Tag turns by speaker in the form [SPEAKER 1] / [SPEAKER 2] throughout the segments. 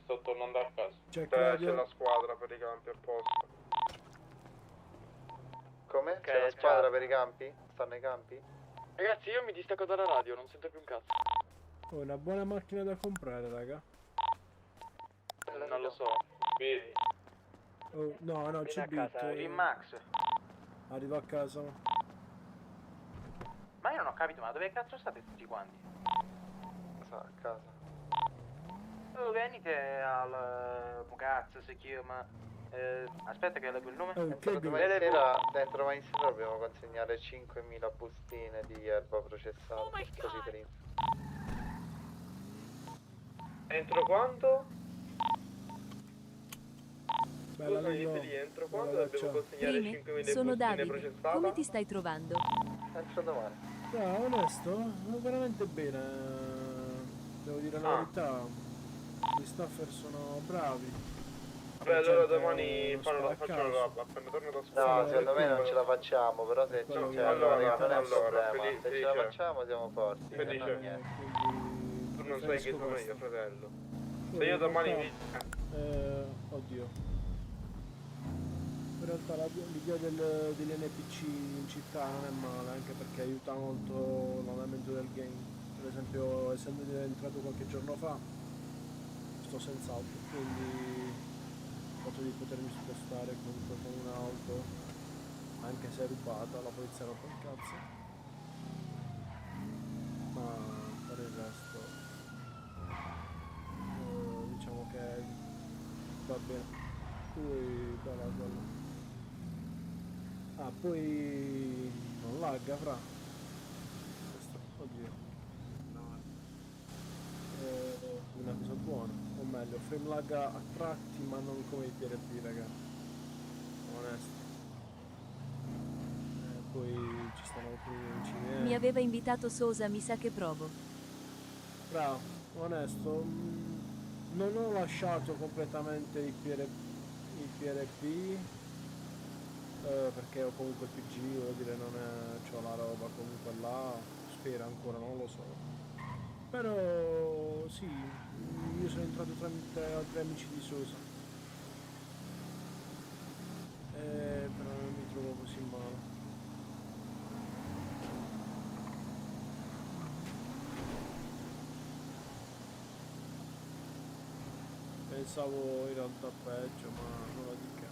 [SPEAKER 1] sto tornando a casa.
[SPEAKER 2] C'è
[SPEAKER 3] C'è la squadra per i campi apposta.
[SPEAKER 4] Come?
[SPEAKER 5] Ok,
[SPEAKER 4] C'è la squadra per i campi? Stanno ai campi?
[SPEAKER 5] Ragazzi, io mi distacco dalla radio, non sento più un cazzo.
[SPEAKER 2] Oh, una buona macchina da comprare, raga.
[SPEAKER 1] Non lo so. Vedi?
[SPEAKER 2] Oh, no, no,
[SPEAKER 5] Vieni a
[SPEAKER 2] Cibit.
[SPEAKER 5] casa, Max.
[SPEAKER 2] Arrivo a casa.
[SPEAKER 5] Ma io non ho capito, ma dove cazzo state tutti quanti?
[SPEAKER 4] A casa.
[SPEAKER 5] Oh, venite al... cazzo si chiama... aspetta che leggo il nome.
[SPEAKER 2] Oh, che
[SPEAKER 4] Domani sera dentro Main City dobbiamo consegnare 5.000 bustine di erba processata. Così per info.
[SPEAKER 3] Entro quanto?
[SPEAKER 2] Bella
[SPEAKER 3] Scusami,
[SPEAKER 2] Lillo.
[SPEAKER 3] lì, entro quando
[SPEAKER 2] Bella,
[SPEAKER 3] dobbiamo
[SPEAKER 2] ciao.
[SPEAKER 3] consegnare 5.000
[SPEAKER 6] Prime,
[SPEAKER 3] bustine
[SPEAKER 6] sono Davide.
[SPEAKER 3] processate?
[SPEAKER 6] Come ti stai trovando?
[SPEAKER 4] Entro domani.
[SPEAKER 2] No, onesto, veramente bene. Devo dire la verità. Gli staffer sono bravi.
[SPEAKER 3] Beh, allora
[SPEAKER 2] Gente
[SPEAKER 3] domani
[SPEAKER 2] non
[SPEAKER 3] faccio
[SPEAKER 2] sta a
[SPEAKER 3] la
[SPEAKER 2] caso.
[SPEAKER 3] roba, appena torno da scuola.
[SPEAKER 4] No, secondo me non ce la facciamo, però se
[SPEAKER 2] Quello
[SPEAKER 4] c'è
[SPEAKER 2] che-
[SPEAKER 4] allora,
[SPEAKER 2] allora,
[SPEAKER 4] non è un problema.
[SPEAKER 3] Felice.
[SPEAKER 4] Se ce la facciamo siamo forti.
[SPEAKER 3] Felice.
[SPEAKER 4] non è niente.
[SPEAKER 2] Quindi
[SPEAKER 3] Tu non sai chi
[SPEAKER 2] preferisco
[SPEAKER 3] sono
[SPEAKER 2] questo.
[SPEAKER 3] io, fratello.
[SPEAKER 2] Poi
[SPEAKER 3] Se io
[SPEAKER 2] in
[SPEAKER 3] domani
[SPEAKER 2] realtà, oddio. In realtà l'idea degli NPC in città non è male, anche perché aiuta molto l'andamento del game. Per esempio, essendo entrato qualche giorno fa, sto senza auto, quindi il fatto di potermi spostare comunque con un'auto, anche se è rubata, la polizia rompe il cazzo. Ma per il resto diciamo che va bene. Poi bella. Ah, poi non lagga, fra. Questo, oddio. Una cosa buona, o meglio, frame lagga a tratti ma non come i PRP, raga. Onesto. Poi ci stanno alcuni amici miei.
[SPEAKER 6] Mi aveva invitato Sosa, mi sa che provo.
[SPEAKER 2] Bravo, onesto. Non ho lasciato completamente i PRP. Perché ho comunque il PG, vuol dire non è, c'ho la roba comunque là, spero ancora, non lo so. Però sì, io sono entrato tramite altri amici di Sosa. Però non mi trovo così male. Pensavo in realtà peggio, ma nulla di che.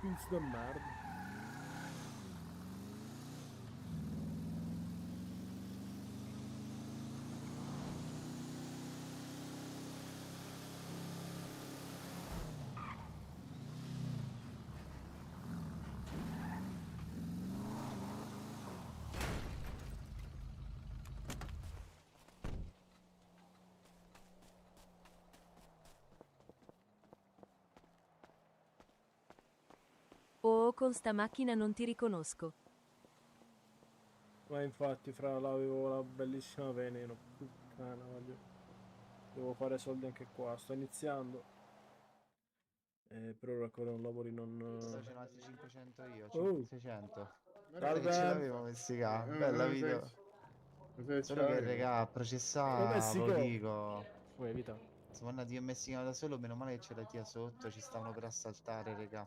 [SPEAKER 2] Pizzo da merda.
[SPEAKER 6] Oh, con sta macchina non ti riconosco.
[SPEAKER 2] Ma infatti fra l'avevo la bellissima Veneno. Puttana, voglio. Devo fare soldi anche qua, sto iniziando. Per ora ancora un lavoro non.
[SPEAKER 7] Ce n'ho altri 500 io,
[SPEAKER 2] Oh.
[SPEAKER 7] 600.
[SPEAKER 2] Salve.
[SPEAKER 7] Ce l'avevo Messica, bella video. Solo che regà, a processare,
[SPEAKER 2] Messico.
[SPEAKER 7] lo dico.
[SPEAKER 2] Uè, vita.
[SPEAKER 7] Siamo andati io e Messica da solo, meno male che c'è la tia sotto, ci stavano per assaltare, regà.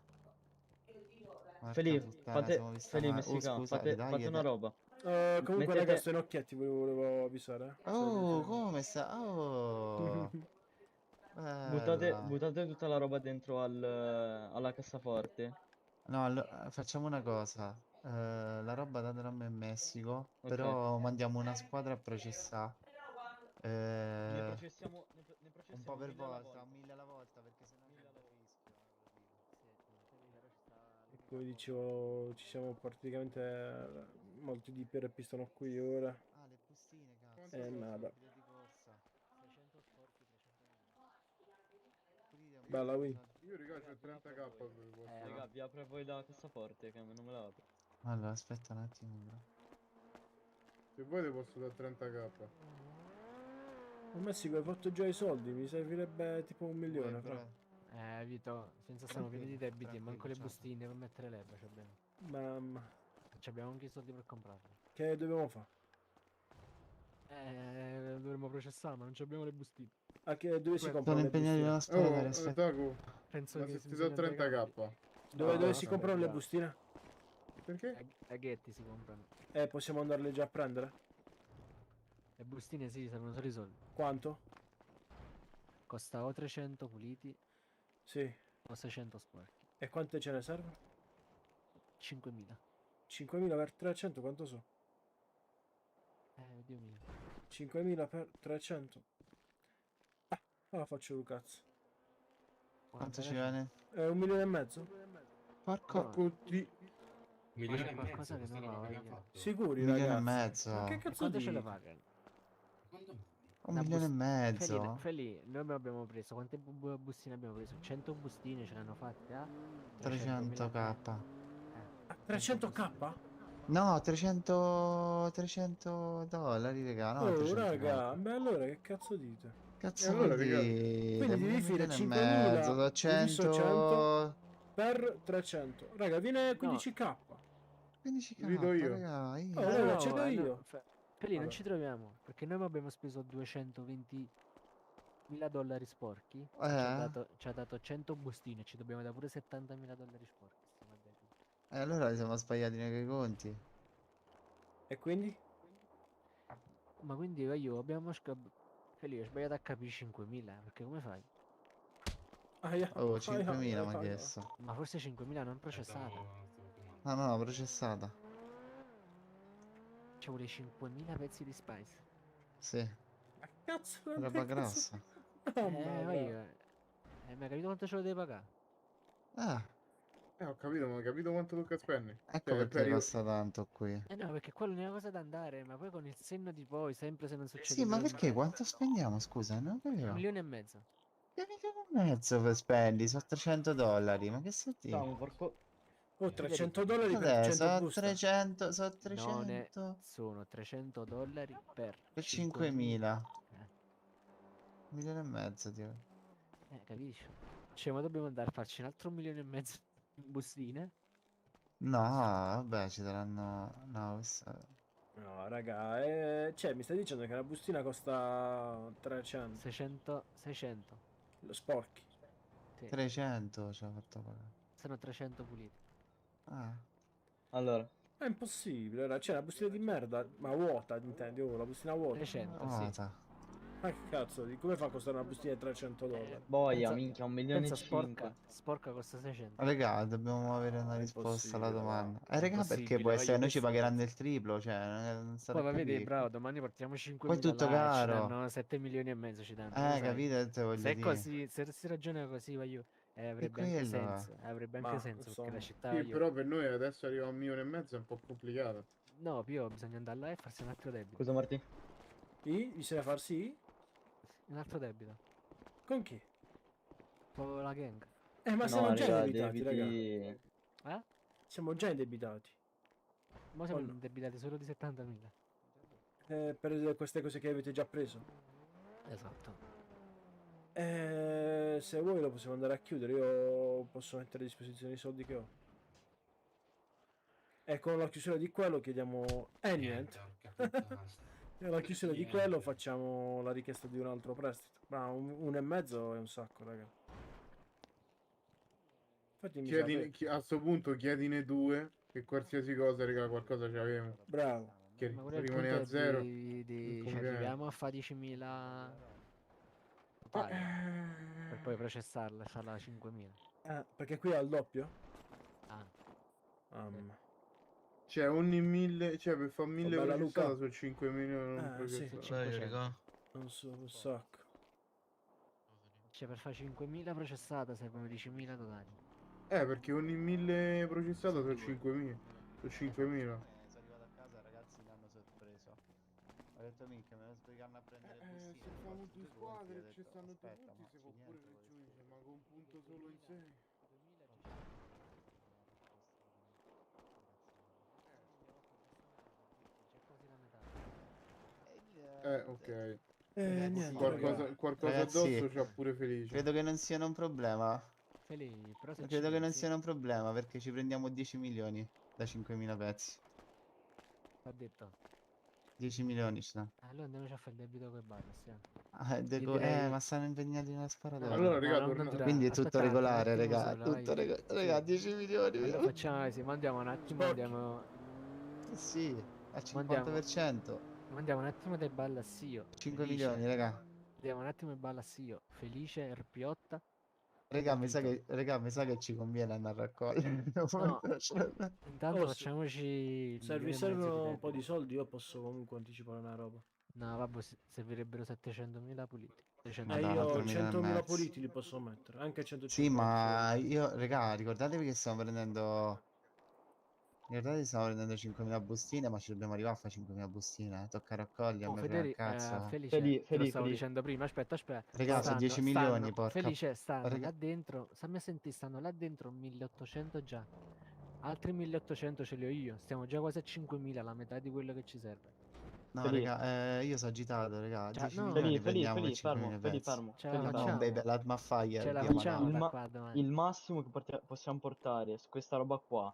[SPEAKER 8] Feli, Feli,
[SPEAKER 7] Oh,
[SPEAKER 8] Messica,
[SPEAKER 7] scusate, dai,
[SPEAKER 8] fate una roba.
[SPEAKER 2] Comunque
[SPEAKER 8] Mettete-
[SPEAKER 2] raga, sto in occhietti, volevo avvisare.
[SPEAKER 7] Oh, come sta? Oh, bella.
[SPEAKER 8] Buttate tutta la roba dentro alla cassaforte.
[SPEAKER 7] No, facciamo una cosa. La roba datela a me in Messico,
[SPEAKER 8] Ok.
[SPEAKER 7] però mandiamo una squadra a processare.
[SPEAKER 8] Ne processiamo
[SPEAKER 7] Un po' per
[SPEAKER 8] 1000 alla
[SPEAKER 7] volta,
[SPEAKER 8] volta.
[SPEAKER 7] 1000 alla volta, perché sennò c'è il rischio,
[SPEAKER 2] Come dicevo, ci siamo praticamente molti di PRP stanno qui ora.
[SPEAKER 7] Ah, le bustine, cazzo.
[SPEAKER 2] Nada.
[SPEAKER 7] File di corsa. 600 sporchi, 300
[SPEAKER 2] Bella qui.
[SPEAKER 3] Io raga c'ho 30k dove posso.
[SPEAKER 8] Raga, vi apro voi la cassaforte che non me la apro.
[SPEAKER 7] Allora, aspetta un attimo, bro.
[SPEAKER 3] Se vuoi ti posso dare 30k.
[SPEAKER 2] In Messico hai fatto già i soldi, mi servirebbe tipo 1 milione,
[SPEAKER 7] Però...
[SPEAKER 2] fra.
[SPEAKER 9] Vito, senza stiamo pieni di debiti e manco le
[SPEAKER 7] Tranquillo,
[SPEAKER 9] bustine per mettere l'erba c'abbiamo.
[SPEAKER 2] Mamma.
[SPEAKER 9] C'abbiamo anche i soldi per comprarle.
[SPEAKER 2] Che dobbiamo fare?
[SPEAKER 9] Dovremmo processare, ma non abbiamo le bustine.
[SPEAKER 2] A che, dove si
[SPEAKER 9] Sono
[SPEAKER 2] comprano
[SPEAKER 7] Sono
[SPEAKER 2] le
[SPEAKER 7] impegnati
[SPEAKER 2] bustine?
[SPEAKER 7] nella strada,
[SPEAKER 3] Oh,
[SPEAKER 7] resta.
[SPEAKER 3] Dago,
[SPEAKER 9] Penso
[SPEAKER 3] ma
[SPEAKER 9] che
[SPEAKER 3] se
[SPEAKER 9] si
[SPEAKER 3] ti do
[SPEAKER 9] bisogna andare
[SPEAKER 3] 30k.
[SPEAKER 9] avanti.
[SPEAKER 2] Dove
[SPEAKER 9] No,
[SPEAKER 2] si
[SPEAKER 9] no,
[SPEAKER 2] comprano le
[SPEAKER 9] no.
[SPEAKER 2] bustine?
[SPEAKER 3] Perché?
[SPEAKER 9] A Ghetti si comprano.
[SPEAKER 2] Possiamo andarle già a prendere?
[SPEAKER 9] Le bustine sì, servono solo i soldi.
[SPEAKER 2] Quanto?
[SPEAKER 9] Costa o 300 puliti
[SPEAKER 2] Sì.
[SPEAKER 9] o 600 sporchi.
[SPEAKER 2] E quante ce ne servono?
[SPEAKER 9] 5.000.
[SPEAKER 2] 5.000 per 300 quanto so?
[SPEAKER 9] Dio mio.
[SPEAKER 2] 5.000 per 300. Ah, faccio un cazzo.
[SPEAKER 7] Quanto ci
[SPEAKER 9] Guarda,
[SPEAKER 7] viene?
[SPEAKER 2] 1,5 milioni?
[SPEAKER 7] Porco.
[SPEAKER 3] Porco di...
[SPEAKER 9] Ma c'è qualcosa che non va, voglio.
[SPEAKER 2] Sicuri,
[SPEAKER 7] 1,5 milioni.
[SPEAKER 2] ragazzi? Ma che
[SPEAKER 9] E
[SPEAKER 2] cazzo
[SPEAKER 9] quanto ce
[SPEAKER 2] di...
[SPEAKER 9] la pagano?
[SPEAKER 7] 1,5 milioni.
[SPEAKER 9] Feli, noi abbiamo preso, quante bustine abbiamo preso? 100 bustine ce l'hanno fatte a
[SPEAKER 7] 300k.
[SPEAKER 2] 300k?
[SPEAKER 7] No, 300 dollari, raga, no,
[SPEAKER 2] Oh,
[SPEAKER 7] 300k.
[SPEAKER 2] raga, beh allora che cazzo dite?
[SPEAKER 7] Cazzo
[SPEAKER 3] allora,
[SPEAKER 7] vuol
[SPEAKER 3] raga,
[SPEAKER 7] dire?
[SPEAKER 2] Quindi devi fare
[SPEAKER 7] 1,5
[SPEAKER 2] 5.000
[SPEAKER 7] da
[SPEAKER 2] diviso 100
[SPEAKER 7] 100.
[SPEAKER 2] per 300. Raga, viene 15k.
[SPEAKER 7] 15k,
[SPEAKER 3] Divido io.
[SPEAKER 7] raga,
[SPEAKER 2] Oh,
[SPEAKER 7] io.
[SPEAKER 2] raga, ce l'ho io.
[SPEAKER 9] Feli, non
[SPEAKER 2] Vabbè.
[SPEAKER 9] ci troviamo, perché noi abbiamo speso 220.000 dollari sporchi. E ci ha dato 100 bustine, ci dobbiamo dare pure 70.000 dollari sporchi. stiamo a debito.
[SPEAKER 7] Allora siamo sbagliati nei conti.
[SPEAKER 2] E quindi?
[SPEAKER 9] Ma quindi io abbiamo Feli, ho sbagliato a capire 5.000, perché come fai?
[SPEAKER 2] Aia,
[SPEAKER 7] Oh,
[SPEAKER 2] aia,
[SPEAKER 7] 5.000 mi
[SPEAKER 2] aia,
[SPEAKER 7] ha
[SPEAKER 2] aia.
[SPEAKER 7] chiesto.
[SPEAKER 9] Ma forse 5.000 non processata.
[SPEAKER 7] Ah no, processata.
[SPEAKER 9] Ci vuole 5.000 pezzi di spice.
[SPEAKER 7] Sì,
[SPEAKER 2] Cazzo,
[SPEAKER 7] roba
[SPEAKER 2] che cazzo?
[SPEAKER 7] grossa.
[SPEAKER 2] Mamma mia.
[SPEAKER 9] Ma hai capito quanto ce lo devi pagare?
[SPEAKER 7] Ah,
[SPEAKER 3] Ho capito, ma hai capito quanto tocca spendere?
[SPEAKER 7] ecco
[SPEAKER 3] Cioè,
[SPEAKER 7] perché costa tanto qui.
[SPEAKER 9] No, perché quello è una cosa da andare, ma poi con il senno di poi, sempre se non succede
[SPEAKER 7] Sì, ma
[SPEAKER 9] niente.
[SPEAKER 7] perché? Quanto spendiamo, scusa? Non
[SPEAKER 9] Un
[SPEAKER 7] capivo.
[SPEAKER 9] 1.500.000.
[SPEAKER 7] 1,5 milioni per spendi, sono 300 dollari, ma che sto dire?
[SPEAKER 8] Ciao, porco.
[SPEAKER 2] Oh, 300 dollari per
[SPEAKER 7] Vabbè,
[SPEAKER 2] 100
[SPEAKER 7] sono
[SPEAKER 2] buste.
[SPEAKER 7] 300, sono
[SPEAKER 9] Non è...
[SPEAKER 7] 300
[SPEAKER 9] Sono 300 dollari per
[SPEAKER 7] per
[SPEAKER 9] 5.000.
[SPEAKER 7] 5.000. 1,5 milioni, Dio.
[SPEAKER 9] Capisci? Cioè, ma dobbiamo andare a farci un altro 1.500.000 in bustine?
[SPEAKER 7] No, vabbè, ci daranno... No,
[SPEAKER 2] No, raga, cioè, mi stai dicendo che la bustina costa 300.
[SPEAKER 9] 600.
[SPEAKER 2] Lo sporchi.
[SPEAKER 9] Sì.
[SPEAKER 7] 300 ci ha fatto pagare.
[SPEAKER 9] Sono 300 puliti.
[SPEAKER 7] Ah,
[SPEAKER 8] Allora,
[SPEAKER 2] È impossibile, raga. C'è la bustina di merda, ma vuota, intendi? Oh, la bustina vuota.
[SPEAKER 9] 300, sì.
[SPEAKER 7] vuota.
[SPEAKER 2] Ma che cazzo, come fa a costare una bustina di 300 dollari?
[SPEAKER 8] boia,
[SPEAKER 9] Pensa-
[SPEAKER 8] minchia, 1.500.000.
[SPEAKER 9] Sporca costa 600.
[SPEAKER 7] Raga, dobbiamo avere una
[SPEAKER 2] È
[SPEAKER 7] risposta alla
[SPEAKER 2] impossibile,
[SPEAKER 7] domanda.
[SPEAKER 2] va.
[SPEAKER 7] Raga, perché
[SPEAKER 9] Impossibile,
[SPEAKER 7] può
[SPEAKER 9] voglio
[SPEAKER 7] essere, noi ci
[SPEAKER 9] questo
[SPEAKER 7] pagheranno
[SPEAKER 9] cazzo.
[SPEAKER 7] il triplo, cioè, non sarà
[SPEAKER 9] Poi va a vedere,
[SPEAKER 7] capito.
[SPEAKER 9] bravo, domani portiamo
[SPEAKER 7] Poi
[SPEAKER 9] 5.000
[SPEAKER 7] è tutto
[SPEAKER 9] là e ci
[SPEAKER 7] caro.
[SPEAKER 9] danno 7.500.000 ci danno, lo sai.
[SPEAKER 7] Capito, te voglio
[SPEAKER 9] Se è
[SPEAKER 7] dire.
[SPEAKER 9] così, se si ragiona così, voglio,
[SPEAKER 7] È
[SPEAKER 9] avrebbe anche
[SPEAKER 7] quello.
[SPEAKER 9] senso. Avrebbe anche
[SPEAKER 2] Ma,
[SPEAKER 9] senso perché la
[SPEAKER 2] insomma.
[SPEAKER 9] città,
[SPEAKER 3] Sì,
[SPEAKER 9] voglio.
[SPEAKER 3] però per noi adesso arriva a 1,5 milioni è un po' complicato.
[SPEAKER 9] No, Pio, bisogna andare là e farsi un altro debito.
[SPEAKER 8] Scusa Martì.
[SPEAKER 2] Bisogna far sì?
[SPEAKER 9] Un altro debito.
[SPEAKER 2] Con chi?
[SPEAKER 9] Con la gang.
[SPEAKER 2] Ma
[SPEAKER 8] No,
[SPEAKER 2] siamo già
[SPEAKER 8] raga,
[SPEAKER 2] indebitati, raga.
[SPEAKER 8] debiti...
[SPEAKER 9] Eh?
[SPEAKER 2] Siamo già indebitati.
[SPEAKER 9] Ma siamo
[SPEAKER 2] Oh, no.
[SPEAKER 9] indebitati solo di 70.000.
[SPEAKER 2] Per queste cose che avete già preso.
[SPEAKER 9] Esatto.
[SPEAKER 2] Se vuoi lo possiamo andare a chiudere, io posso mettere a disposizione i soldi che ho. E con la chiusura di quello chiediamo... niente. E alla chiusura di quello facciamo la richiesta di un altro prestito. Ma 1,5 è un sacco, raga. Fatemi sapere.
[SPEAKER 3] A sto punto chiedine due, che qualsiasi cosa, raga, qualcosa ci avevamo.
[SPEAKER 2] Bravo.
[SPEAKER 3] Che
[SPEAKER 9] Ma pure il
[SPEAKER 3] rimane
[SPEAKER 9] punto
[SPEAKER 3] a
[SPEAKER 9] è
[SPEAKER 3] zero.
[SPEAKER 9] ci
[SPEAKER 3] come che è?
[SPEAKER 9] arriviamo a fare 10.000 totali per poi processarla, farla a 5.000.
[SPEAKER 2] Perché qui è al doppio?
[SPEAKER 9] Ah,
[SPEAKER 3] Cioè ogni 1.000, cioè per fare 1.000
[SPEAKER 2] bella
[SPEAKER 3] processata
[SPEAKER 2] Luca.
[SPEAKER 3] sono 5 milioni non
[SPEAKER 2] Sì.
[SPEAKER 3] processata.
[SPEAKER 9] 500.
[SPEAKER 2] Non so, un sacco.
[SPEAKER 9] Cioè per fare 5.000 processata servono 10.000 totali.
[SPEAKER 3] Perché ogni 1.000 processata sono 5.000. Sono 5.000.
[SPEAKER 7] Sono arrivato a casa, ragazzi, mi hanno sorpreso. Ho detto, minchia, me lo sbrigano a prendere bustine.
[SPEAKER 3] Se
[SPEAKER 7] mi
[SPEAKER 3] famo
[SPEAKER 7] faccio
[SPEAKER 3] due
[SPEAKER 7] due conti,
[SPEAKER 3] squadre
[SPEAKER 7] ho
[SPEAKER 3] e
[SPEAKER 7] detto,
[SPEAKER 3] ci stanno due
[SPEAKER 7] aspetta,
[SPEAKER 3] punti,
[SPEAKER 7] ma
[SPEAKER 3] si
[SPEAKER 7] c'è
[SPEAKER 3] può pure
[SPEAKER 7] niente, voglio
[SPEAKER 3] raggiungere, ma con un punto solo in 6.
[SPEAKER 9] C'è quasi la metà.
[SPEAKER 3] Ok.
[SPEAKER 2] Niente,
[SPEAKER 3] Qualcosa
[SPEAKER 7] Ragazzi,
[SPEAKER 3] addosso c'ha pure Felice.
[SPEAKER 7] credo che non siano un problema.
[SPEAKER 9] Però se ci
[SPEAKER 7] Credo che non
[SPEAKER 9] pensi,
[SPEAKER 7] siano un problema perché ci prendiamo 10 milioni da 5.000 pezzi.
[SPEAKER 9] ha detto.
[SPEAKER 7] 10 milioni ci sta.
[SPEAKER 9] Allora andiamoci a fare il debito con i bar, stiamo.
[SPEAKER 7] Ma
[SPEAKER 9] direi-
[SPEAKER 7] stanno impegnati nella sparatoria.
[SPEAKER 3] Allora, raga,
[SPEAKER 9] non
[SPEAKER 3] torna-
[SPEAKER 9] dura-
[SPEAKER 7] Quindi è tutto
[SPEAKER 9] aspetta un attimo,
[SPEAKER 7] regolare,
[SPEAKER 9] un attimo
[SPEAKER 7] raga.
[SPEAKER 9] solo,
[SPEAKER 7] Tutto
[SPEAKER 9] vai.
[SPEAKER 7] raga,
[SPEAKER 9] Sì.
[SPEAKER 7] 10 milioni.
[SPEAKER 9] Allora facciamo così, mandiamo un attimo, andiamo,
[SPEAKER 7] Sì, al
[SPEAKER 9] mandiamo,
[SPEAKER 7] 50%.
[SPEAKER 9] mandiamo un attimo dai ballassio.
[SPEAKER 7] 5
[SPEAKER 9] Felice.
[SPEAKER 7] milioni, raga.
[SPEAKER 9] Andiamo un attimo in ballassio. Felice, Erpiotta.
[SPEAKER 7] Raga, mi sa
[SPEAKER 9] Tito.
[SPEAKER 7] che ci conviene andare a raccogliere.
[SPEAKER 9] No, intanto
[SPEAKER 2] Oh,
[SPEAKER 9] facciamoci il
[SPEAKER 2] Se vi
[SPEAKER 9] milione e mezzo
[SPEAKER 2] servono
[SPEAKER 9] di
[SPEAKER 2] un po' di
[SPEAKER 9] debito.
[SPEAKER 2] soldi, io posso comunque anticipare una roba.
[SPEAKER 9] No, vabbè, servirebbero 700.000 puliti. 600.000.
[SPEAKER 2] E
[SPEAKER 7] Madonna,
[SPEAKER 2] io
[SPEAKER 7] 3 milioni e
[SPEAKER 2] 100.000
[SPEAKER 7] mezzo.
[SPEAKER 2] puliti li posso mettere, anche
[SPEAKER 7] Sì,
[SPEAKER 2] 150.
[SPEAKER 7] ma io, raga, ricordatevi che stiamo prendendo. Ricordate che stiamo prendendo 5.000 bustine, ma ci dobbiamo arrivare a fare 5.000 bustine. Tocca raccogliere, a
[SPEAKER 9] Oh,
[SPEAKER 7] me frega il
[SPEAKER 9] Federi,
[SPEAKER 7] cazzo.
[SPEAKER 9] Felice, te lo stavo dicendo prima, aspetta.
[SPEAKER 7] Raga, sono 10 milioni, porca.
[SPEAKER 9] Felice, stanno
[SPEAKER 7] Raga-
[SPEAKER 9] là dentro, stammi a sentire, stanno là dentro 1800 già. Altri 1800 ce li ho io, stiamo già quasi a 5.000, la metà di quello che ci serve.
[SPEAKER 7] No, raga, io sono agitato, raga.
[SPEAKER 9] Cioè,
[SPEAKER 7] 10
[SPEAKER 9] no.
[SPEAKER 7] milioni prendiamo per 5.000 pezzi.
[SPEAKER 9] Ce la
[SPEAKER 7] No,
[SPEAKER 9] facciamo,
[SPEAKER 7] baby, l'Atma Fire,
[SPEAKER 9] ce la
[SPEAKER 7] Dio
[SPEAKER 9] facciamo
[SPEAKER 7] madonna.
[SPEAKER 9] da qua domani.
[SPEAKER 8] Il massimo che possiamo portare su questa roba qua.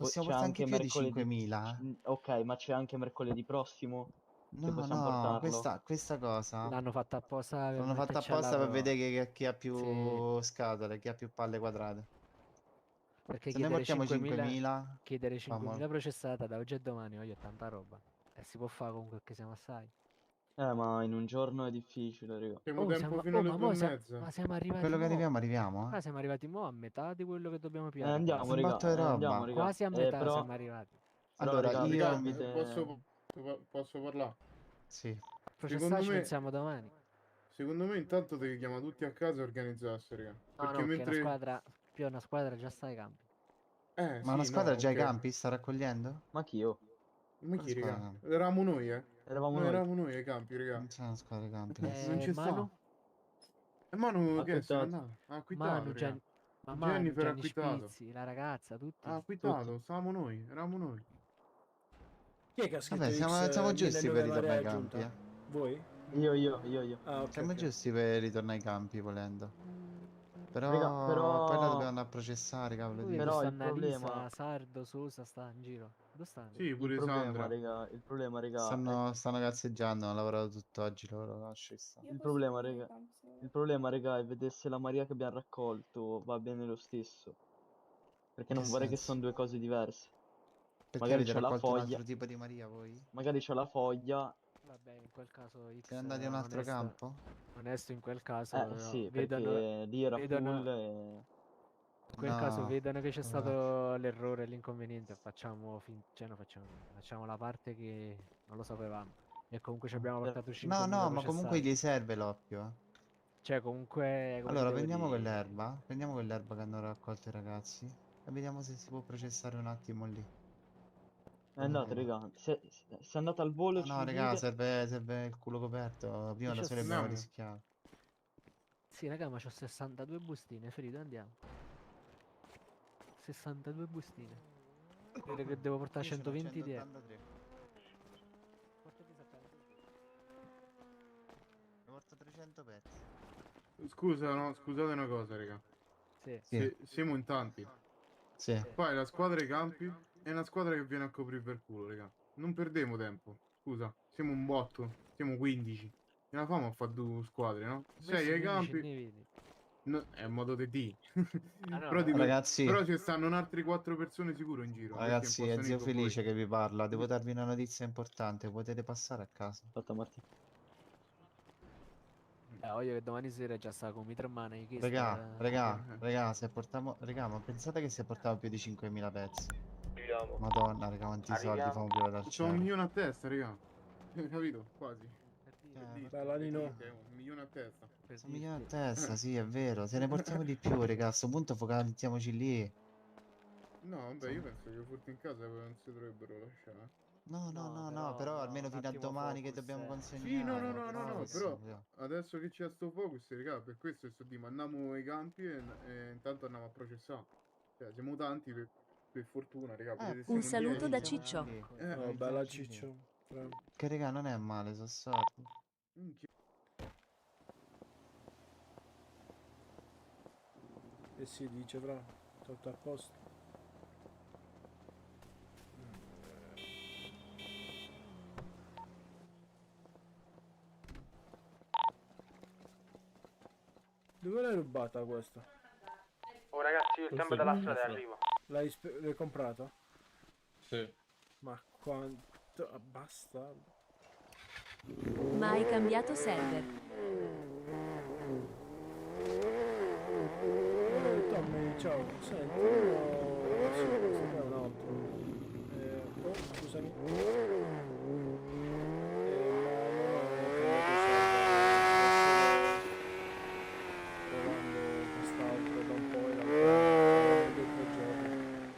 [SPEAKER 7] Possiamo
[SPEAKER 8] C'è
[SPEAKER 7] portare anche
[SPEAKER 8] anche
[SPEAKER 7] più di
[SPEAKER 8] mercoledì.
[SPEAKER 7] 5.000?
[SPEAKER 8] Ok, ma c'è anche mercoledì prossimo che
[SPEAKER 7] No,
[SPEAKER 8] possiamo
[SPEAKER 7] no,
[SPEAKER 8] portarlo.
[SPEAKER 7] questa cosa
[SPEAKER 9] L'hanno fatta apposta per
[SPEAKER 7] l'hanno fatta
[SPEAKER 9] metterci alla
[SPEAKER 7] apposta per
[SPEAKER 9] prova.
[SPEAKER 7] vedere chi ha più
[SPEAKER 9] Sì.
[SPEAKER 7] scatole, chi ha più palle quadrate.
[SPEAKER 9] Perché
[SPEAKER 7] Se noi portiamo 5.000,
[SPEAKER 9] chiedere
[SPEAKER 7] famo-
[SPEAKER 9] 5.000 processata da oggi a domani, voglio tanta roba. E si può fare comunque che siamo assai.
[SPEAKER 8] Ma in un giorno è difficile, raga.
[SPEAKER 3] Abbiamo
[SPEAKER 9] Oh,
[SPEAKER 3] tempo fino alle
[SPEAKER 9] ma
[SPEAKER 3] 2:30.
[SPEAKER 9] ma siamo arrivati
[SPEAKER 7] quello che
[SPEAKER 9] mo.
[SPEAKER 7] arriviamo,
[SPEAKER 9] Ah, siamo arrivati mo a metà di quello che dobbiamo pigliare.
[SPEAKER 8] Andiamo,
[SPEAKER 7] Un botto di
[SPEAKER 8] raga, andiamo,
[SPEAKER 7] roba.
[SPEAKER 8] raga.
[SPEAKER 9] Quasi a metà
[SPEAKER 8] Però,
[SPEAKER 9] siamo arrivati.
[SPEAKER 7] Allora,
[SPEAKER 8] raga,
[SPEAKER 7] io...
[SPEAKER 3] Raga,
[SPEAKER 8] tramite...
[SPEAKER 3] posso parlare?
[SPEAKER 7] Sì.
[SPEAKER 9] Processarci pensiamo domani.
[SPEAKER 3] Secondo me intanto devi chiamare tutti a casa e organizzarsi, raga.
[SPEAKER 9] No,
[SPEAKER 3] Perché
[SPEAKER 9] no, che
[SPEAKER 3] mentre...
[SPEAKER 9] una squadra già sta ai campi.
[SPEAKER 7] Ma
[SPEAKER 3] sì,
[SPEAKER 7] una squadra
[SPEAKER 3] no,
[SPEAKER 7] già ai
[SPEAKER 3] ok.
[SPEAKER 7] campi sta raccogliendo?
[SPEAKER 8] Ma chi io?
[SPEAKER 3] Ma
[SPEAKER 7] Una
[SPEAKER 3] chi, raga?
[SPEAKER 7] squadra.
[SPEAKER 3] Eravamo noi, eh?
[SPEAKER 8] Eravamo
[SPEAKER 3] Noi
[SPEAKER 8] noi.
[SPEAKER 3] eravamo noi ai campi, raga.
[SPEAKER 7] Non c'è una squadra ai campi.
[SPEAKER 3] Non ci
[SPEAKER 9] Manu?
[SPEAKER 3] sta. E Manu che se n'è
[SPEAKER 8] Acquittato.
[SPEAKER 3] andato? Ha acquittato,
[SPEAKER 9] Manu,
[SPEAKER 3] raga.
[SPEAKER 9] ma Manu,
[SPEAKER 3] Jennifer ha
[SPEAKER 9] Gianni
[SPEAKER 3] acquittato.
[SPEAKER 9] Spizzi, la ragazza, tutti.
[SPEAKER 3] Ha acquittato, stavamo noi, eravamo noi.
[SPEAKER 2] Chi è che ha scritto
[SPEAKER 7] Vabbè, siamo
[SPEAKER 2] X
[SPEAKER 7] giusti
[SPEAKER 2] 1900
[SPEAKER 7] per ritornare ai
[SPEAKER 2] aggiunta?
[SPEAKER 7] campi,
[SPEAKER 2] Voi?
[SPEAKER 8] Io.
[SPEAKER 2] Ah, ok,
[SPEAKER 7] Siamo
[SPEAKER 2] ok.
[SPEAKER 7] giusti per ritornare ai campi, volendo. Però
[SPEAKER 8] Raga,
[SPEAKER 7] poi la
[SPEAKER 8] però...
[SPEAKER 7] dobbiamo andare a processare, cavolo
[SPEAKER 9] Lui
[SPEAKER 7] di...
[SPEAKER 8] Però il
[SPEAKER 9] stanno Annalisa,
[SPEAKER 8] problema...
[SPEAKER 9] Sardo, Sosa, sta in giro. Dove stanno?
[SPEAKER 3] Sì, pure
[SPEAKER 8] Il problema, raga,
[SPEAKER 7] Stanno cazzeggiando, hanno lavorato tutto oggi, loro lasci stare.
[SPEAKER 8] il problema, raga, è vedere se la Maria che abbiamo raccolto va bene lo stesso. Perché non
[SPEAKER 7] Che
[SPEAKER 8] vorrei che
[SPEAKER 7] senso?
[SPEAKER 8] sono due cose diverse.
[SPEAKER 7] Perché
[SPEAKER 8] Magari
[SPEAKER 7] avete
[SPEAKER 8] c'è la
[SPEAKER 7] raccolto un
[SPEAKER 8] foglia,
[SPEAKER 7] altro tipo di Maria voi?
[SPEAKER 8] magari c'è la foglia.
[SPEAKER 9] Vabbè, in quel caso X
[SPEAKER 7] Siete andati a un altro campo?
[SPEAKER 9] onesto in quel caso
[SPEAKER 8] Sì,
[SPEAKER 9] vedono,
[SPEAKER 8] perché lì era
[SPEAKER 9] vedono-
[SPEAKER 8] full e...
[SPEAKER 9] in quel caso
[SPEAKER 7] No,
[SPEAKER 9] vedono che c'è
[SPEAKER 7] vabbè.
[SPEAKER 9] stato l'errore, l'inconveniente, cioè no, facciamo la parte che non lo sapevamo. E comunque ci abbiamo portato 5.000
[SPEAKER 7] No, ma comunque
[SPEAKER 9] processati.
[SPEAKER 7] gli serve l'oppio, eh.
[SPEAKER 9] Cioè comunque, come
[SPEAKER 7] Allora,
[SPEAKER 9] ti devo dire,
[SPEAKER 7] prendiamo quell'erba che hanno raccolto i ragazzi e vediamo se si può processare un attimo lì.
[SPEAKER 8] È andato, raga. Se è andato al volo, ci
[SPEAKER 7] No, raga,
[SPEAKER 8] dite...
[SPEAKER 7] serve il culo coperto. Prima da soli
[SPEAKER 9] 17.
[SPEAKER 7] abbiamo
[SPEAKER 3] No.
[SPEAKER 7] rischiato.
[SPEAKER 9] Sì, raga, ma c'ho 62 bustine, Ferito, andiamo. 62 bustine. Credo che devo portare 120 di Portati
[SPEAKER 7] Ne porto 300 pezzi.
[SPEAKER 3] Scusa, no, scusate una cosa, raga.
[SPEAKER 9] Sì.
[SPEAKER 3] Siamo in tanti.
[SPEAKER 7] Sì.
[SPEAKER 3] Poi la squadra ai campi è una squadra che viene a coprire per culo, raga. Non perdiamo tempo. Scusa, siamo un botto. Siamo 15. Ce la famo a fare due squadre, no? 6 ai campi. No, è un modo di D.
[SPEAKER 9] Ah, no,
[SPEAKER 3] Però,
[SPEAKER 7] Ragazzi,
[SPEAKER 3] però ci stanno altre 4 persone sicuro in giro. perché
[SPEAKER 7] ragazzi, è
[SPEAKER 3] possono
[SPEAKER 7] zio
[SPEAKER 3] ir con
[SPEAKER 7] Felice
[SPEAKER 3] voi.
[SPEAKER 7] che vi parla. Devo darvi una notizia importante. Potete passare a casa.
[SPEAKER 8] Aspetta, Marti.
[SPEAKER 9] Voglio che domani sera già sta con mitra in mano.
[SPEAKER 7] Raga, se portiamo... Raga, ma pensate che se portiamo più di 5.000 pezzi? Madonna, raga, quanti soldi famo piovere dal
[SPEAKER 3] C'ho un
[SPEAKER 7] cielo.
[SPEAKER 3] milione a testa, raga. Capito? Quasi.
[SPEAKER 2] Bella, Nino.
[SPEAKER 3] Un milione a testa.
[SPEAKER 7] Un milione a testa, sì, è vero. Se ne portiamo di più, raga, a sto punto focalizziamoci lì.
[SPEAKER 3] No, vabbè, io penso che i furti in casa non si dovrebbero lasciare.
[SPEAKER 7] No, però almeno fino a domani che dobbiamo consegnare.
[SPEAKER 3] Sì, no,
[SPEAKER 7] Focus,
[SPEAKER 3] però
[SPEAKER 7] via.
[SPEAKER 3] adesso che c'è sto focus, raga, per questo sto dicendo, andiamo ai campi e intanto andiamo a processare. Cioè, siamo tanti per fortuna, raga. potete
[SPEAKER 6] Un
[SPEAKER 3] siamo in
[SPEAKER 6] saluto
[SPEAKER 3] 10.
[SPEAKER 6] da Ciccio.
[SPEAKER 2] Oh, bella Ciccio.
[SPEAKER 7] Che raga, non è male, sono sordi.
[SPEAKER 3] Minchia.
[SPEAKER 2] Che si dice, fra? Tutto a posto. Dove l'hai rubata questa?
[SPEAKER 5] Oh ragazzi, io il tempo della strada è arrivo.
[SPEAKER 2] L'hai comprata?
[SPEAKER 1] Sì.
[SPEAKER 2] Ma quanto... Basta.
[SPEAKER 6] Ma hai cambiato server.
[SPEAKER 2] Tommy, ciao. Senti, io... Sì, questo qua è un altro. Oh, scusami. Ma non ho cambiato server. Provando quest'altro da un po' in realtà, 2 o 3 giorni.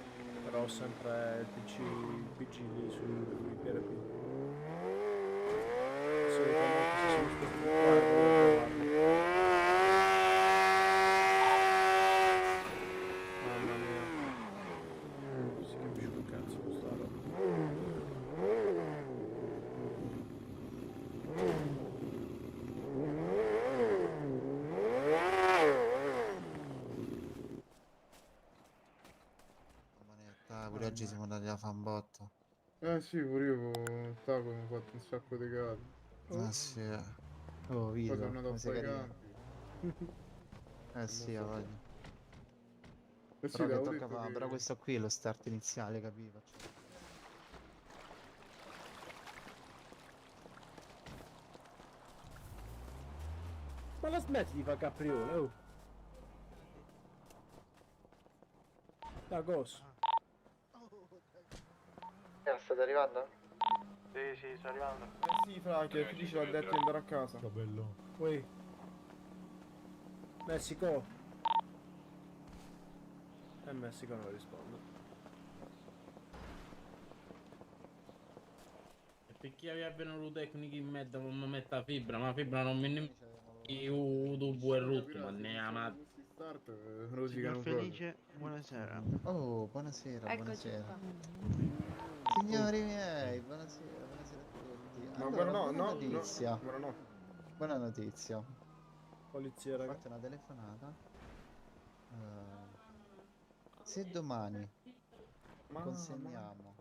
[SPEAKER 2] Però ho sempre il PC lì sui PRP. Assolutamente se sono stato mamma mia, si capisce un cazzo questa roba.
[SPEAKER 7] Manetta, pure oggi siamo andati a fare un botto.
[SPEAKER 3] Sì, pure io con Taco mi ho fatto un sacco di cose.
[SPEAKER 7] Ah sì. Oh,
[SPEAKER 3] Poi
[SPEAKER 7] Vito,
[SPEAKER 3] sono andato
[SPEAKER 7] come
[SPEAKER 3] a
[SPEAKER 7] sei
[SPEAKER 3] fare i
[SPEAKER 7] carino.
[SPEAKER 3] campi.
[SPEAKER 7] Sì, ha voglia.
[SPEAKER 3] Eh sì,
[SPEAKER 7] Però che
[SPEAKER 3] l'avevo
[SPEAKER 7] tocca
[SPEAKER 3] detto
[SPEAKER 7] fare,
[SPEAKER 3] che...
[SPEAKER 7] però questo qui è lo start iniziale, capivo?
[SPEAKER 2] Ma la smetti di fare capriole, oh. Da cosa?
[SPEAKER 4] State arrivando?
[SPEAKER 5] Sì, sì, sto arrivando.
[SPEAKER 3] sì, fra, che Felice l'ha detto di andare a casa.
[SPEAKER 2] Bello. Ui. Messico. Messico non risponde.
[SPEAKER 1] E per chi aveva venuto tecnico in mezzo con me metta la fibra, ma la fibra non mi nemmeno tubo e rotto, ma ne ama.
[SPEAKER 3] Rosicano proprio.
[SPEAKER 8] buonasera.
[SPEAKER 7] Oh, buonasera,
[SPEAKER 10] Eccoci
[SPEAKER 7] buonasera.
[SPEAKER 10] qua.
[SPEAKER 7] Signori miei, buonasera, buonasera a tutti.
[SPEAKER 3] Ma
[SPEAKER 7] Allora,
[SPEAKER 3] no,
[SPEAKER 7] buona
[SPEAKER 3] no,
[SPEAKER 7] notizia.
[SPEAKER 3] no, no.
[SPEAKER 7] Buona notizia.
[SPEAKER 2] Polizia,
[SPEAKER 7] Ho
[SPEAKER 2] raga.
[SPEAKER 7] fatto una telefonata. Se domani consegniamo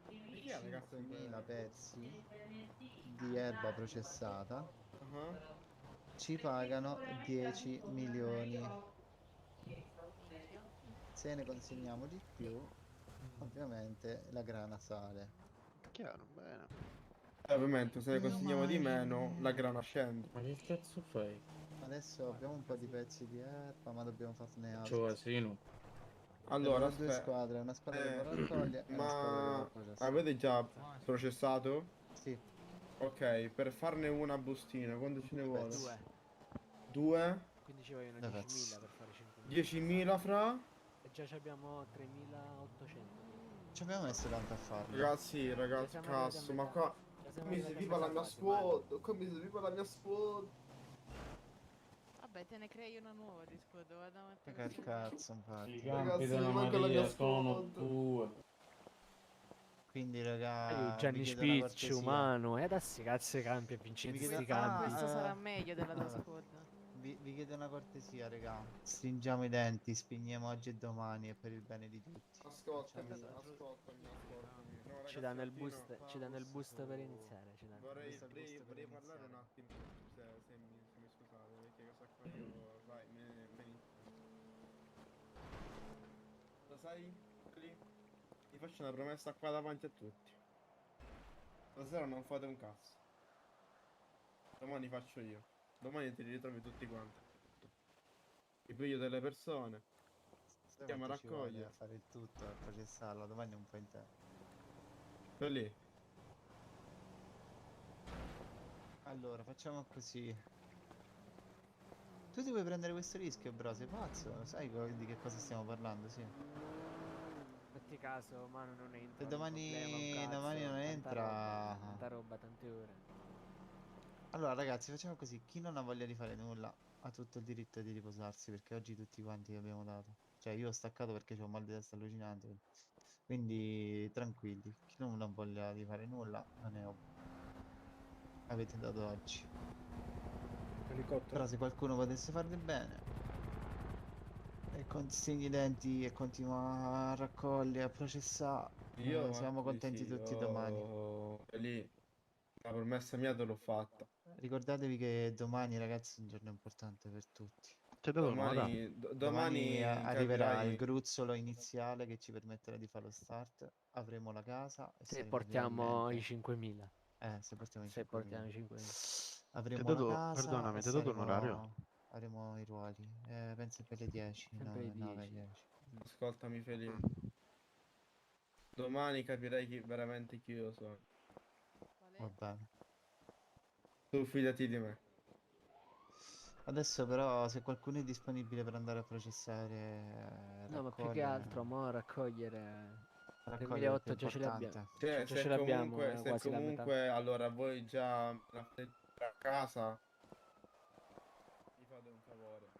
[SPEAKER 7] 5.000 pezzi di erba processata, ci pagano 10 milioni. Se ne consegniamo di più, ovviamente la grana sale.
[SPEAKER 8] Chiaro, bene.
[SPEAKER 3] Ovviamente, se ne
[SPEAKER 7] Meno
[SPEAKER 3] consegniamo di
[SPEAKER 7] male.
[SPEAKER 3] meno, la grana scende.
[SPEAKER 1] Ma che cazzo fai?
[SPEAKER 7] Adesso abbiamo un po' di pezzi di erba, ma dobbiamo farne
[SPEAKER 1] Faccio
[SPEAKER 7] altri.
[SPEAKER 1] casino.
[SPEAKER 3] Allora,
[SPEAKER 7] Abbiamo due
[SPEAKER 3] aspetta.
[SPEAKER 7] squadre, una squadra che va a raccogliere e una squadra che va a
[SPEAKER 3] Ma
[SPEAKER 7] processare.
[SPEAKER 3] avete già processato?
[SPEAKER 7] Sì,
[SPEAKER 3] Ok, per farne una bustina, quanto ce ne vuole?
[SPEAKER 7] pezzi.
[SPEAKER 3] 2?
[SPEAKER 9] Quindi ci vogliono
[SPEAKER 7] Due
[SPEAKER 9] 10.000
[SPEAKER 7] pezzi.
[SPEAKER 9] per fare 5.000.
[SPEAKER 3] 10.000 fra?
[SPEAKER 9] E già ci abbiamo 3.800.
[SPEAKER 7] Ci abbiamo messo tanto a farlo.
[SPEAKER 3] Ragazzi,
[SPEAKER 9] Già
[SPEAKER 3] ragazzi,
[SPEAKER 9] siamo arrivati a
[SPEAKER 3] cazzo, ma
[SPEAKER 9] metà.
[SPEAKER 3] qua...
[SPEAKER 9] Già siamo
[SPEAKER 3] Mi si
[SPEAKER 9] arrivati a
[SPEAKER 3] viva la
[SPEAKER 9] metà
[SPEAKER 3] mia
[SPEAKER 9] quasi, Manu.
[SPEAKER 3] squad, come si viva la mia squad.
[SPEAKER 10] Vabbè, te ne crei una nuova di scudo, vado a
[SPEAKER 7] Ma
[SPEAKER 10] mettere
[SPEAKER 7] che cazzo, infatti.
[SPEAKER 1] I
[SPEAKER 3] Ragazzi,
[SPEAKER 1] campi della
[SPEAKER 3] mi manca la mia
[SPEAKER 1] Maria sono
[SPEAKER 3] squad.
[SPEAKER 1] 2.
[SPEAKER 7] Quindi, raga, vi
[SPEAKER 9] Gianni
[SPEAKER 7] chiedo una
[SPEAKER 9] Spicci,
[SPEAKER 7] cortesia.
[SPEAKER 9] umano, e adesso cazzo i campi e
[SPEAKER 7] Vi
[SPEAKER 9] vincete
[SPEAKER 7] chiedo...
[SPEAKER 9] sti campi.
[SPEAKER 10] Questo sarà meglio della tua
[SPEAKER 7] allora,
[SPEAKER 10] squad.
[SPEAKER 7] vi chiedo una cortesia, raga. Stringiamo i denti, spegniamo oggi e domani, è per il bene di tutti.
[SPEAKER 3] Ascoltami,
[SPEAKER 7] Facciamo-
[SPEAKER 3] ascoltami. No, ragazzi,
[SPEAKER 9] Ci danno il
[SPEAKER 3] un attimo,
[SPEAKER 9] boost, ci danno il boost per iniziare. Ci danno.
[SPEAKER 3] Vorrei,
[SPEAKER 7] Questo è il
[SPEAKER 3] vorrei,
[SPEAKER 7] giusto per
[SPEAKER 3] vorrei parlare un
[SPEAKER 7] iniziare.
[SPEAKER 3] attimo, se mi scusate, perché questa qua io... Vai, me ne... Lo sai? Lì? Vi faccio una promessa qua davanti a tutti. Stasera non fate un cazzo. Domani faccio io. Domani ti ritrovi tutti quanti. Ti piglio delle persone.
[SPEAKER 7] Sai
[SPEAKER 3] Andiamo a
[SPEAKER 7] quanto ci vuole
[SPEAKER 3] raccogliere.
[SPEAKER 7] a fare il tutto, a processarla, domani è un po' in te.
[SPEAKER 3] Per lì.
[SPEAKER 7] Allora, facciamo così. Tu ti vuoi prendere questo rischio, bro? Sei pazzo? Sai di che cosa stiamo parlando, sì.
[SPEAKER 9] Metti caso, Manu non entra.
[SPEAKER 7] Se
[SPEAKER 9] un
[SPEAKER 7] domani,
[SPEAKER 9] problema, un cazzo,
[SPEAKER 7] domani non
[SPEAKER 9] tanta
[SPEAKER 7] entra...
[SPEAKER 9] Tanta roba, tante ore.
[SPEAKER 7] Allora, ragazzi, facciamo così. Chi non ha voglia di fare nulla ha tutto il diritto di riposarsi, perché oggi tutti quanti vi abbiamo dato. Cioè, io ho staccato perché ho un mal di testa allucinante. Quindi, tranquilli. Chi non ha voglia di fare nulla, non è ovvio. Avete dato oggi.
[SPEAKER 2] Elicottero.
[SPEAKER 7] Però se qualcuno potesse far del bene, E con stigni denti e continua a raccogliere, a processare. Siamo contenti tutti domani.
[SPEAKER 3] Lì, la promessa mia te l'ho fatta.
[SPEAKER 7] Ricordatevi che domani, ragazzi, è un giorno importante per tutti.
[SPEAKER 11] C'è dato un'ora.
[SPEAKER 7] Domani arriverà il
[SPEAKER 3] capirai.
[SPEAKER 7] gruzzolo iniziale che ci permetterà di fare lo start. Avremo la casa e
[SPEAKER 9] Se
[SPEAKER 7] saremo
[SPEAKER 9] portiamo i
[SPEAKER 7] finalmente...
[SPEAKER 9] 5.000.
[SPEAKER 7] se portiamo i
[SPEAKER 9] Se
[SPEAKER 7] 5.000.
[SPEAKER 9] portiamo i 5.000.
[SPEAKER 7] Avremo la casa
[SPEAKER 11] Perdonami,
[SPEAKER 7] e
[SPEAKER 11] ti ho dato un orario?
[SPEAKER 7] faremo i ruoli. Penso per le 10,
[SPEAKER 9] Sempre le
[SPEAKER 7] 9,
[SPEAKER 9] 10.
[SPEAKER 7] 10.
[SPEAKER 3] Ascoltami Felipe. Domani capirai veramente chi io sono.
[SPEAKER 7] Va bene.
[SPEAKER 3] Tu fidati di me.
[SPEAKER 7] Adesso però se qualcuno è disponibile per andare a processare,
[SPEAKER 9] No, ma più che
[SPEAKER 7] raccogliere,
[SPEAKER 9] altro, mo' raccogliere
[SPEAKER 7] raccogliere è più
[SPEAKER 9] 3.800 già ce li abbiamo.
[SPEAKER 7] importante.
[SPEAKER 9] Già
[SPEAKER 3] Se
[SPEAKER 9] ce l'abbiamo,
[SPEAKER 3] comunque, se
[SPEAKER 9] quasi la metà.
[SPEAKER 3] comunque allora voi già la fate a casa, mi fate un favore.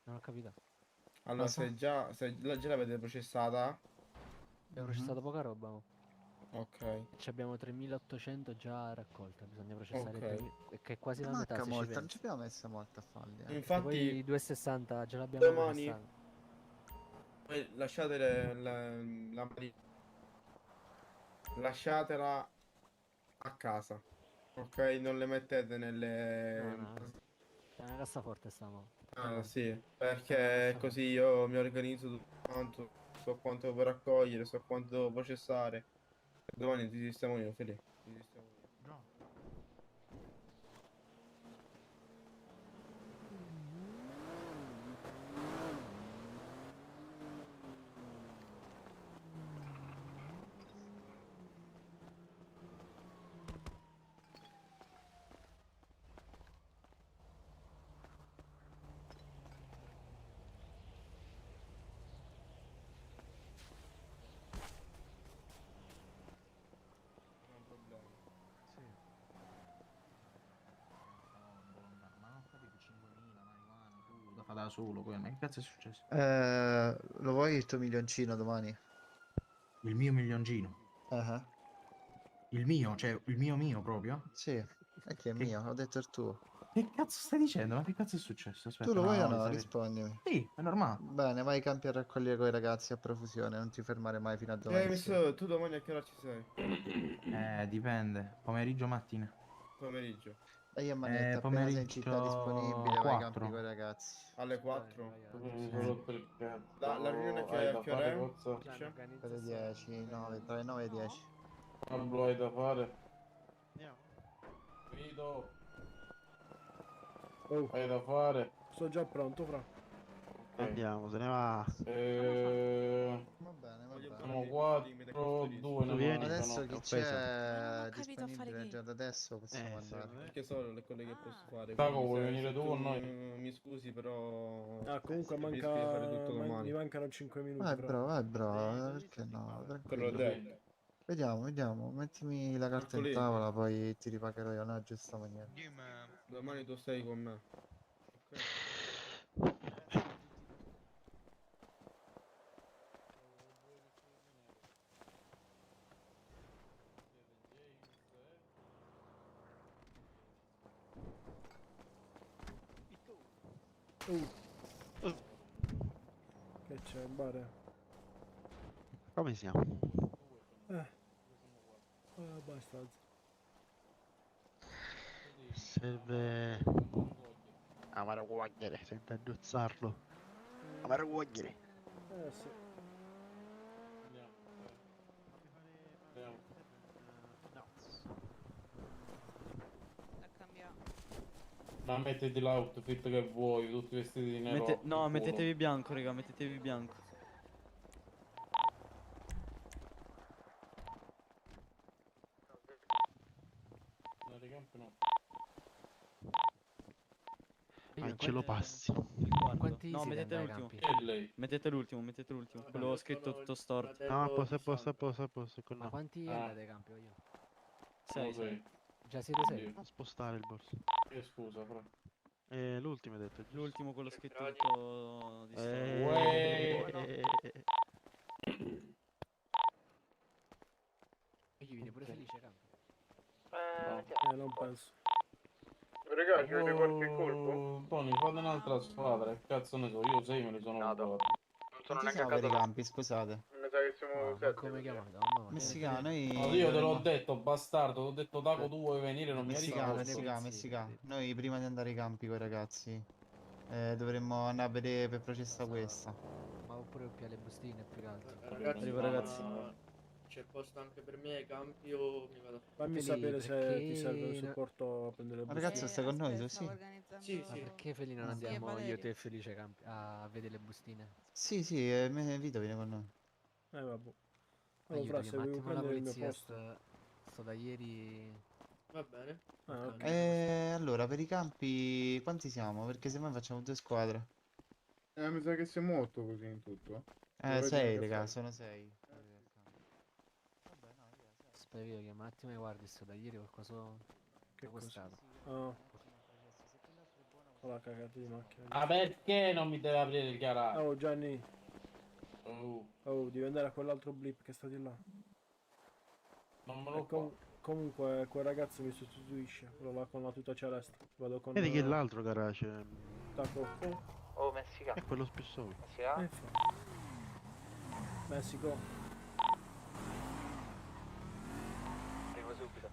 [SPEAKER 9] Non ho capito.
[SPEAKER 3] Allora,
[SPEAKER 7] Cosa?
[SPEAKER 3] se già l'avete processata,
[SPEAKER 9] Abbiamo processato poca roba, mo.
[SPEAKER 3] ok.
[SPEAKER 9] Ci abbiamo 3.800 già raccolta. Bisogna processare
[SPEAKER 3] Ok.
[SPEAKER 9] 3.000, che è quasi la metà
[SPEAKER 7] Manca
[SPEAKER 9] se ci
[SPEAKER 7] molta, non
[SPEAKER 9] pensi.
[SPEAKER 7] ci abbiamo messo molto a farli.
[SPEAKER 9] E poi
[SPEAKER 3] Infatti,
[SPEAKER 9] i 260 ce l'abbiamo
[SPEAKER 3] domani
[SPEAKER 9] processati.
[SPEAKER 3] voi lasciate lasciatela a casa, ok? Non le mettete nelle...
[SPEAKER 9] No, c'è una cassaforte stiamo.
[SPEAKER 3] Ah, sì, perché così io mi organizzo tutto quanto, so quanto devo raccogliere, so quanto devo processare. Domani ti sistemo io, Felipe. Ti sistemo io. Non è un problema.
[SPEAKER 1] Ma non ho capito, 5.000 marijuana, tu da fa da solo, poi, ma che cazzo è successo?
[SPEAKER 7] Lo vuoi il tuo milioncino domani?
[SPEAKER 1] Il mio milioncino.
[SPEAKER 7] Ah,
[SPEAKER 1] Il mio, cioè il mio proprio?
[SPEAKER 7] Sì, è che è
[SPEAKER 1] Che-
[SPEAKER 7] mio, ho detto il tuo.
[SPEAKER 1] Che cazzo stai dicendo? Ma che cazzo è successo? Aspetta,
[SPEAKER 7] Tu lo vuoi o
[SPEAKER 1] voglio
[SPEAKER 7] no?
[SPEAKER 1] sapere.
[SPEAKER 7] Rispondimi.
[SPEAKER 1] Sì, è normale.
[SPEAKER 7] Bene, vai ai campi a raccogliere coi ragazzi a profusione, non ti fermare mai fino a domani sera.
[SPEAKER 3] James, tu domani a che ora ci sei?
[SPEAKER 1] Dipende. Pomeriggio, mattina.
[SPEAKER 3] Pomeriggio.
[SPEAKER 7] Dai a manetta, appena sei in città disponibile, vai ai campi coi ragazzi.
[SPEAKER 3] Alle 4?
[SPEAKER 1] Sì.
[SPEAKER 3] La riunione che a che ora è? Dice?
[SPEAKER 7] Per le 10, 9, tra le 9 e 10.
[SPEAKER 1] Pablo, hai da fare?
[SPEAKER 11] Andiamo.
[SPEAKER 1] Vito,
[SPEAKER 2] Oh,
[SPEAKER 1] hai da fare?
[SPEAKER 2] sto già pronto, fra.
[SPEAKER 11] Andiamo, se ne va.
[SPEAKER 7] Va bene, va bene.
[SPEAKER 1] Siamo 4, 2
[SPEAKER 11] Tu vieni?
[SPEAKER 7] Adesso
[SPEAKER 11] È
[SPEAKER 7] chi
[SPEAKER 11] offesa.
[SPEAKER 7] c'è
[SPEAKER 10] capito a fare
[SPEAKER 7] disponibile
[SPEAKER 10] che.
[SPEAKER 7] già da adesso possiamo andare.
[SPEAKER 11] secondo me.
[SPEAKER 3] Perché so le cose che posso fare.
[SPEAKER 1] Taco,
[SPEAKER 3] quindi
[SPEAKER 1] vuoi
[SPEAKER 3] se-
[SPEAKER 1] venire
[SPEAKER 3] se
[SPEAKER 1] tu con noi?
[SPEAKER 3] Mi scusi, però...
[SPEAKER 2] Ah, comunque
[SPEAKER 3] riesco di fare tutto domani.
[SPEAKER 2] mi mancano 5 minuti,
[SPEAKER 7] Vai
[SPEAKER 2] fra.
[SPEAKER 7] bro, perché no?
[SPEAKER 3] Te l'ho
[SPEAKER 7] Tranquillo.
[SPEAKER 3] detto.
[SPEAKER 7] Vediamo, mettimi la carta in
[SPEAKER 3] Mercoledì.
[SPEAKER 7] tavola, poi ti ripagherò io nella giusta maniera.
[SPEAKER 3] Domani tu stai con me. Ok?
[SPEAKER 2] Che c'è, il bar?
[SPEAKER 11] Come siamo?
[SPEAKER 2] Abbastanza.
[SPEAKER 11] Serve... Amaro guagliere, senza indozzarlo. Amaro guagliere.
[SPEAKER 2] Sì.
[SPEAKER 10] Da cambiare.
[SPEAKER 1] Ma mettiti l'outfit che vuoi, tutti vestiti di nero.
[SPEAKER 8] No, mettetevi bianco, raga, mettetevi bianco.
[SPEAKER 11] Ce lo passi.
[SPEAKER 9] Quanti
[SPEAKER 8] No,
[SPEAKER 9] si
[SPEAKER 8] mettete
[SPEAKER 9] danno ai
[SPEAKER 8] l'ultimo.
[SPEAKER 9] campi?
[SPEAKER 1] Che è lei?
[SPEAKER 8] Mettete l'ultimo. Quello scritto tutto storto.
[SPEAKER 11] No, a posto, con
[SPEAKER 9] Ma
[SPEAKER 11] no.
[SPEAKER 9] quanti andate ai campi io?
[SPEAKER 8] 6.
[SPEAKER 9] Già siete 6?
[SPEAKER 11] Non spostare il borso.
[SPEAKER 1] Scusa, fra.
[SPEAKER 11] L'ultimo hai detto, giusto?
[SPEAKER 8] L'ultimo, quello scritto tutto di storto.
[SPEAKER 9] E gli viene pure felice ai campi.
[SPEAKER 2] Non penso.
[SPEAKER 3] Ragazzi, avete qualche colpo?
[SPEAKER 1] Tony, fate un'altra squadra, che cazzo ne so, io 6 me li sono
[SPEAKER 5] Nada.
[SPEAKER 1] provati.
[SPEAKER 5] Non sono
[SPEAKER 7] Quanti
[SPEAKER 5] neanche a
[SPEAKER 7] siamo per
[SPEAKER 5] casa
[SPEAKER 7] i
[SPEAKER 5] tua.
[SPEAKER 7] campi, scusate.
[SPEAKER 3] Mi sa che siamo
[SPEAKER 9] No, ma
[SPEAKER 3] 7.
[SPEAKER 9] come chiamate?
[SPEAKER 7] Messicano, noi
[SPEAKER 1] No, io te l'ho
[SPEAKER 7] dovremmo...
[SPEAKER 1] detto, bastardo, ti ho detto Dago tu vuoi venire, non mi hai
[SPEAKER 7] Messicano,
[SPEAKER 1] risposto.
[SPEAKER 7] Messicano. Noi prima di andare ai campi con i ragazzi dovremmo andare a vedere per processare questa.
[SPEAKER 9] Ma oppure più le bustine più che altro.
[SPEAKER 12] Ragazzi,
[SPEAKER 11] Arrivo, ragazzi.
[SPEAKER 12] c'è posto anche per me ai campi o mi vado?
[SPEAKER 2] Fammi
[SPEAKER 9] Feli,
[SPEAKER 2] sapere se ti serve un
[SPEAKER 9] perché
[SPEAKER 2] supporto a prendere le
[SPEAKER 7] Ma ragazzi,
[SPEAKER 2] bustine.
[SPEAKER 7] stai con noi, tu?
[SPEAKER 10] stavo
[SPEAKER 7] Sì.
[SPEAKER 10] organizzando...
[SPEAKER 12] Sì,
[SPEAKER 9] Ma
[SPEAKER 12] sì.
[SPEAKER 9] perché Feli non
[SPEAKER 7] Ah.
[SPEAKER 10] Sì, è
[SPEAKER 9] andiamo io,
[SPEAKER 10] Valerio.
[SPEAKER 9] te e Felice a vedere le bustine?
[SPEAKER 7] Sì, Vito viene con noi.
[SPEAKER 2] Vabbè. Allora, fra,
[SPEAKER 9] Aiutami
[SPEAKER 2] se
[SPEAKER 9] un
[SPEAKER 2] vuoi
[SPEAKER 9] attimo la
[SPEAKER 2] prendere il mio
[SPEAKER 9] polizia,
[SPEAKER 2] posto.
[SPEAKER 9] sto da ieri...
[SPEAKER 12] Va bene.
[SPEAKER 2] Ah, ok.
[SPEAKER 7] Allora, per i campi quanti siamo? Perché se noi facciamo 2 squadre.
[SPEAKER 3] Mi sa che siamo 8 così in tutto. Dovrei
[SPEAKER 7] 6,
[SPEAKER 3] dire che
[SPEAKER 7] raga,
[SPEAKER 3] fai.
[SPEAKER 7] sono 6.
[SPEAKER 9] Aspetta, io che un attimo e guardi, sto da ieri qualcosa
[SPEAKER 2] Che
[SPEAKER 9] da
[SPEAKER 2] cosa?
[SPEAKER 9] stato.
[SPEAKER 2] Ah. Ho la cagata di macchina.
[SPEAKER 1] Ah, perché non mi deve aprire il garage?
[SPEAKER 2] Oh Gianni,
[SPEAKER 1] Oh,
[SPEAKER 2] devi andare a quell'altro blip che sta di là.
[SPEAKER 1] non me
[SPEAKER 2] E
[SPEAKER 1] lo fa.
[SPEAKER 2] comunque quel ragazzo mi sostituisce, quello là con la tuta celeste. Vado con
[SPEAKER 11] Vedi che l'altro garage
[SPEAKER 2] Taco.
[SPEAKER 5] Oh, Messicano.
[SPEAKER 11] è quello spessore.
[SPEAKER 5] Messicano?
[SPEAKER 2] Messico.
[SPEAKER 5] Arrivo subito.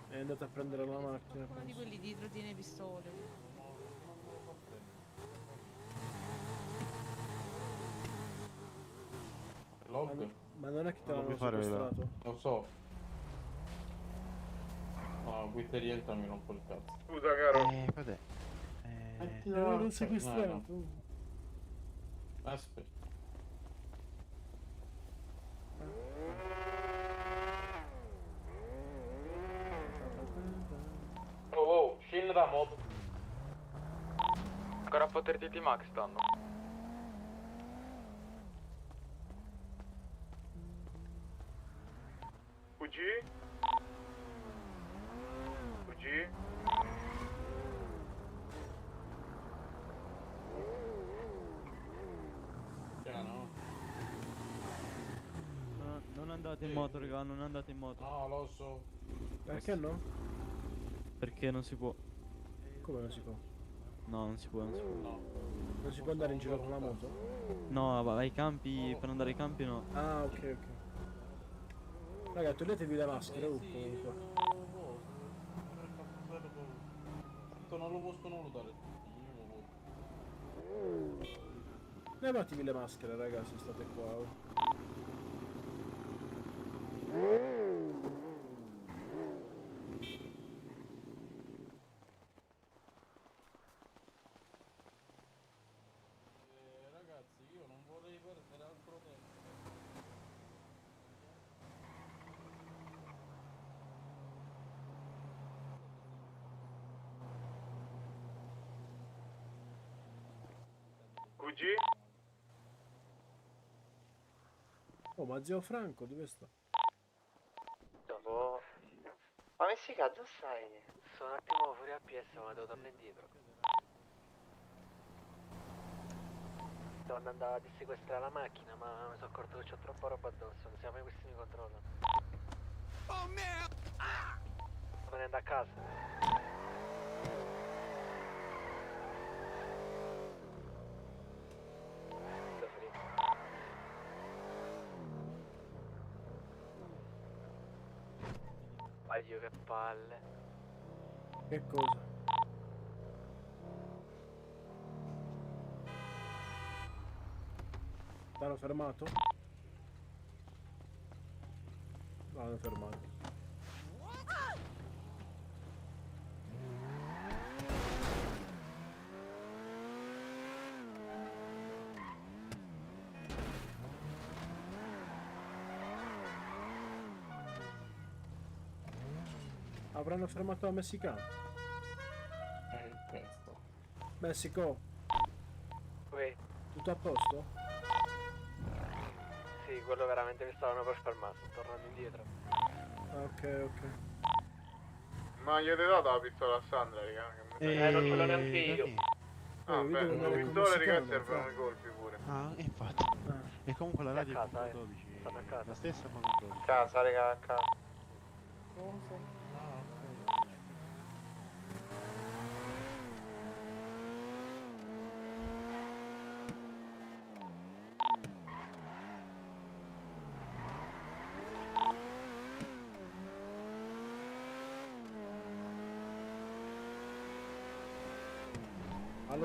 [SPEAKER 2] È andato a prendere la macchina.
[SPEAKER 10] Uno di quelli dietro tiene pistole.
[SPEAKER 1] Log?
[SPEAKER 2] Ma non è che te
[SPEAKER 11] Non
[SPEAKER 2] l'hanno
[SPEAKER 11] mi fare
[SPEAKER 2] sequestrato?
[SPEAKER 1] Lo so. No, qui te rientra mi rompo il cazzo.
[SPEAKER 3] Scusa caro.
[SPEAKER 11] Vabbè.
[SPEAKER 2] Ti l'hanno sequestrato.
[SPEAKER 1] Aspetta. Oh, scendi da moto.
[SPEAKER 5] Ancora a poterti di Max stanno.
[SPEAKER 3] Fuggì? Fuggì?
[SPEAKER 1] Piano.
[SPEAKER 8] Non andate in moto, raga, non andate in moto.
[SPEAKER 1] No, lo so.
[SPEAKER 2] Perché no?
[SPEAKER 8] Perché non si può.
[SPEAKER 2] Come non si può?
[SPEAKER 8] No, non si può, non si può.
[SPEAKER 1] No.
[SPEAKER 2] Non si può andare in giro con la moto?
[SPEAKER 8] No, ai campi, per andare ai campi no.
[SPEAKER 2] Ah, ok, ok. Raga, toglietevi le maschere, comunque.
[SPEAKER 1] Tanto non lo possono lutare.
[SPEAKER 2] Levatevi le maschere, raga, se state qua. Oh.
[SPEAKER 1] Ragazzi, io non vorrei perdere altro tempo.
[SPEAKER 3] Fuggì?
[SPEAKER 2] Oh, ma zio Franco, dove sta?
[SPEAKER 5] Dopo... Ma Messicano, dove stai? Sono un attimo fuori al PS, ma devo tornare indietro. Devo andare a dissequestrare la macchina, ma mi sono accorto che c'ho troppa roba addosso, non siamo mai questi mi controllano. Oh merda! Me ne andare a casa. Dio, che palle.
[SPEAKER 2] Che cosa? T'hanno fermato? No, hanno fermato. Avranno fermato la messicana.
[SPEAKER 1] Questo.
[SPEAKER 2] Messico,
[SPEAKER 5] Uè,
[SPEAKER 2] tutto a posto?
[SPEAKER 5] sì, quello veramente mi stavano per fermare, sto tornando indietro.
[SPEAKER 2] Ok, ok.
[SPEAKER 3] Ma gli avete dato la pistola a Sandra, raga? Che mi sa
[SPEAKER 5] non ce l'ho neanche io.
[SPEAKER 3] Ah,
[SPEAKER 2] io
[SPEAKER 3] beh,
[SPEAKER 2] devo
[SPEAKER 3] con
[SPEAKER 2] andare
[SPEAKER 3] le
[SPEAKER 2] con
[SPEAKER 3] pistole,
[SPEAKER 2] Messicano,
[SPEAKER 3] raga, servono
[SPEAKER 2] fra.
[SPEAKER 3] i colpi pure.
[SPEAKER 11] Ah, infatti. E comunque la radio è
[SPEAKER 5] a casa,
[SPEAKER 11] 12.
[SPEAKER 5] Stanno a casa.
[SPEAKER 11] La stessa ma con 12.
[SPEAKER 5] Casa, raga, a casa.
[SPEAKER 1] Cosa? Ah, ok.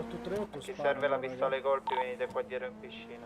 [SPEAKER 2] 838
[SPEAKER 4] Ci
[SPEAKER 2] sparano,
[SPEAKER 4] serve la
[SPEAKER 2] raga.
[SPEAKER 4] pistola ai colpi, venite qua dietro in piscina.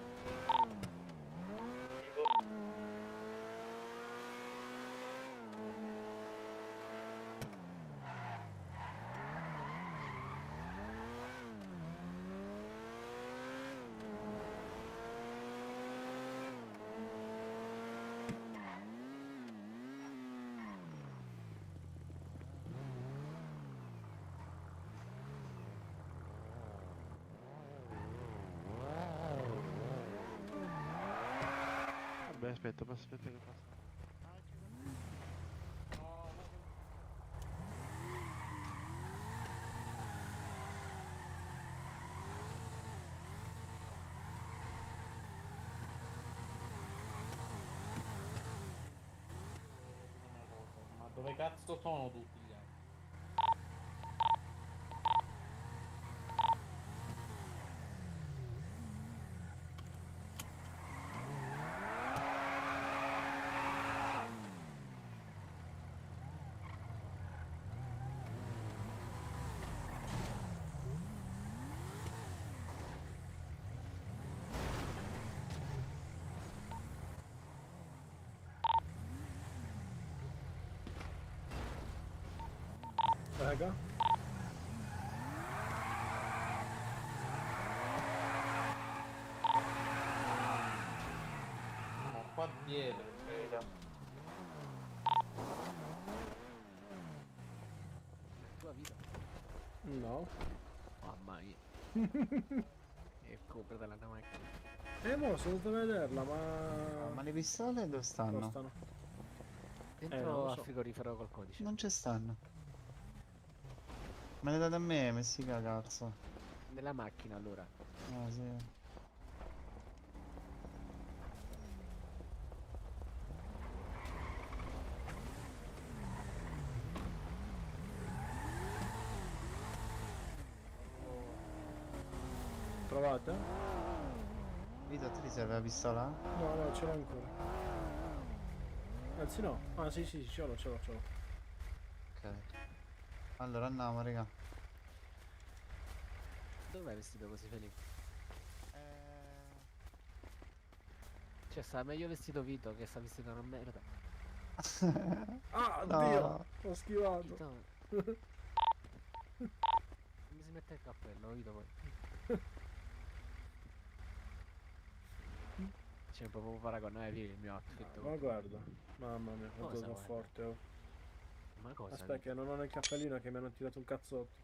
[SPEAKER 11] Vabbè, aspetta che passa.
[SPEAKER 1] Ma dove cazzo sono tutti gli altri?
[SPEAKER 2] Raga.
[SPEAKER 1] Ma qua dietro,
[SPEAKER 9] Tua vita.
[SPEAKER 2] No.
[SPEAKER 9] Mamma mia. E comprata la macchina.
[SPEAKER 2] Mo sono andato a vederla, ma...
[SPEAKER 7] Ma le pistole dove stanno?
[SPEAKER 2] Costano.
[SPEAKER 9] Dentro
[SPEAKER 2] non lo
[SPEAKER 9] al
[SPEAKER 2] so.
[SPEAKER 9] frigorifero col codice.
[SPEAKER 7] Non ci stanno. Me le date a me, Messica cazzo.
[SPEAKER 9] Nella macchina allora.
[SPEAKER 7] Ah sì.
[SPEAKER 2] Trovate?
[SPEAKER 7] Vito, a te ti serve la pistola?
[SPEAKER 2] No, no, ce l'ho ancora. Anzi no. Ah sì, sì, ce l'ho.
[SPEAKER 7] Ok. Allora andiamo, raga.
[SPEAKER 9] Dov'è vestito così felice? Cioè sta meglio vestito Vito che sta vestito una merda.
[SPEAKER 2] Ah,
[SPEAKER 7] No.
[SPEAKER 2] Dio! Ho schivato.
[SPEAKER 9] Vito. Mi si mette il cappello, Vito poi. C'è proprio un paragonare il mio outfit.
[SPEAKER 2] Ma guarda. Mamma mia, quanto
[SPEAKER 9] Cosa
[SPEAKER 2] sono
[SPEAKER 9] guarda?
[SPEAKER 2] forte. Oh.
[SPEAKER 9] Ma cosa?
[SPEAKER 2] Aspetta che non ho il cappellino che mi hanno tirato un cazzotto.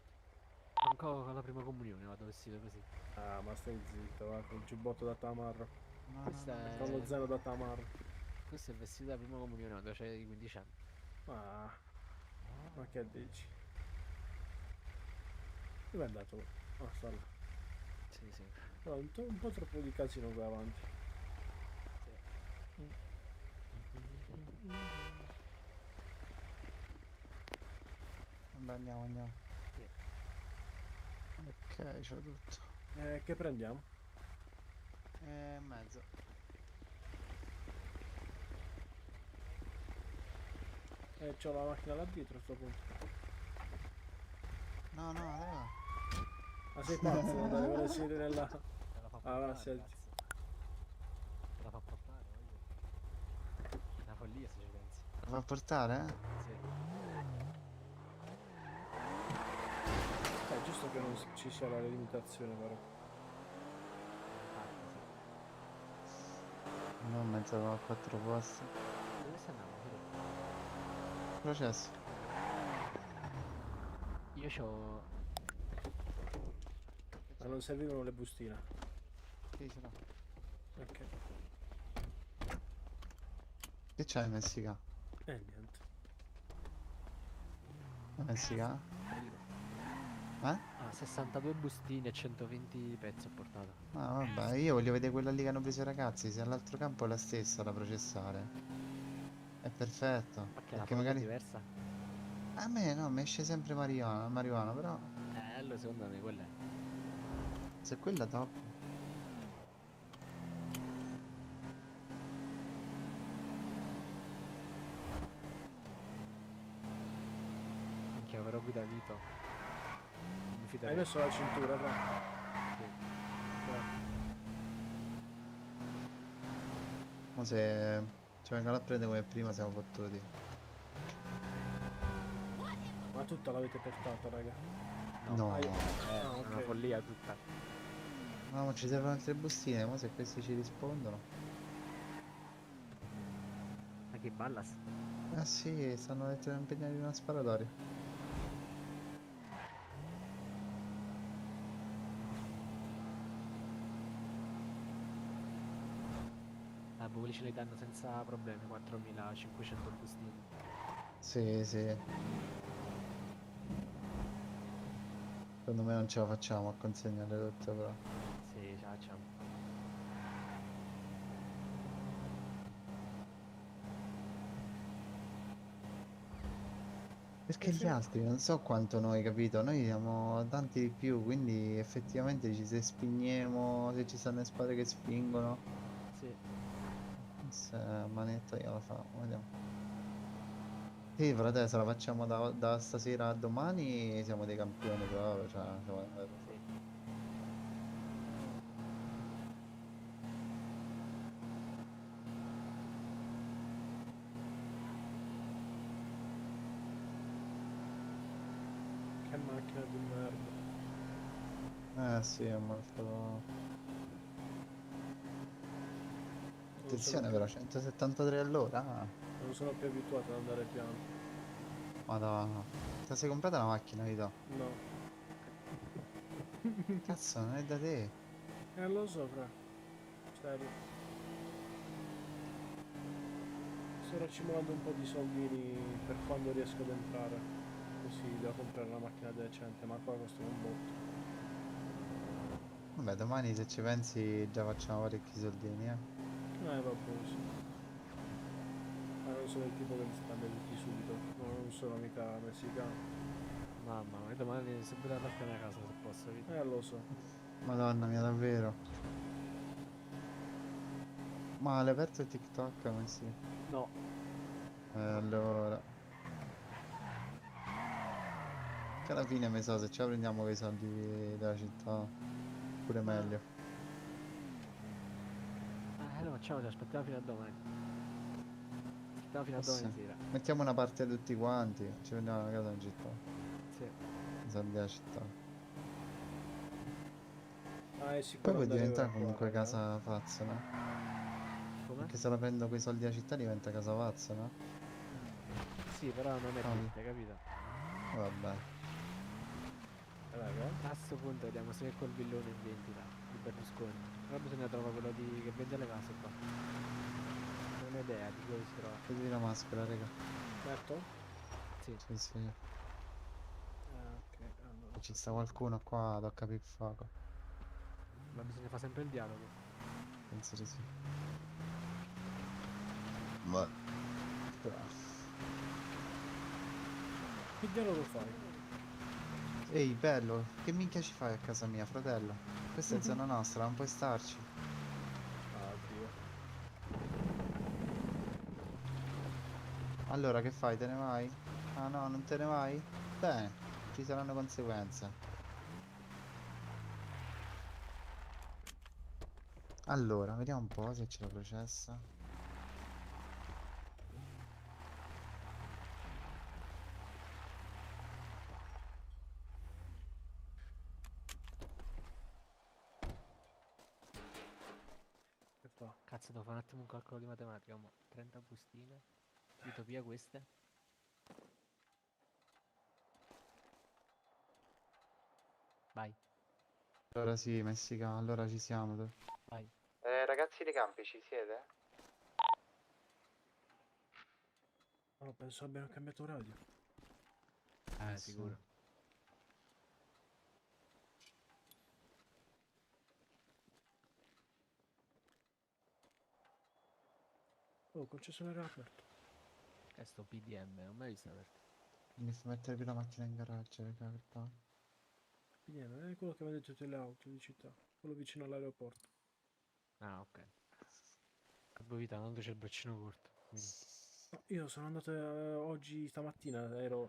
[SPEAKER 9] Manco con la prima comunione vado vestito così.
[SPEAKER 2] Ah, ma stai zitto, va, col giubbotto da tamarro.
[SPEAKER 7] No,
[SPEAKER 9] Questa
[SPEAKER 7] no, no,
[SPEAKER 2] Con lo
[SPEAKER 9] è...
[SPEAKER 2] zeno da tamarro.
[SPEAKER 9] Questo è il vestito della prima comunione quando c'è i 15 anni.
[SPEAKER 2] Ma che dici? Dove è andato? Ah, sta là.
[SPEAKER 9] Sì, sì.
[SPEAKER 2] No, un po' troppo di casino qua avanti.
[SPEAKER 7] Vabbè, andiamo. Ok, c'ho tutto.
[SPEAKER 2] Che prendiamo?
[SPEAKER 7] Mezzo.
[SPEAKER 2] C'ho la macchina là dietro a sto punto.
[SPEAKER 7] No, raga.
[SPEAKER 2] Ma sei pazzo, devo andare con le siete nella...
[SPEAKER 9] Te la fa
[SPEAKER 2] Ah,
[SPEAKER 9] portare,
[SPEAKER 2] va, senti.
[SPEAKER 9] cazzo. Te la fa portare, voglio. È una follia se ci pensi.
[SPEAKER 7] La fa portare?
[SPEAKER 9] Sì.
[SPEAKER 2] È giusto che non ci sia la limitazione però.
[SPEAKER 7] Non mezzo a 4 posti.
[SPEAKER 9] Dove sta andando?
[SPEAKER 7] Processo.
[SPEAKER 9] Io c'ho...
[SPEAKER 2] Ma non servivano le bustine.
[SPEAKER 7] Sì, ce l'ho.
[SPEAKER 2] Ok.
[SPEAKER 7] Che c'hai, Messica?
[SPEAKER 2] Niente.
[SPEAKER 7] Messica?
[SPEAKER 9] Ah, 62 bustine e 120 pezzi ho portato.
[SPEAKER 7] Ah, vabbè, io voglio vedere quella lì che hanno preso i ragazzi. Se all'altro campo è la stessa da processare. È perfetto.
[SPEAKER 9] Perché la
[SPEAKER 7] Perché
[SPEAKER 9] foto è
[SPEAKER 7] magari...
[SPEAKER 9] diversa?
[SPEAKER 7] A me no, mi esce sempre marijuana, però...
[SPEAKER 9] Allora secondo me quella è.
[SPEAKER 7] Se quella top.
[SPEAKER 9] Anche però guida Vito. Mi mi
[SPEAKER 2] Hai
[SPEAKER 9] fiderei.
[SPEAKER 2] messo la cintura, fra?
[SPEAKER 9] Sì.
[SPEAKER 7] Ma se ci vengono a prendere come prima siamo fottuti.
[SPEAKER 2] Ma tutta l'avete portata, raga?
[SPEAKER 7] No.
[SPEAKER 2] Ah,
[SPEAKER 9] È
[SPEAKER 2] ah,
[SPEAKER 9] una
[SPEAKER 2] ok.
[SPEAKER 9] follia tutta.
[SPEAKER 7] No, ma ci servono altre bustine, ma se questi ci rispondono.
[SPEAKER 9] Ma che ballas?
[SPEAKER 7] Ah sì, stanno letteralmente impegnati in una sparatoria.
[SPEAKER 9] Ah, boh, quelli ce li danno senza problemi, 4500 bustine.
[SPEAKER 7] Sì, sì. Secondo me non ce la facciamo a consegnare tutte però.
[SPEAKER 9] Sì, ce la facciamo.
[SPEAKER 7] Perché gli altri non so quanto noi, capito? Noi siamo tanti di più, quindi effettivamente se spingiamo, se ci stanno le squadre che spingono,
[SPEAKER 9] Sì.
[SPEAKER 7] se manetta io la fa, vediamo. Sì, frate, se la facciamo da stasera a domani siamo dei campioni proprio, cioè siamo andati
[SPEAKER 9] Sì.
[SPEAKER 2] Che macchina di merda.
[SPEAKER 7] Sì, è molto...
[SPEAKER 2] Non sono
[SPEAKER 7] Attenzione
[SPEAKER 2] più,
[SPEAKER 7] però, 173 all'ora.
[SPEAKER 2] non sono più abituato ad andare piano.
[SPEAKER 7] Madonna. Te la sei comprata la macchina, Vito?
[SPEAKER 2] No.
[SPEAKER 7] Cazzo, non è da te.
[SPEAKER 2] Lo so, fra. Serio. Sto racimolando un po' di soldini per quando riesco ad entrare. Così devo comprare una macchina decente, ma qua costano un botto.
[SPEAKER 7] Vabbè, domani se ci pensi già facciamo parecchi soldini, eh.
[SPEAKER 2] Vabbè, sì. Ma non sono il tipo che li spende tutti subito. No, non sono mica messicano.
[SPEAKER 9] Mamma mia, domani sempre da partire a casa se posso, vedi?
[SPEAKER 2] Lo so.
[SPEAKER 7] Madonna mia, davvero. Ma l'hai aperto il TikTok, ma sì.
[SPEAKER 9] No.
[SPEAKER 7] Allora. Che alla fine mi sa se ce la prendiamo quei soldi della città. Pure meglio.
[SPEAKER 9] Lo facciamo, ci aspettiamo fino a domani. Aspettiamo fino a domani
[SPEAKER 7] Sì.
[SPEAKER 9] sera.
[SPEAKER 7] Mettiamo una parte tutti quanti. Ci prendiamo una casa in città.
[SPEAKER 9] Sì.
[SPEAKER 7] I soldi della città.
[SPEAKER 2] È
[SPEAKER 7] Poi
[SPEAKER 2] sicuro
[SPEAKER 7] può
[SPEAKER 2] andare ora
[SPEAKER 7] diventare
[SPEAKER 2] qua,
[SPEAKER 7] comunque
[SPEAKER 2] raga.
[SPEAKER 7] casa pazza, no?
[SPEAKER 9] Come?
[SPEAKER 7] Perché se la prendo quei soldi della città diventa casa pazza, no?
[SPEAKER 9] Sì, però non è
[SPEAKER 7] Ah,
[SPEAKER 9] tutte, capito?
[SPEAKER 7] vabbè.
[SPEAKER 2] Raga.
[SPEAKER 9] A sto punto vediamo se è quel villone in vendita di Berlusconi. Però bisogna trovare quello che vende le case qua. Non ho idea di dove si trova.
[SPEAKER 7] Vedi la maschera, raga.
[SPEAKER 2] Metto?
[SPEAKER 9] Sì.
[SPEAKER 7] Sì, sì.
[SPEAKER 2] Ok, allora.
[SPEAKER 7] Se ci sta qualcuno qua, tocca più fuoco.
[SPEAKER 9] Ma bisogna fare sempre il dialogo.
[SPEAKER 7] Penso di sì. Ma...
[SPEAKER 2] Che dialogo fai?
[SPEAKER 7] Ehi, bello, che minchia ci fai a casa mia, fratello? Questa è zona nostra, non puoi starci. Allora, che fai? Te ne vai? Ah no, non te ne vai? Bene, ci saranno conseguenze. Allora, vediamo un po' se ce la processa.
[SPEAKER 2] Che fa?
[SPEAKER 9] Cazzo, devo fare un attimo un calcolo di matematica, mo. 30 bustine. Utopia queste. Vai.
[SPEAKER 7] Allora sì, Messica, allora ci siamo.
[SPEAKER 9] Vai.
[SPEAKER 4] Ragazzi dei campi, ci siete?
[SPEAKER 2] No, penso abbiano cambiato radio.
[SPEAKER 9] Sicuro.
[SPEAKER 2] Oh, concessionario aperto.
[SPEAKER 9] E sto PDM, non mai visto aperto.
[SPEAKER 7] Mi fa mettere più la macchina in garage, raga, per favore.
[SPEAKER 2] È quello che vende tutte le auto di città. Quello vicino all'aeroporto.
[SPEAKER 9] Ah, ok. Vita, tanto c'è il braccino corto. Quindi.
[SPEAKER 2] No, io sono andato oggi, stamattina,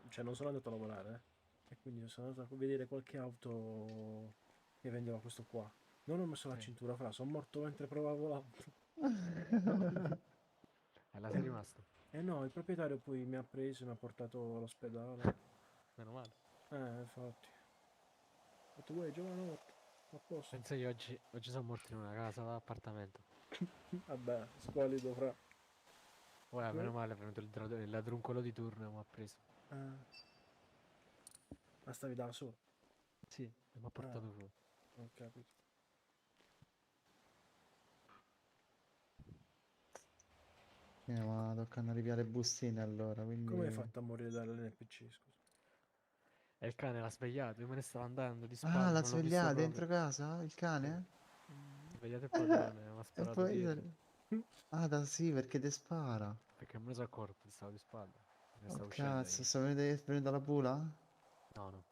[SPEAKER 2] cioè non sono andato a lavorare. E quindi sono andato a vedere qualche auto che vendeva questo qua. Non ho messo la cintura, fra, sono morto mentre provavo l'auto.
[SPEAKER 9] E la sei rimasto?
[SPEAKER 2] Eh no, il proprietario poi mi ha preso e mi ha portato all'ospedale.
[SPEAKER 9] Meno male.
[SPEAKER 2] Infatti. Ho detto, uè, giovanotto, a posto.
[SPEAKER 9] Penso io oggi sono morto in una casa d'appartamento.
[SPEAKER 2] Vabbè, squalido, fra.
[SPEAKER 9] Uè, meno male, è venuto il ladruncolo di turno e mi ha preso.
[SPEAKER 2] Ma stavi da solo?
[SPEAKER 9] Sì, e mi ha portato fuori.
[SPEAKER 2] Ho capito.
[SPEAKER 7] Ma toccano ripiare bustine allora, quindi...
[SPEAKER 2] Come hai fatto a morire dall'NPC, scusa?
[SPEAKER 9] E il cane l'ha svegliato, io me ne stavo andando di
[SPEAKER 7] Ah,
[SPEAKER 9] spalle,
[SPEAKER 7] l'ha
[SPEAKER 9] non l'ho visto
[SPEAKER 7] svegliata
[SPEAKER 9] proprio.
[SPEAKER 7] dentro casa? Il cane?
[SPEAKER 9] Svegliato il padrone, mi ha
[SPEAKER 7] E
[SPEAKER 9] sparato
[SPEAKER 7] poi...
[SPEAKER 9] dietro.
[SPEAKER 7] Ah, sì, perché te spara.
[SPEAKER 9] Perché me ne sono accorto, stavo di spalle. Ne
[SPEAKER 7] Oh
[SPEAKER 9] stavo uscendo
[SPEAKER 7] cazzo,
[SPEAKER 9] io.
[SPEAKER 7] è venuta la pula?
[SPEAKER 9] No, no.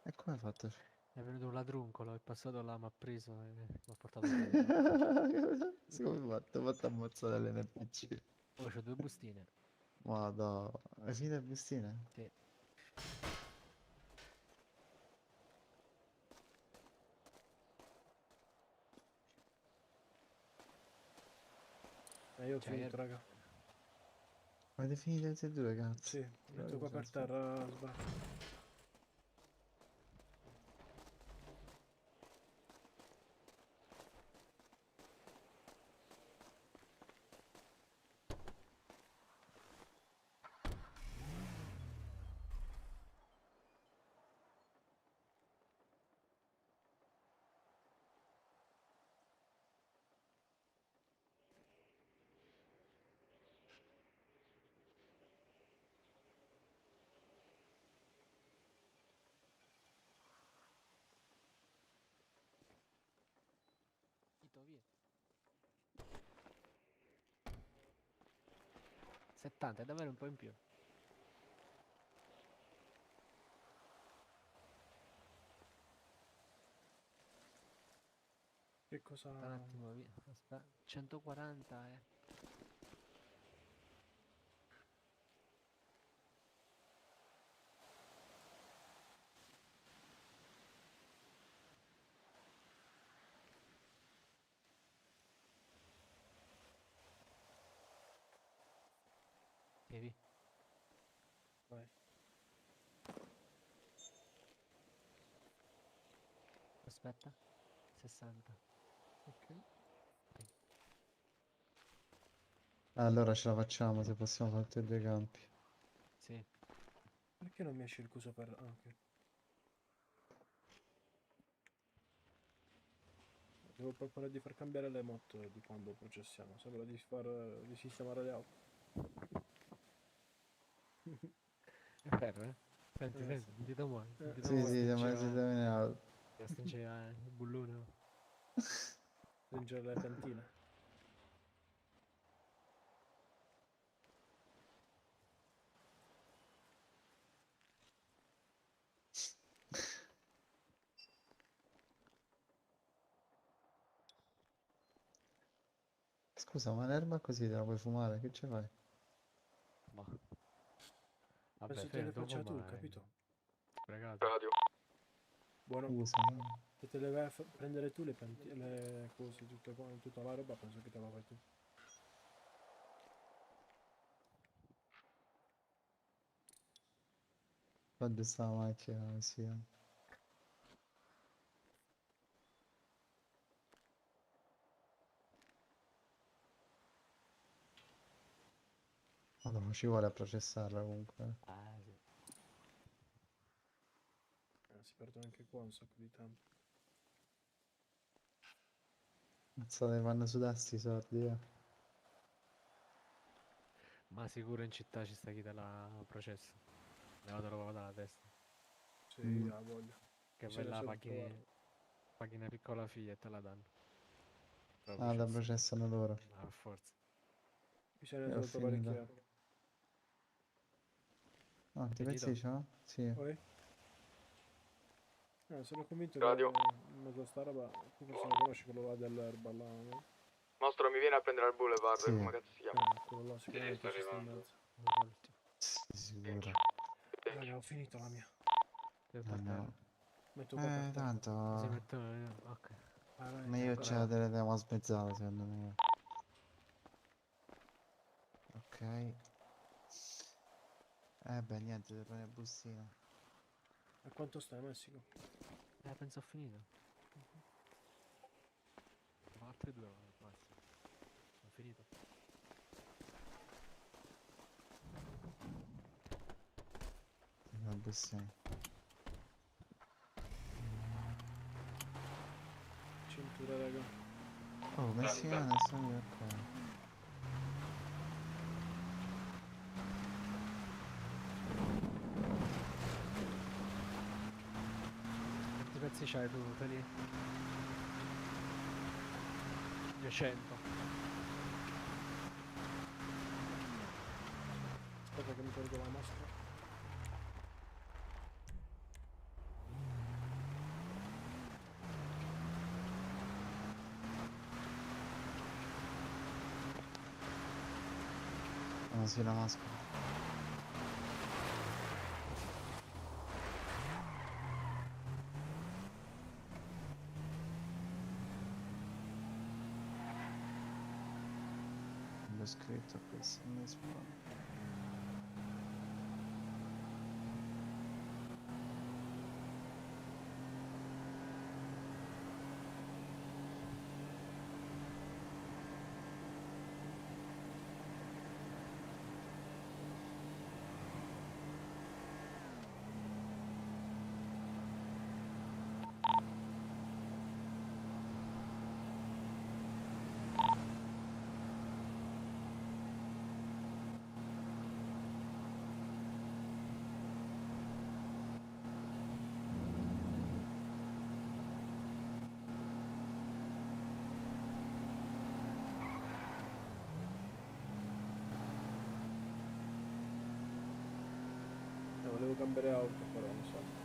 [SPEAKER 7] E come hai fatto?
[SPEAKER 9] È venuto un ladruncolo, è passato là, mi ha preso e mi ha portato dietro.
[SPEAKER 7] Come hai fatto? Ho fatto ammazzare l'NPC.
[SPEAKER 9] Oh, c'ho 2 bustine.
[SPEAKER 7] Madonna, hai finito le bustine?
[SPEAKER 9] Sì.
[SPEAKER 2] Io ho
[SPEAKER 9] Cioè,
[SPEAKER 2] finito, raga.
[SPEAKER 7] Avete finito tutti e due, cazzo?
[SPEAKER 2] Sì, metto qua per terra, sbaglio.
[SPEAKER 9] Via. 70, è davvero un po' in più.
[SPEAKER 2] Che cosa...
[SPEAKER 9] Aspetta un attimo, via. Aspetta, 140 Devi.
[SPEAKER 2] Vai.
[SPEAKER 9] Aspetta. 60.
[SPEAKER 2] Ok.
[SPEAKER 7] Allora ce la facciamo se possiamo fare tutti e due i campi.
[SPEAKER 9] Sì.
[SPEAKER 2] Perché non mi esce il coso per... Ah, ok. Devo proporre di far cambiare le moto di quando processiamo. Sembra di sistemare le auto.
[SPEAKER 9] È ferro, eh? Senti,
[SPEAKER 2] Sì.
[SPEAKER 9] sentito muore.
[SPEAKER 7] Sì, sì, ma si deve
[SPEAKER 9] Stringeva il bullone.
[SPEAKER 2] Stringere le piantine.
[SPEAKER 7] Scusa, ma l'erba così te la puoi fumare? Che ci fai?
[SPEAKER 9] Ma...
[SPEAKER 2] Penso
[SPEAKER 9] Vabbè,
[SPEAKER 2] te le
[SPEAKER 9] dopo
[SPEAKER 2] faccia tu,
[SPEAKER 9] mai.
[SPEAKER 2] capito?
[SPEAKER 9] Sprecato.
[SPEAKER 2] Buono.
[SPEAKER 7] Scusa, no?
[SPEAKER 2] Se te le vai a prendere tu le cose, tutta la roba, penso che te la fai tu.
[SPEAKER 7] Quando sta la macchina, sì. Madonna, ci vuole a processarla comunque.
[SPEAKER 9] Ah, sì.
[SPEAKER 2] Si perdono anche qua un sacco di tempo.
[SPEAKER 7] Mazzate, vanno su sti soldi,
[SPEAKER 9] Ma sicuro in città ci sta chi te la processa. Levatelo proprio dalla testa.
[SPEAKER 2] Sì, ha voglia.
[SPEAKER 9] Che
[SPEAKER 2] Ce
[SPEAKER 9] vai
[SPEAKER 2] ne
[SPEAKER 9] là,
[SPEAKER 2] sono trovato.
[SPEAKER 9] paghi una piccola figlia e te la danno.
[SPEAKER 7] Ah, la processano loro.
[SPEAKER 9] A forza.
[SPEAKER 2] Bisogna
[SPEAKER 7] Io ho
[SPEAKER 2] solo trovare chi
[SPEAKER 7] finito.
[SPEAKER 2] è.
[SPEAKER 7] Ah, ti
[SPEAKER 9] Finito?
[SPEAKER 7] pensi c'ha? Sì.
[SPEAKER 2] Poi? Sono convinto
[SPEAKER 11] Radio.
[SPEAKER 2] che in mezzo a sta roba, tu forse lo conosci quello là dell'erba là, no?
[SPEAKER 11] Mostro, mi viene a prendere al boulevard,
[SPEAKER 7] Sì.
[SPEAKER 11] come cazzo si chiama?
[SPEAKER 2] Quello là sicuramente ci sta in mezzo.
[SPEAKER 7] Sì, sicuro.
[SPEAKER 2] Raga, ho finito la mia.
[SPEAKER 9] Devo portare.
[SPEAKER 2] Metto qua per te.
[SPEAKER 9] Si
[SPEAKER 7] Tanto...
[SPEAKER 9] mettono... Ok.
[SPEAKER 2] Ah, vai,
[SPEAKER 7] Meglio
[SPEAKER 2] ancora
[SPEAKER 7] ce la terremo smezzata secondo me. Ok. Beh, niente, devo prendere il bustino.
[SPEAKER 2] A quanto stai, Messico?
[SPEAKER 9] Penso ho finito. Altri 2 ore, basta. Ho finito.
[SPEAKER 7] Il bustino.
[SPEAKER 2] Cintura, raga.
[SPEAKER 7] Oh, messicano, sono io, ok.
[SPEAKER 9] Quanti pezzi c'hai tu, Tony? 200.
[SPEAKER 2] Aspetta che mi tolgo la maschera.
[SPEAKER 7] Ah, sì, la maschera. L'ho scritto questo, non mi sparo.
[SPEAKER 2] Volevo cambiare auto, però non so.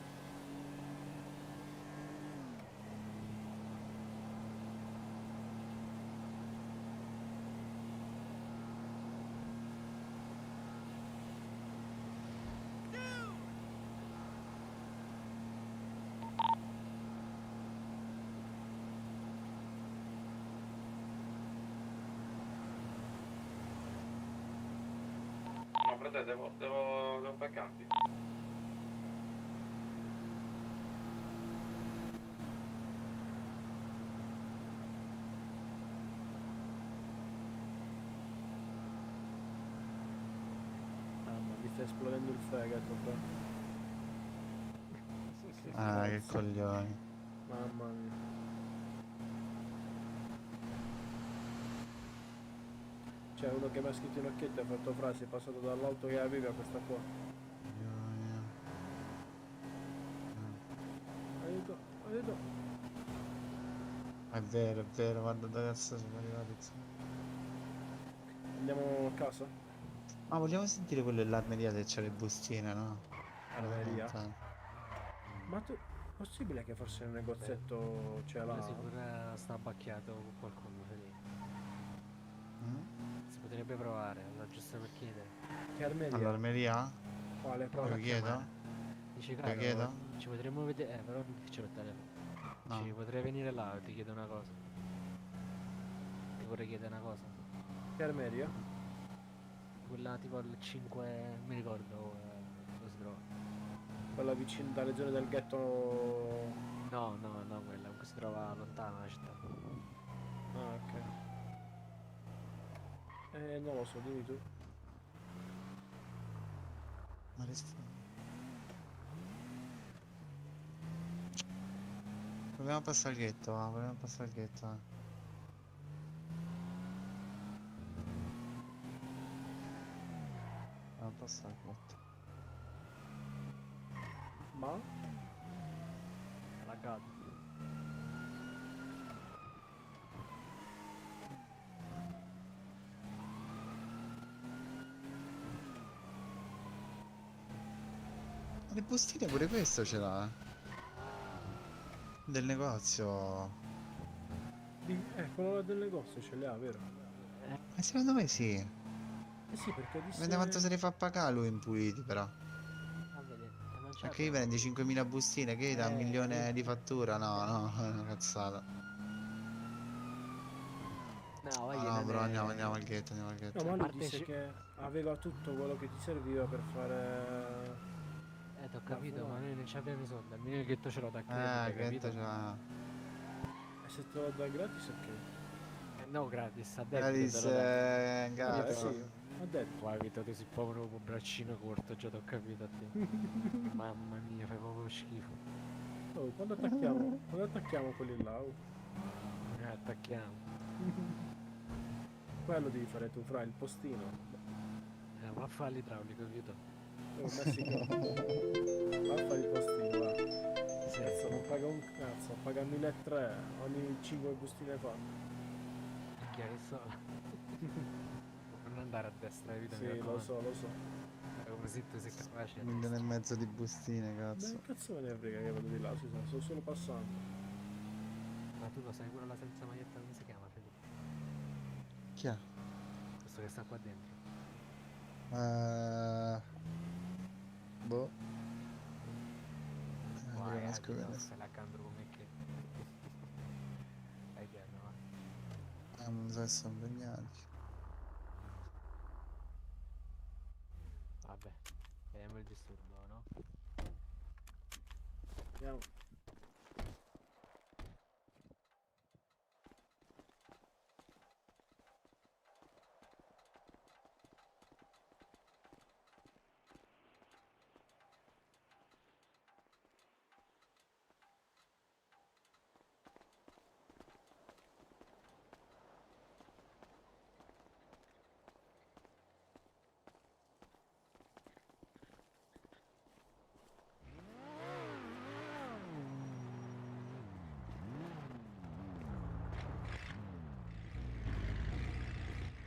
[SPEAKER 11] No, frate, devo fare campi.
[SPEAKER 2] Mamma, mi sta esplodendo il fegato qua.
[SPEAKER 7] Ah, che
[SPEAKER 2] cazzo.
[SPEAKER 7] coglioni.
[SPEAKER 2] Mamma mia. C'è uno che mi ha scritto in occhietto e ha fatto frasi, è passato dall'auto che aveva a questa qua. Aiuto, aiuto.
[SPEAKER 7] È vero, guarda dove cazzo sono arrivati.
[SPEAKER 2] Andiamo a casa?
[SPEAKER 7] Ma vogliamo sentire quello dell'armeria se c'è le bustine, no?
[SPEAKER 2] Armeria?
[SPEAKER 7] Veramente.
[SPEAKER 2] Ma tu, possibile che forse nel negozietto ce l'ha?
[SPEAKER 9] Sicuro sta abbacchiato con qualcuno lì.
[SPEAKER 7] Mm?
[SPEAKER 9] Si potrebbe provare, allora giusto per chiedere.
[SPEAKER 2] Che armeria?
[SPEAKER 7] All'armeria?
[SPEAKER 2] Quale?
[SPEAKER 9] Prova
[SPEAKER 7] Lo
[SPEAKER 9] a
[SPEAKER 7] chiedo?
[SPEAKER 9] chiamare. Dice
[SPEAKER 7] Lo
[SPEAKER 9] caro,
[SPEAKER 7] chiedo?
[SPEAKER 9] ci potremmo vedere, però non ti c'è il telefono.
[SPEAKER 7] No.
[SPEAKER 9] Ci potrei venire là, ti chiedo una cosa. Ti vorrei chiedere una cosa.
[SPEAKER 2] Che armeria?
[SPEAKER 9] Quella tipo al 5, mi ricordo dove si trova.
[SPEAKER 2] Quella vicino dalle zone del ghetto.
[SPEAKER 9] No, quella, comunque si trova lontana dalla città.
[SPEAKER 2] Ah, ok. Non lo so, dimmi tu.
[SPEAKER 7] Ma rispondi. Proviamo a passare il ghetto, va, proviamo a passare il ghetto, Proviamo a passare il ghetto.
[SPEAKER 2] Ma?
[SPEAKER 9] Laggato.
[SPEAKER 7] Le bustine pure questo ce l'ha. Del negozio.
[SPEAKER 2] Quello là del negozio ce l'ha, vero?
[SPEAKER 7] Ma secondo me sì.
[SPEAKER 2] Eh sì, perché disse...
[SPEAKER 7] Vediamo quanto se ne fa pagare lui in puliti però.
[SPEAKER 9] A vedere, non
[SPEAKER 7] Ma che gli prendi 5.000 bustine? Che gli dà 1.000.000 di fattura? No, no, è una cazzata.
[SPEAKER 9] No, vai,
[SPEAKER 7] No, bro, andiamo al ghetto, andiamo al ghetto.
[SPEAKER 2] No, ma lui
[SPEAKER 9] parte
[SPEAKER 2] disse che aveva tutto quello che ti serviva per fare...
[SPEAKER 9] t'ho capito, ma noi non ci abbiamo i soldi, almeno il ghetto ce l'ho da credito,
[SPEAKER 7] Ghetto
[SPEAKER 9] capito?
[SPEAKER 7] c'ha...
[SPEAKER 2] E se te lo dà gratis, ok.
[SPEAKER 9] No, gratis, a debito
[SPEAKER 7] Gratis,
[SPEAKER 9] te lo dà.
[SPEAKER 7] incazzo.
[SPEAKER 2] Sì, ho detto.
[SPEAKER 9] Guarda, Vito, tu sei povero con braccino corto, già t'ho capito a te. Mamma mia, fai proprio schifo.
[SPEAKER 2] Oh, quando attacchiamo quelli là? Oh?
[SPEAKER 9] Attacchiamo.
[SPEAKER 2] Quello devi fare tu, fra il postino.
[SPEAKER 9] Va a fare l'idraulico, Vito.
[SPEAKER 2] Oh, Messico. Va a fare il postino, va. Cazzo, non paga un cazzo, paga 1.300 ogni 5 bustine fatte.
[SPEAKER 9] Che sola. Non andare a destra, Vito.
[SPEAKER 2] Sì, lo so.
[SPEAKER 9] Così tu sei capace.
[SPEAKER 7] 1.500 di bustine,
[SPEAKER 2] Beh,
[SPEAKER 7] cazzo.
[SPEAKER 2] cazzo me ne frega che vado di là, si sa, sto solo passando.
[SPEAKER 9] Ma tu lo sai pure la senza maglietta come si chiama, Felipe?
[SPEAKER 7] Chi è?
[SPEAKER 9] Questo che sta qua dentro.
[SPEAKER 7] Boh.
[SPEAKER 9] Vai,
[SPEAKER 7] conosco bene.
[SPEAKER 9] stai laccando come che. Dai piano, va.
[SPEAKER 7] Non so se sono impegnati.
[SPEAKER 9] Vabbè, vediamo il disturbo, no?
[SPEAKER 2] Andiamo.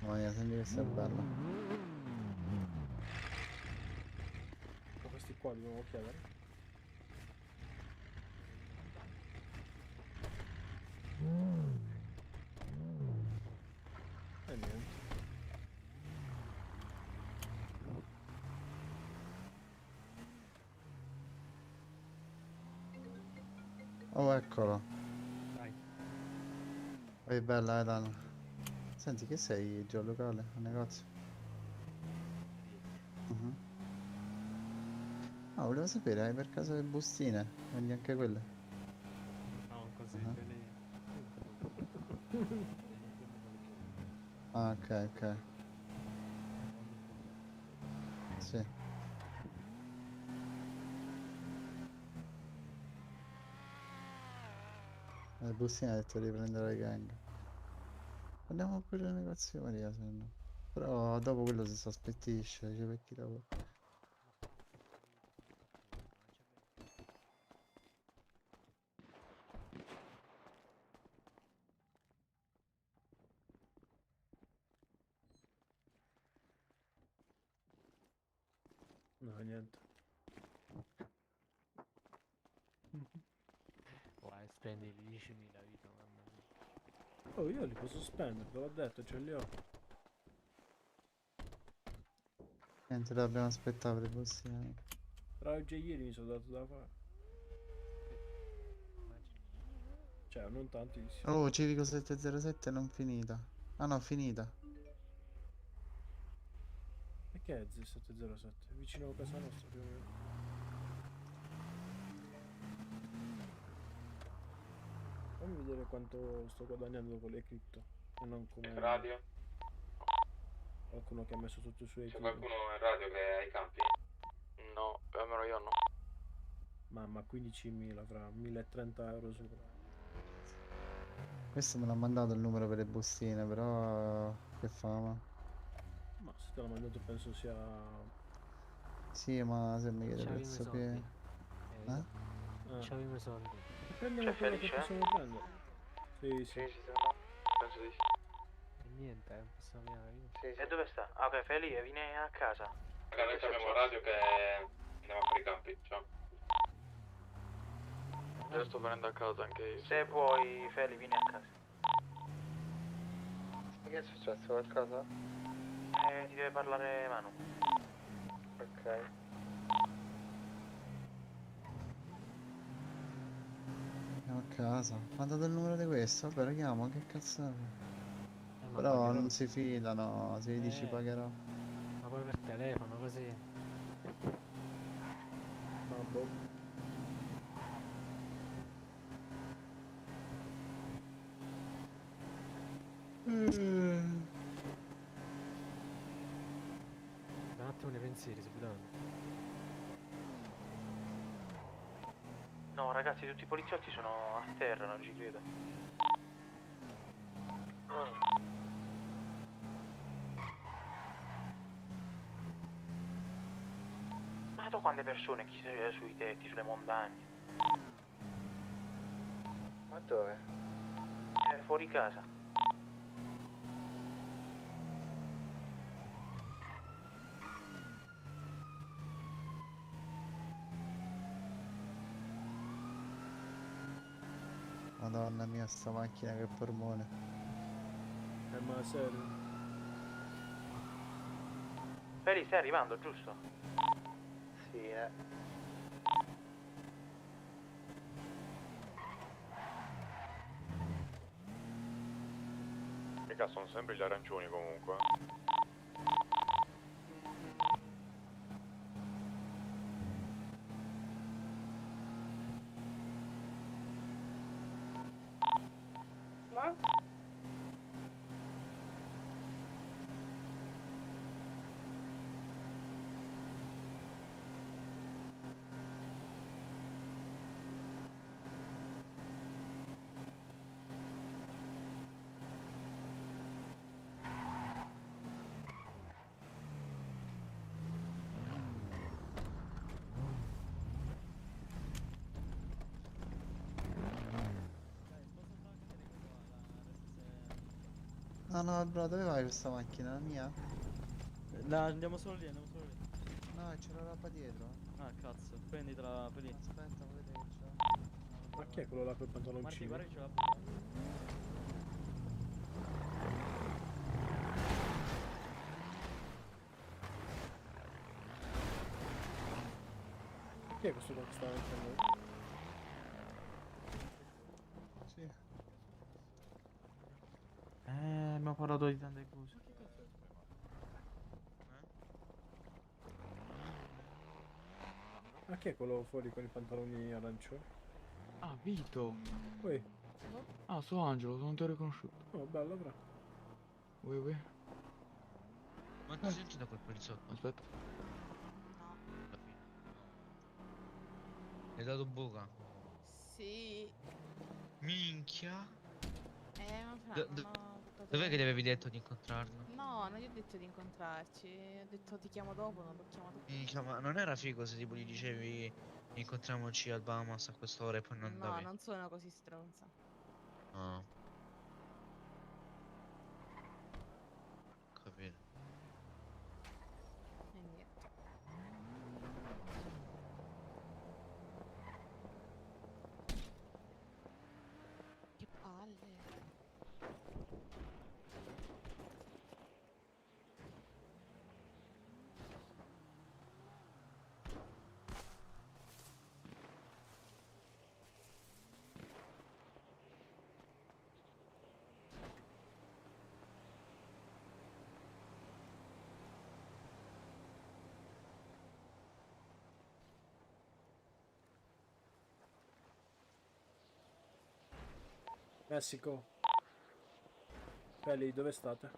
[SPEAKER 7] Mamma mia, senti che sta bella.
[SPEAKER 2] Ma questi qua dobbiamo chiedere. E niente.
[SPEAKER 7] Oh, eccolo.
[SPEAKER 9] Dai.
[SPEAKER 7] Vai bella, Edan. Senti, che sei geolocale? Un negozio? Ah, volevo sapere, hai per caso le bustine? Vendi anche quelle?
[SPEAKER 9] No, così
[SPEAKER 7] Ah, ok, ok. Sì. Le bustine ha detto di prendere le gang. Andiamo pure al negozio Maria, se no. Però dopo quello si sospettisce, dice per chi lavora.
[SPEAKER 2] No, niente.
[SPEAKER 9] Vai, spendi 10.000 vita, mamma mia.
[SPEAKER 2] Oh, io li posso spendere, te l'ho detto, ce li ho.
[SPEAKER 7] Niente, dobbiamo aspettare per le bustine.
[SPEAKER 2] Tra oggi e ieri mi sono dato da fare. Cioè, non tantissimo.
[SPEAKER 7] Oh, Civico 707 non finita. Ah no, finita.
[SPEAKER 2] E che è Z707? Vicino a casa nostra più o meno. Fammi vedere quanto sto guadagnando con le cripto. E non come
[SPEAKER 11] Radio?
[SPEAKER 2] qualcuno che ha messo tutto i suoi
[SPEAKER 11] C'è
[SPEAKER 2] titoli.
[SPEAKER 11] qualcuno in radio che è ai campi?
[SPEAKER 5] No, almeno io no.
[SPEAKER 2] Mamma, 15.000 fra 1.030 euro sopra.
[SPEAKER 7] Questo me l'ha mandato il numero per le bustine, però che fama.
[SPEAKER 2] Ma se te l'ho mandato penso sia...
[SPEAKER 7] Sì, ma se mi chiede
[SPEAKER 9] C'avevi i
[SPEAKER 7] prezzo
[SPEAKER 9] soldi.
[SPEAKER 7] che...
[SPEAKER 9] C'avevi i soldi.
[SPEAKER 2] Prendiamo quello che possiamo prendere. Sì, sì.
[SPEAKER 5] Ci siamo? Penso di sì.
[SPEAKER 9] E niente, possiamo venire io.
[SPEAKER 5] Sì. E dove sta? Ah, ok, Feli, vieni a casa.
[SPEAKER 11] Raga, noi abbiamo radio che andiamo a fare i campi, ciao.
[SPEAKER 5] Io sto venendo a casa anche io. Se puoi, Feli, vieni a casa.
[SPEAKER 4] Che è successo? Qualcosa?
[SPEAKER 5] Ti deve parlare Manu.
[SPEAKER 4] Ok.
[SPEAKER 7] Andiamo a casa. Mi ha dato il numero di questo, vabbè lo chiamo, che cazzo è?
[SPEAKER 9] Ma
[SPEAKER 7] Però
[SPEAKER 9] pagherò.
[SPEAKER 7] non si fidano, se gli dici pagherò.
[SPEAKER 9] Ma poi per telefono così.
[SPEAKER 2] Ma boh.
[SPEAKER 9] Un attimo nei pensieri, Sudano.
[SPEAKER 5] No, ragazzi, tutti i poliziotti sono a terra, non ci credo. Ma tu quante persone chi sui tetti, sulle montagne?
[SPEAKER 4] Ma dove?
[SPEAKER 5] Fuori casa.
[SPEAKER 7] Madonna mia, sta macchina che polmone.
[SPEAKER 2] Ma serio?
[SPEAKER 5] Feli, stai arrivando, giusto?
[SPEAKER 4] Sì,
[SPEAKER 11] Mica sono sempre gli arancioni comunque.
[SPEAKER 7] No, no, bro, dove vai questa macchina? La mia?
[SPEAKER 8] No, andiamo solo lì, andiamo solo lì.
[SPEAKER 7] No, c'è la roba dietro.
[SPEAKER 8] Ah, cazzo, prenditela per lì.
[SPEAKER 7] Aspetta, vedete che c'è.
[SPEAKER 2] Ma chi è quello là con i
[SPEAKER 8] Marti,
[SPEAKER 2] pantaloncini?
[SPEAKER 8] guarda che c'è la buca.
[SPEAKER 2] Chi è questo qua che sta davanti a noi?
[SPEAKER 7] Sì.
[SPEAKER 1] Abbiamo parlato di tante cose.
[SPEAKER 2] Ma chi è quello fuori con i pantaloni arancioni?
[SPEAKER 13] Ah, Vito.
[SPEAKER 2] Ui.
[SPEAKER 13] Ah, sono Angelo, non ti ho riconosciuto.
[SPEAKER 2] Oh, bello, però.
[SPEAKER 13] Ui, ui.
[SPEAKER 14] Ma ti senti da quel poliziotto?
[SPEAKER 13] Aspetta.
[SPEAKER 14] Hai dato buca?
[SPEAKER 10] Sì.
[SPEAKER 14] Minchia.
[SPEAKER 10] Ma fra,
[SPEAKER 14] Do-
[SPEAKER 10] non
[SPEAKER 14] do-
[SPEAKER 10] ho buttato
[SPEAKER 14] Dov'è che
[SPEAKER 10] via.
[SPEAKER 14] ti avevi detto di incontrarlo?
[SPEAKER 10] No, non gli ho detto di incontrarci. Ho detto ti chiamo dopo, non l'ho chiamato più.
[SPEAKER 14] Minchia, ma non era figo se tipo gli dicevi incontriamoci al Bahamas a quest'ora e poi non
[SPEAKER 10] No,
[SPEAKER 14] andavi?
[SPEAKER 10] non sono così stronza.
[SPEAKER 14] No. Capito.
[SPEAKER 10] E niente. Che palle.
[SPEAKER 2] Messico. Belli, dove state?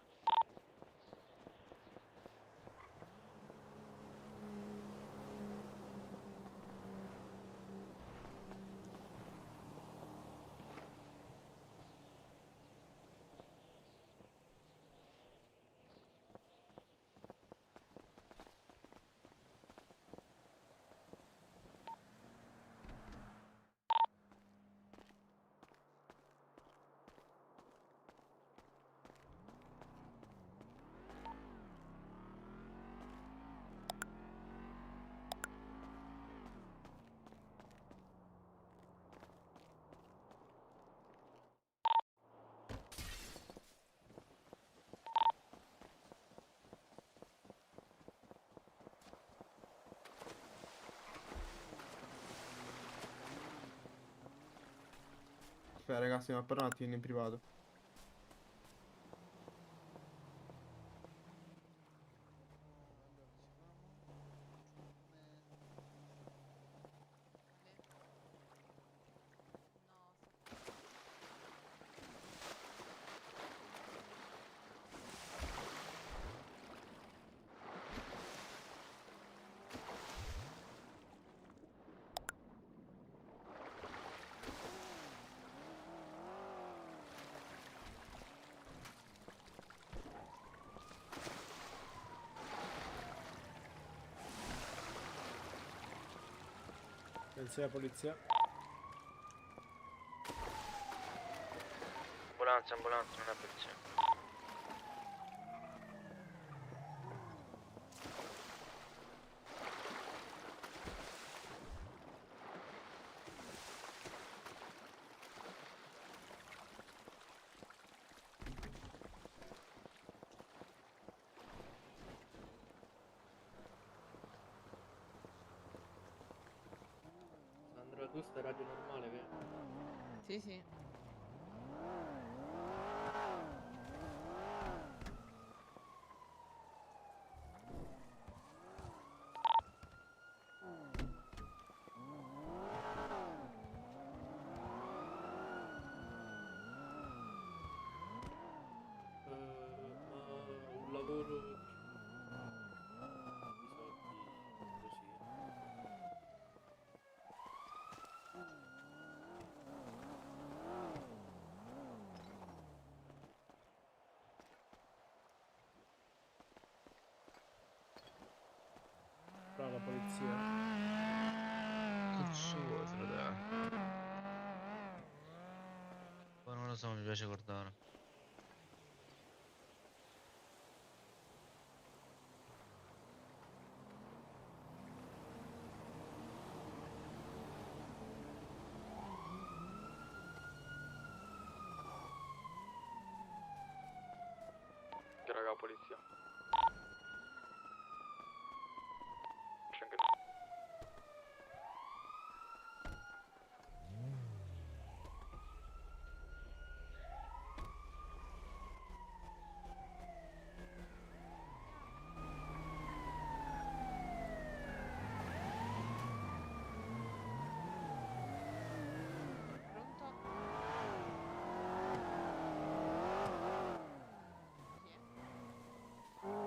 [SPEAKER 3] caffè, ragazzi, stiamo a parlare un attimo in privato.
[SPEAKER 2] Pensi alla polizia?
[SPEAKER 14] Ambulanza, ambulanza, non è polizia.
[SPEAKER 12] Sandra, tu stai radio normale, vero?
[SPEAKER 10] Sì, sì.
[SPEAKER 12] Ma un lavoro di soldi così.
[SPEAKER 2] Brava la polizia.
[SPEAKER 14] Cazzo vuoi, fratello? Poi non lo so, mi piace guardare.
[SPEAKER 11] Che raga, polizia. Schengen.
[SPEAKER 10] Pronto? Chi è?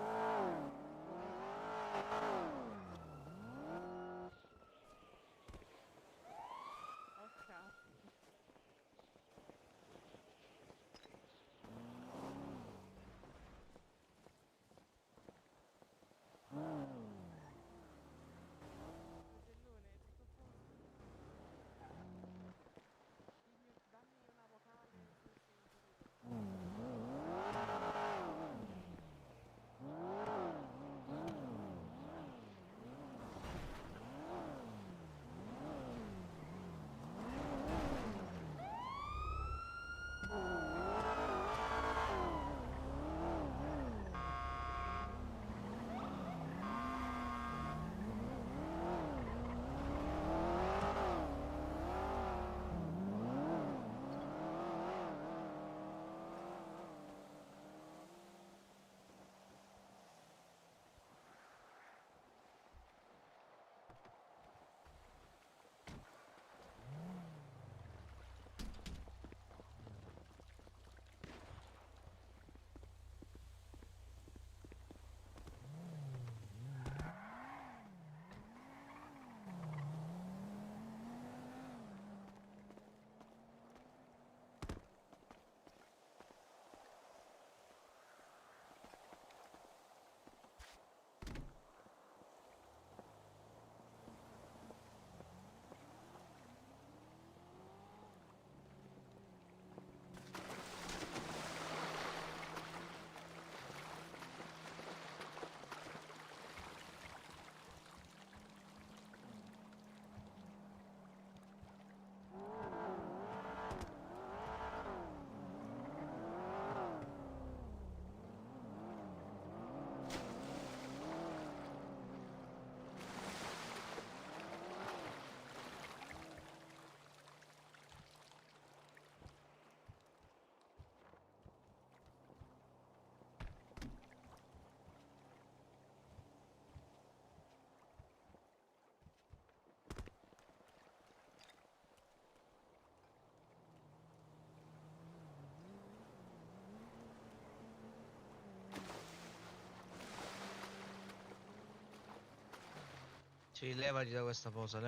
[SPEAKER 14] Sì, levati da questa posa,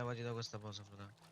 [SPEAKER 14] fratello.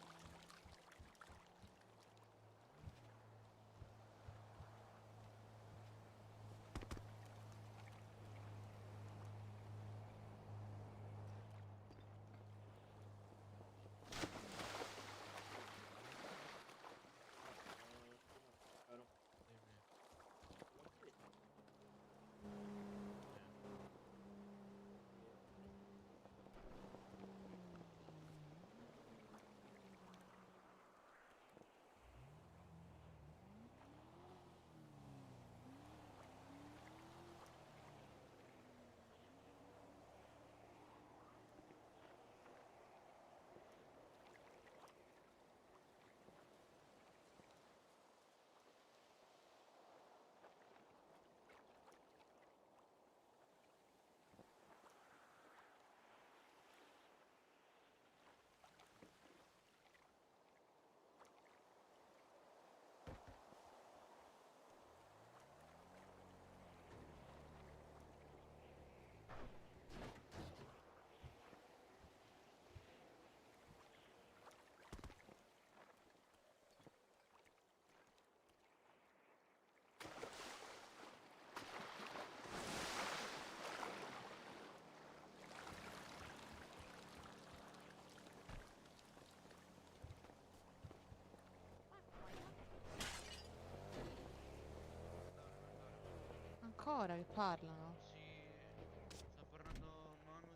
[SPEAKER 10] Ancora che parlano?
[SPEAKER 14] Sì, sta parlando Manu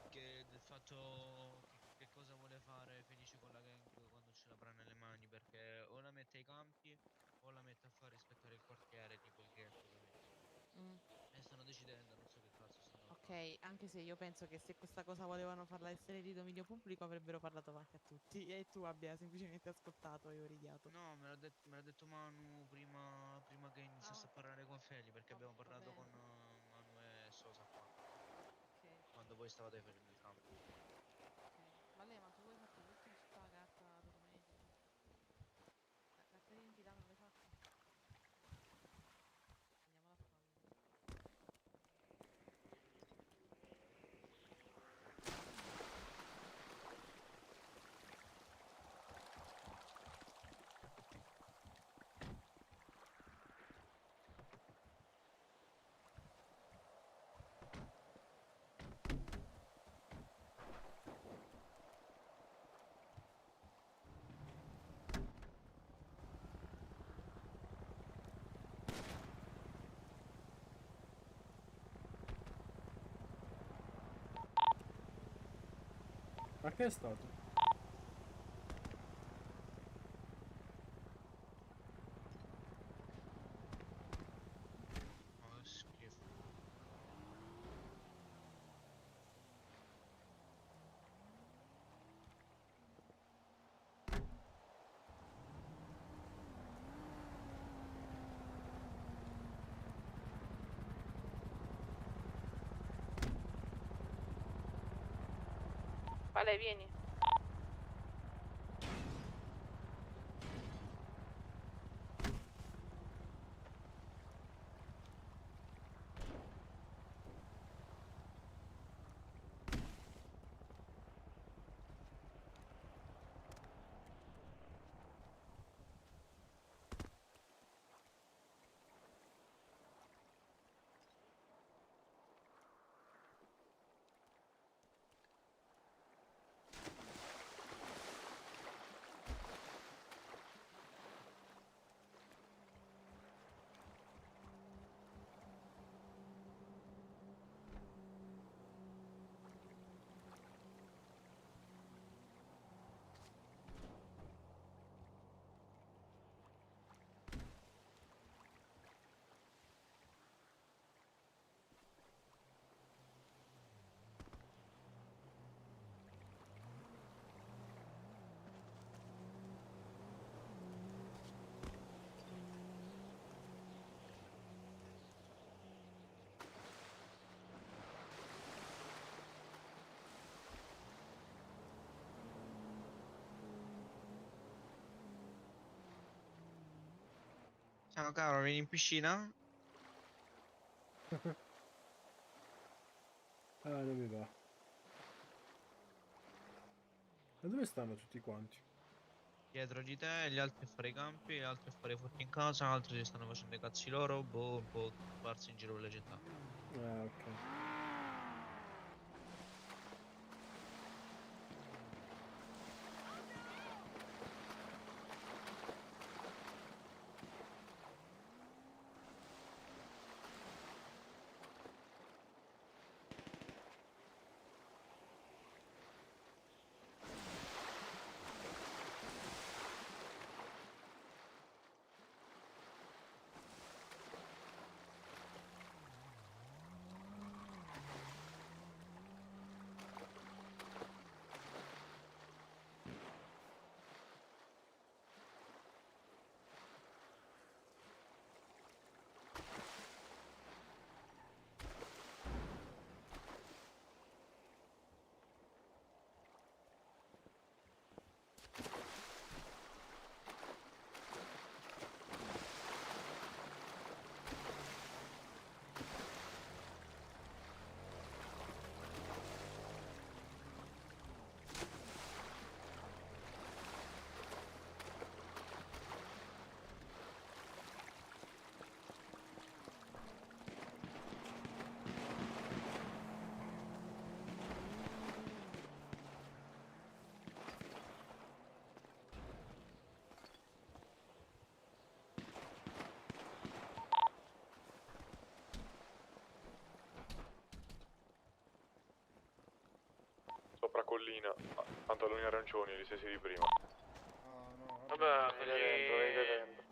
[SPEAKER 14] del fatto che cosa vuole fare Felice con la gang quando ce l'avrà nelle mani, perché o la mette ai campi o la mette a far rispettare il quartiere, tipo il ghetto, capito?
[SPEAKER 10] Mm.
[SPEAKER 14] E stanno decidendo, non so che cazzo stanno a fare.
[SPEAKER 10] Ok, anche se io penso che se questa cosa volevano farla essere di dominio pubblico avrebbero parlato davanti a tutti e tu abbia semplicemente ascoltato e origliato.
[SPEAKER 14] No, me l'ha detto Manu prima che iniziasse a parlare con Feli, perché abbiamo
[SPEAKER 10] Va
[SPEAKER 14] parlato con
[SPEAKER 10] bene.
[SPEAKER 14] Manu e Sosa qua,
[SPEAKER 10] Ok,
[SPEAKER 14] quando voi stavate facendo il campo.
[SPEAKER 10] ok. Vale, ma tu vuoi farti tutti in città carta, documenti? La carta d'identità non l'hai fatta? Andiamola a fare allora.
[SPEAKER 2] Ma che è stato?
[SPEAKER 14] Oh, che schifo.
[SPEAKER 10] Vale, vieni.
[SPEAKER 14] Ciao caro, vieni in piscina?
[SPEAKER 2] Non mi va. E dove stanno tutti quanti?
[SPEAKER 14] Dietro di te, gli altri a fare i campi, gli altri a fare i furti in casa, altri si stanno facendo i cazzi loro, boh, un po' sparsi in giro per la città.
[SPEAKER 2] Ok.
[SPEAKER 15] Sopra collina, pantaloni arancioni, gli stessi di prima.
[SPEAKER 4] Vabbè, venite dentro.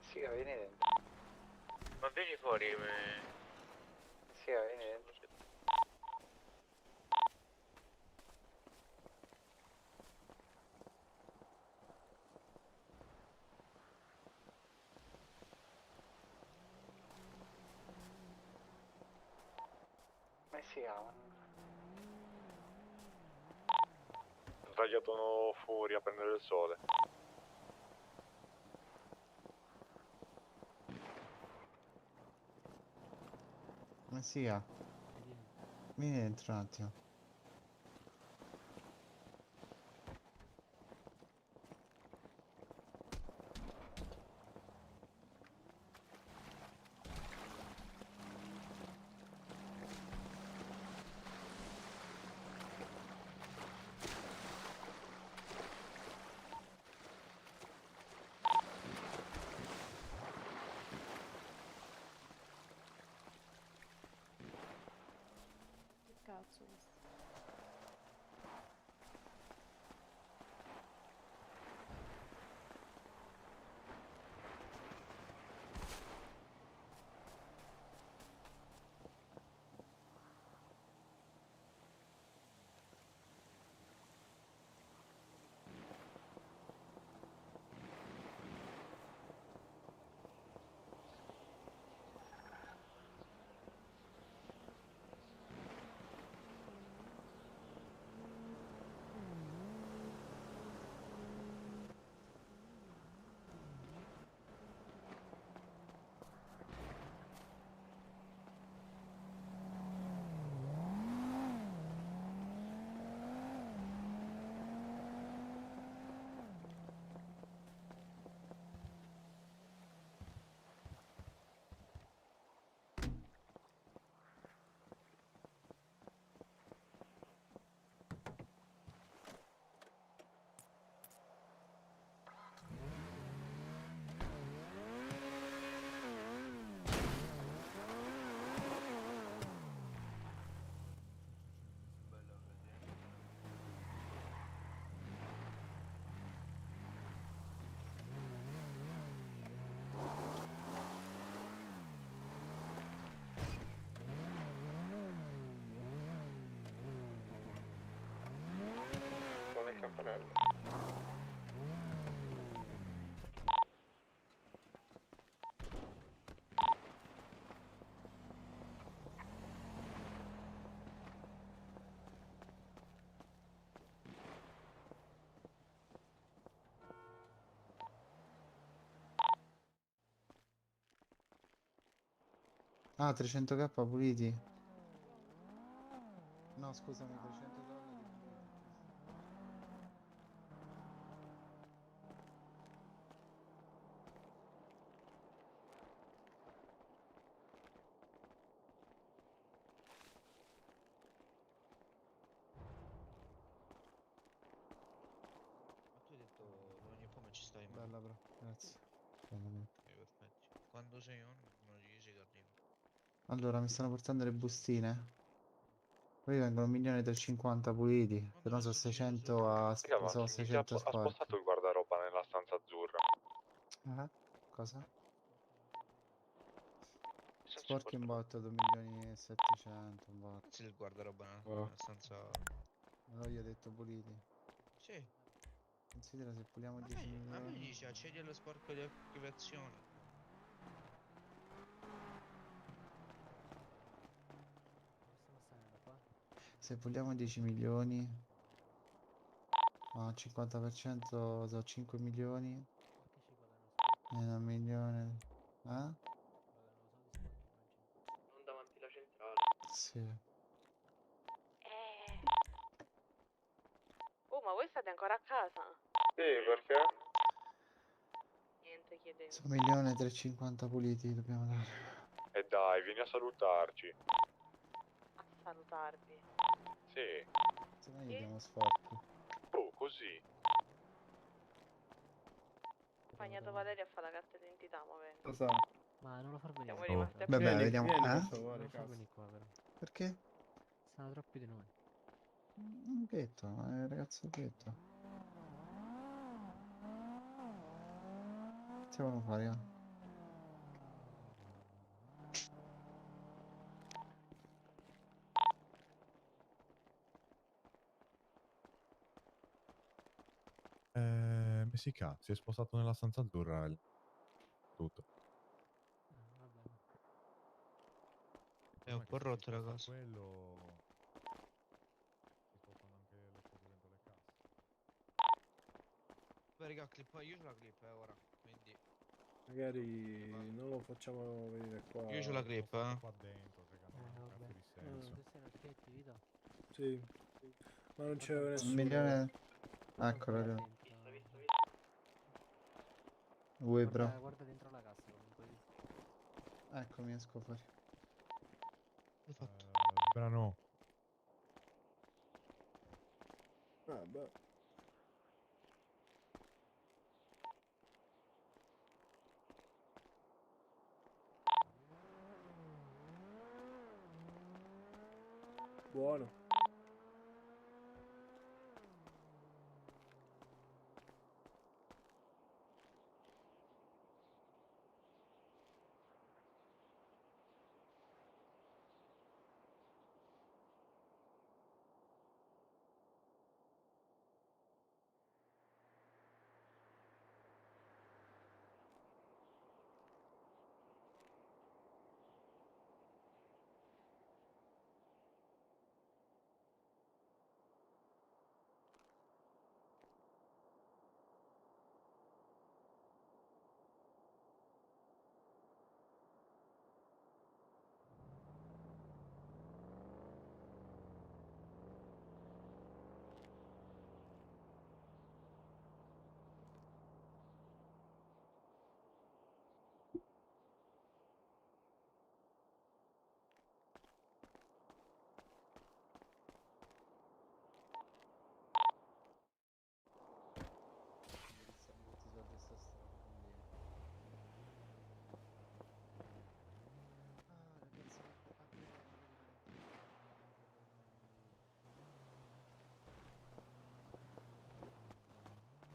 [SPEAKER 4] Sì, vieni dentro.
[SPEAKER 14] Ma vieni fuori,
[SPEAKER 4] Sì, vieni dentro. Ma sì,
[SPEAKER 15] Sdraiato fuori a prendere il sole.
[SPEAKER 7] Ma sia. Vieni dentro un attimo.
[SPEAKER 16] Che cazzo questo?
[SPEAKER 7] Ah, 300k puliti. No, scusami, $300 puliti.
[SPEAKER 14] Ma tu hai detto domani come ci stai?
[SPEAKER 7] Bella, bro, grazie.
[SPEAKER 14] Perfetto. Quando sei on, non gli dici che arrivo.
[SPEAKER 7] Allora, mi stanno portando le bustine. Poi vengono 1.350.000 puliti. Se no sono 600 a...
[SPEAKER 15] Raga, ma
[SPEAKER 7] sono
[SPEAKER 15] chi ha
[SPEAKER 7] 600
[SPEAKER 15] ha
[SPEAKER 7] sporchi.
[SPEAKER 15] spostato il guardaroba nella stanza azzurra?
[SPEAKER 7] Cosa?
[SPEAKER 14] Senza il
[SPEAKER 7] Sporchi in
[SPEAKER 14] guardaroba.
[SPEAKER 7] botto 2.700.000 in botto.
[SPEAKER 14] Sì, il guardaroba
[SPEAKER 3] Oh.
[SPEAKER 14] nella stanza.
[SPEAKER 7] Allora io ho detto puliti.
[SPEAKER 14] Sì.
[SPEAKER 7] Considera se puliamo
[SPEAKER 14] A
[SPEAKER 7] 10
[SPEAKER 14] me
[SPEAKER 7] milioni.
[SPEAKER 14] dice accedi allo sporco di archiviazione.
[SPEAKER 7] Se puliamo 10 milioni. No, 50% sono 5 milioni. E 1 milione.
[SPEAKER 12] Non davanti alla centrale.
[SPEAKER 7] Sì.
[SPEAKER 10] Oh, ma voi state ancora a casa?
[SPEAKER 15] Sì, perché?
[SPEAKER 10] Niente, chiedevo.
[SPEAKER 7] Sono 1.350.000 puliti dobbiamo dare.
[SPEAKER 15] E dai, vieni a salutarci.
[SPEAKER 10] A salutarvi.
[SPEAKER 15] Sì.
[SPEAKER 7] Se no gli diamo sporchi.
[SPEAKER 15] Oh, così.
[SPEAKER 10] Accompagnato Valerio a fare la carta d'identità, ma vengo.
[SPEAKER 2] Lo sa.
[SPEAKER 9] Ma non lo far venire.
[SPEAKER 10] Siamo
[SPEAKER 9] qua,
[SPEAKER 10] rimasti
[SPEAKER 9] però.
[SPEAKER 10] a
[SPEAKER 7] Vabbè,
[SPEAKER 10] piedi.
[SPEAKER 7] vediamo.
[SPEAKER 2] Vieni, per
[SPEAKER 9] Non
[SPEAKER 2] favore,
[SPEAKER 9] lo far
[SPEAKER 2] cazzo.
[SPEAKER 9] venire qua, però.
[SPEAKER 7] Perché?
[SPEAKER 9] Stanno troppi di noi.
[SPEAKER 7] Un ghetto, ragazzo ghetto. Che devono fare?
[SPEAKER 16] Messica, si è spostato nella stanza azzurra. Tutto.
[SPEAKER 14] È un po' rotto la cosa.
[SPEAKER 16] Quello... Si spostano anche le cose dentro le casse.
[SPEAKER 14] Beh, raga, io c'ho la clip ora, quindi
[SPEAKER 2] Magari non lo facciamo venire qua.
[SPEAKER 14] io c'ho la clip,
[SPEAKER 16] Qua dentro, raga, non ha un
[SPEAKER 9] Vabbè.
[SPEAKER 16] cazzo di senso.
[SPEAKER 9] Tu sei lo schetti, Vito?
[SPEAKER 2] Sì. Ma non c'è
[SPEAKER 7] Un
[SPEAKER 2] nessuno.
[SPEAKER 7] milione. Eccolo.
[SPEAKER 9] Guarda,
[SPEAKER 7] Vuoi, bro?
[SPEAKER 9] guarda dentro la cassa comunque.
[SPEAKER 7] Eccomi, esco fuori.
[SPEAKER 16] Brano.
[SPEAKER 2] Beh. Buono.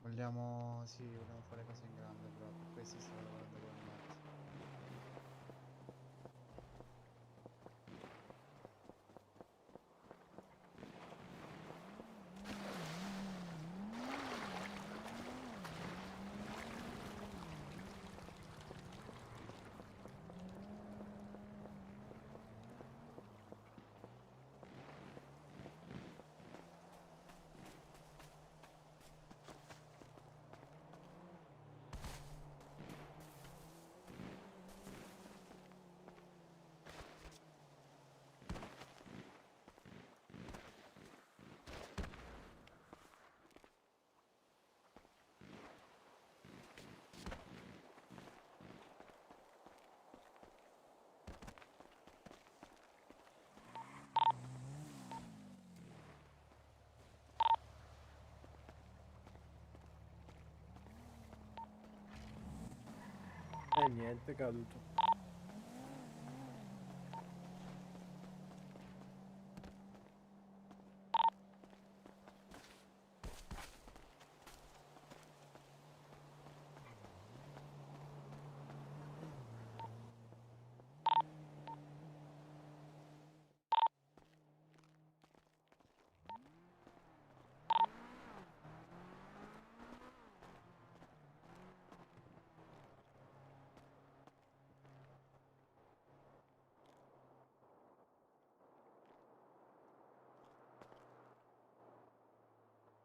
[SPEAKER 7] Vogliamo... Sì, vogliamo fare cose in grande, però per questo stiamo lavorando con Matt.
[SPEAKER 2] E niente, è caduto.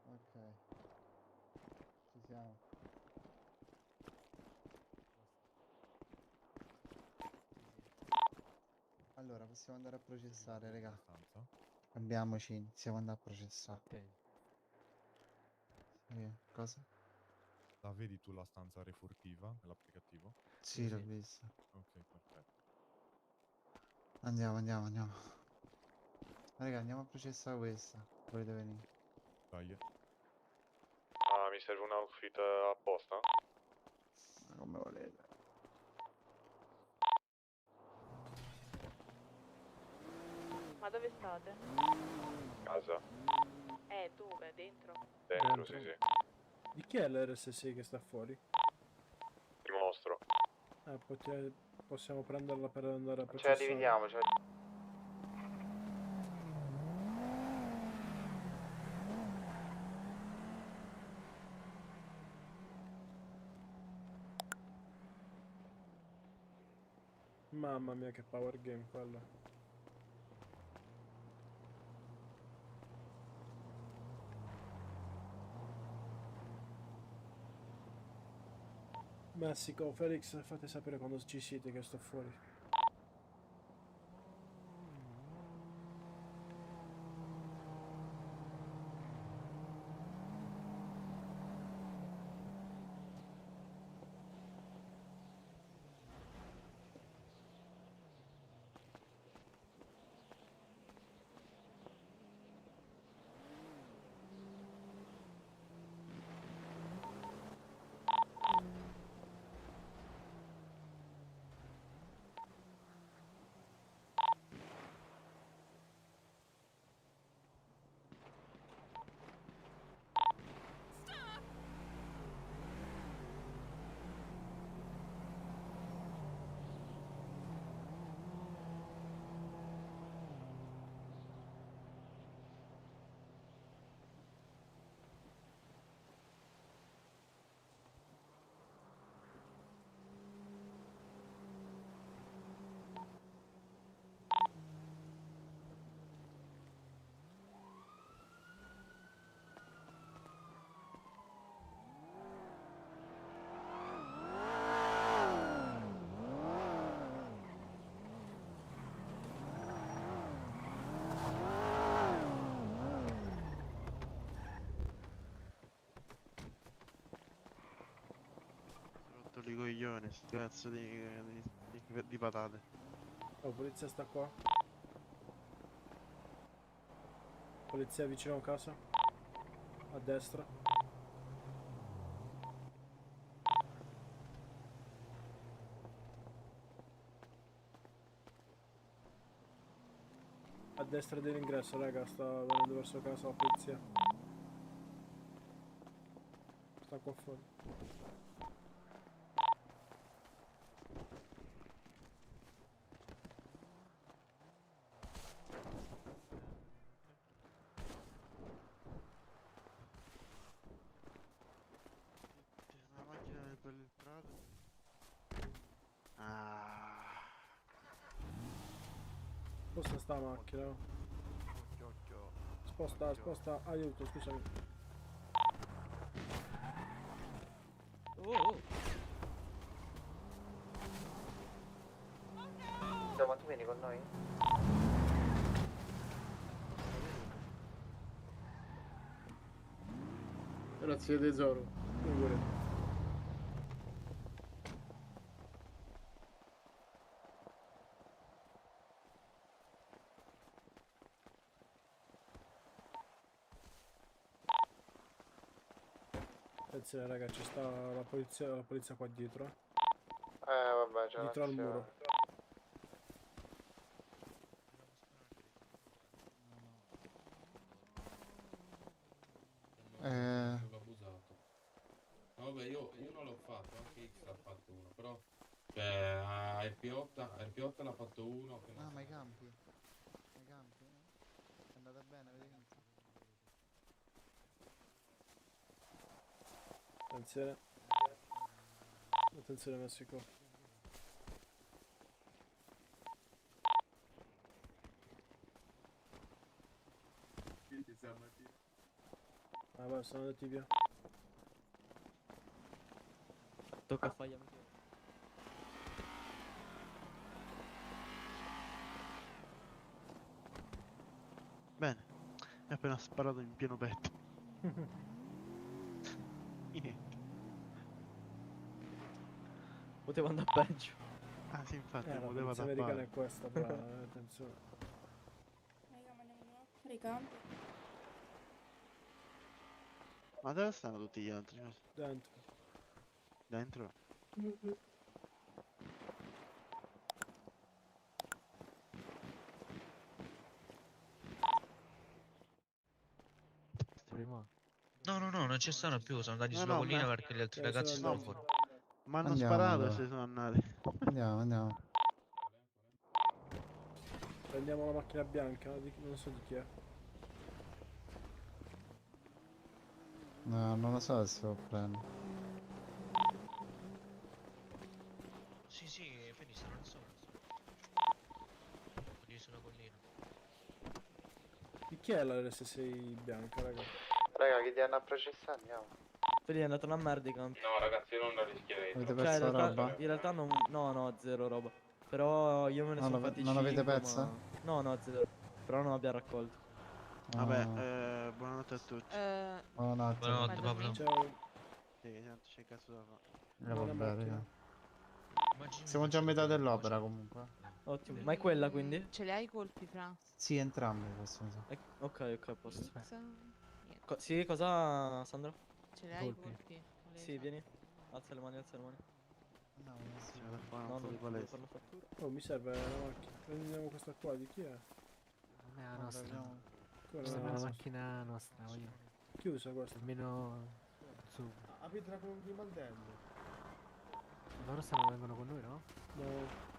[SPEAKER 7] Ok. Ci siamo. Allora, possiamo andare a processare, raga. Cambiamoci, possiamo andare a processare. Cosa?
[SPEAKER 16] La vedi tu la stanza refurtiva nell'applicativo?
[SPEAKER 7] Sì, l'ho vista.
[SPEAKER 16] Ok, perfetto.
[SPEAKER 7] Andiamo, andiamo, andiamo. Raga, andiamo a processare questa. Volete venire?
[SPEAKER 16] Dai.
[SPEAKER 15] Ah, mi serve un outfit apposta?
[SPEAKER 7] Ma come volete.
[SPEAKER 10] Ma dove state?
[SPEAKER 15] Casa.
[SPEAKER 10] Dove? Dentro?
[SPEAKER 15] Dentro, sì, sì.
[SPEAKER 2] Di chi è l'RSSI che sta fuori?
[SPEAKER 15] Ti mostro.
[SPEAKER 2] Possiamo prenderla per andare a
[SPEAKER 4] Ce la
[SPEAKER 2] processare.
[SPEAKER 4] dividiamo,
[SPEAKER 2] Mamma mia che power game quello. Messico, Felix, fate sapere quando ci siete che sto fuori.
[SPEAKER 17] Rotto i coglioni, sti cazzo di patate.
[SPEAKER 2] Oh, polizia sta qua. Polizia vicino a casa. A destra. A destra dell'ingresso, raga, sta venendo verso casa la polizia. Sta qua fuori.
[SPEAKER 17] La macchina per il prato. Ah.
[SPEAKER 2] Sposta sta macchina. Sposta, sposta, aiuto, scusami.
[SPEAKER 4] Ma tu vieni con noi?
[SPEAKER 2] Grazie tesoro. Figurati. Attenzione raga, ci sta la polizia qua dietro. dietro al muro.
[SPEAKER 1] L'ho abusato. Vabbè, io uno l'ho fatto, anche X l'ha fatto uno, però cioè a RP8 l'ha fatto uno.
[SPEAKER 7] Ah, ma i campi? I campi? È andata bene, avete vinto?
[SPEAKER 2] Attenzione. Attenzione Messico. Ah, vai, sono andati via.
[SPEAKER 8] Tocca fargli amiche.
[SPEAKER 17] Bene, mi ha appena sparato in pieno petto. Niente.
[SPEAKER 8] Poteva andare peggio.
[SPEAKER 17] Ah sì, infatti,
[SPEAKER 2] La
[SPEAKER 17] poteva
[SPEAKER 2] polizia americana
[SPEAKER 17] tappare.
[SPEAKER 2] è questa, però attenzione.
[SPEAKER 10] Ricampi.
[SPEAKER 17] Ma dove stanno tutti gli altri?
[SPEAKER 2] Dentro.
[SPEAKER 17] Dentro?
[SPEAKER 14] No, non ci stanno più, sono andati
[SPEAKER 17] No,
[SPEAKER 14] sulla
[SPEAKER 17] no,
[SPEAKER 14] collina
[SPEAKER 17] ma-
[SPEAKER 14] perché gli altri
[SPEAKER 2] Dove
[SPEAKER 14] ragazzi
[SPEAKER 2] sono
[SPEAKER 14] stanno
[SPEAKER 2] andati?
[SPEAKER 14] fuori.
[SPEAKER 17] Ma hanno
[SPEAKER 7] Andiamo,
[SPEAKER 17] sparato e
[SPEAKER 7] allora.
[SPEAKER 17] se sono andati.
[SPEAKER 7] Andiamo.
[SPEAKER 2] Prendiamo la macchina bianca, non so di chi è.
[SPEAKER 7] No, non lo so se lo prendo.
[SPEAKER 14] Sì, Feni stanno lì sopra. Lì sulla collina.
[SPEAKER 2] Di chi è la RS6 bianca, raga?
[SPEAKER 4] Raga, che ti hanno a processare? Andiamo.
[SPEAKER 8] Quelli è andato una merda i campi.
[SPEAKER 11] No, ragazzi, io non la rischierei.
[SPEAKER 7] Avete
[SPEAKER 8] Cioè,
[SPEAKER 7] perso la roba?
[SPEAKER 8] in realtà non... No, zero roba. Però io me ne sono fatti
[SPEAKER 7] Non l'avete
[SPEAKER 8] 5,
[SPEAKER 7] persa?
[SPEAKER 8] ma... No, zero. Però non abbiamo raccolto.
[SPEAKER 17] Vabbè, buonanotte a tutti.
[SPEAKER 7] Buonanotte.
[SPEAKER 14] Buonanotte, Pablo.
[SPEAKER 2] Ciao.
[SPEAKER 17] Sì, tanto c'è cazzo da fare.
[SPEAKER 2] Buona
[SPEAKER 7] Vabbè,
[SPEAKER 2] macchina.
[SPEAKER 7] raga. Siamo già a metà dell'opera comunque.
[SPEAKER 8] Ottimo. Ma è quella quindi?
[SPEAKER 10] Ce li hai i colpi, Fra?
[SPEAKER 7] Sì, entrambi possono essere.
[SPEAKER 8] Ok, a posto.
[SPEAKER 10] Niente.
[SPEAKER 8] Sì, cosa, Sandra?
[SPEAKER 10] Ce li hai i colpi?
[SPEAKER 8] Sì, vieni. Alza le mani.
[SPEAKER 7] No,
[SPEAKER 17] Sì, da qua
[SPEAKER 8] No,
[SPEAKER 17] non so
[SPEAKER 8] non
[SPEAKER 17] di qual è.
[SPEAKER 8] per la fattura.
[SPEAKER 2] Oh, mi serve la macchina. Prendiamo questa qua, di chi è?
[SPEAKER 9] Non è la nostra.
[SPEAKER 2] Quella
[SPEAKER 9] Questa è
[SPEAKER 2] è
[SPEAKER 9] una
[SPEAKER 2] la
[SPEAKER 9] macchina nostra, voglio.
[SPEAKER 2] Chi usa questa?
[SPEAKER 9] Almeno su.
[SPEAKER 2] Abitra con i mantelli.
[SPEAKER 9] Loro vengono con noi, no?
[SPEAKER 2] No.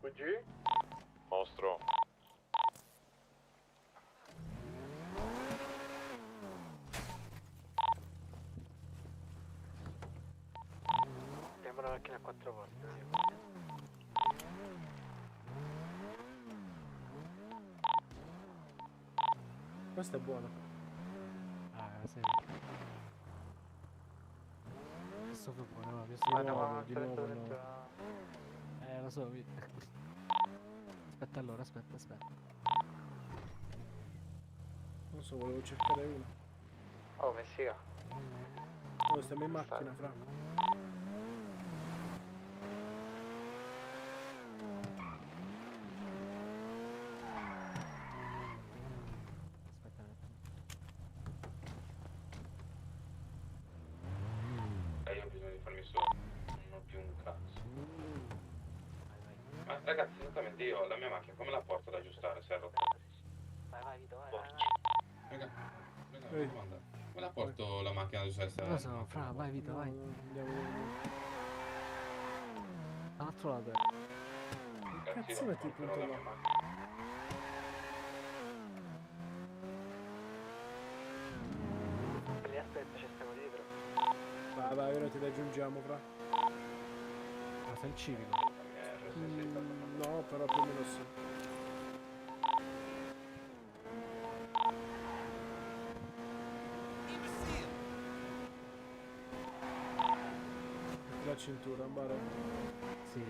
[SPEAKER 15] VG? Mostro.
[SPEAKER 5] Abbiamo una macchina a 4 porte.
[SPEAKER 2] Questa è buona.
[SPEAKER 9] Ah, sì. Questo fu buono, questo
[SPEAKER 2] Di nuovo no.
[SPEAKER 9] lo so, Aspetta allora, aspetta.
[SPEAKER 2] Non so, volevo cercare una.
[SPEAKER 4] Oh, Messica.
[SPEAKER 2] Oh, stiamo in macchina, Fra.
[SPEAKER 9] Aspetta un attimo.
[SPEAKER 11] Io ho bisogno di farmi solo. Non ho più un cazzo. Ma ragazzi, esattamente io la mia macchina come la porto ad aggiustare se è rotta?
[SPEAKER 5] Vai, Vito, vai.
[SPEAKER 11] Raga, una domanda. Come la porto la macchina ad aggiustare se
[SPEAKER 9] Non lo so, Fra, vai Vito, vai.
[SPEAKER 2] Andiamo.
[SPEAKER 9] Dall'altro lato.
[SPEAKER 2] Che cazzo metti il punto là?
[SPEAKER 5] Lì aspetta, ci stiamo dietro.
[SPEAKER 2] Vai, ora ti raggiungiamo, Fra.
[SPEAKER 9] Ma sei il civico?
[SPEAKER 2] No, però più o meno sì. La cintura, Bara.
[SPEAKER 9] Sì.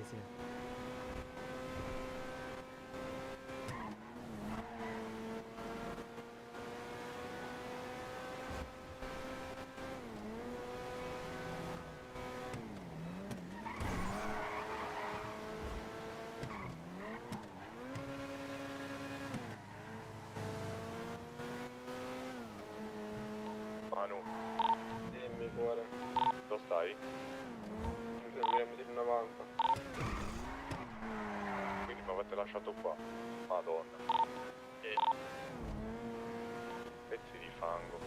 [SPEAKER 15] Manu,
[SPEAKER 12] Dimmi cuore.
[SPEAKER 15] dove stai?
[SPEAKER 12] Seguiremo di 90.
[SPEAKER 15] Quindi mi avete lasciato qua. Madonna. Pezzi di fango.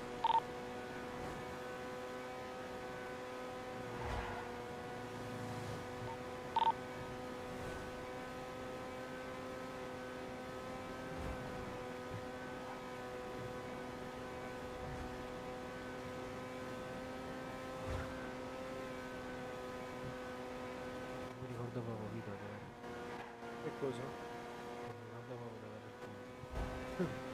[SPEAKER 9] Mi ricordo proprio Vito
[SPEAKER 2] Che cosa?
[SPEAKER 9] mi ricordo proprio dove era il punto.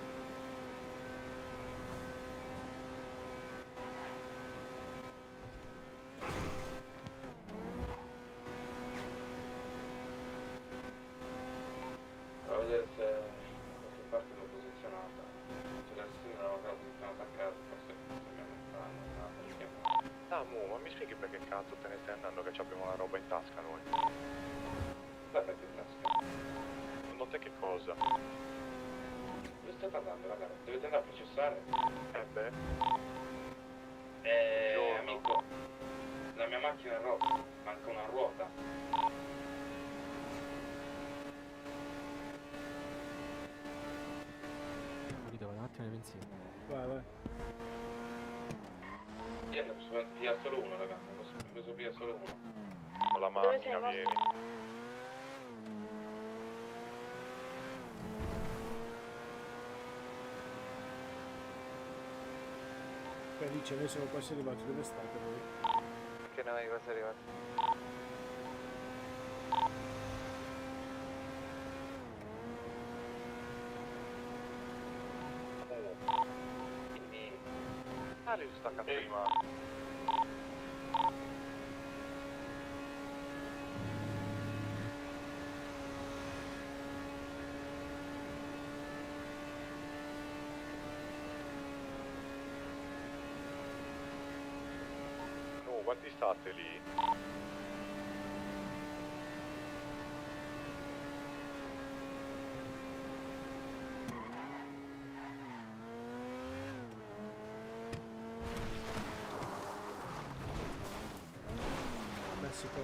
[SPEAKER 1] Prova a vedere se qualche parte l'ho posizionata. Se la sinistra non l'ho posizionata a caso, forse mi allontanano,
[SPEAKER 15] Ah, ma mi spieghi perché cazzo te ne stai andando che abbiamo la roba in tasca noi?
[SPEAKER 1] Cosa avete in tasca?
[SPEAKER 15] Non te che cosa?
[SPEAKER 1] Dove state andando, ragazzi? Dovete andare a processare?
[SPEAKER 15] Beh.
[SPEAKER 1] Amico, la mia macchina è rotta, manca una ruota.
[SPEAKER 9] Vito, vado un attimo nei pensieri.
[SPEAKER 2] Vai.
[SPEAKER 1] Io ne posso via solo uno, ragazzi, ne posso preso via solo uno.
[SPEAKER 15] Con la macchina vieni.
[SPEAKER 2] Felice, noi siamo quasi arrivati, dove state voi?
[SPEAKER 4] Che noi cosa arrivati?
[SPEAKER 1] Quindi...
[SPEAKER 15] Ah, lui sta cazzo di mano. No, quanti state lì?
[SPEAKER 2] Messico.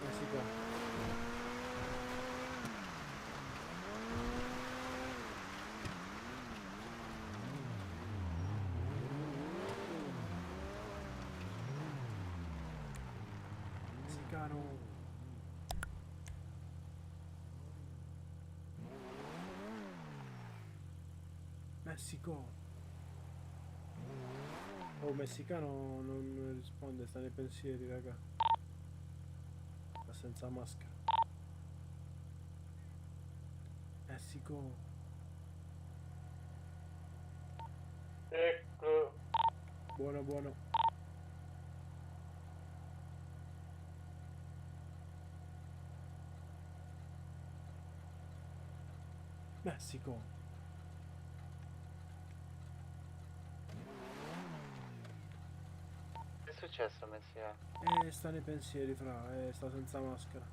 [SPEAKER 2] Messico. Messicano. Messico. Oh, messicano non risponde, sta nei pensieri, raga. Sta senza maschera. Messico.
[SPEAKER 12] Ecco.
[SPEAKER 2] Buono. Messico.
[SPEAKER 4] Che è successo, Messia?
[SPEAKER 2] Sta nei pensieri, fra, sta senza maschera.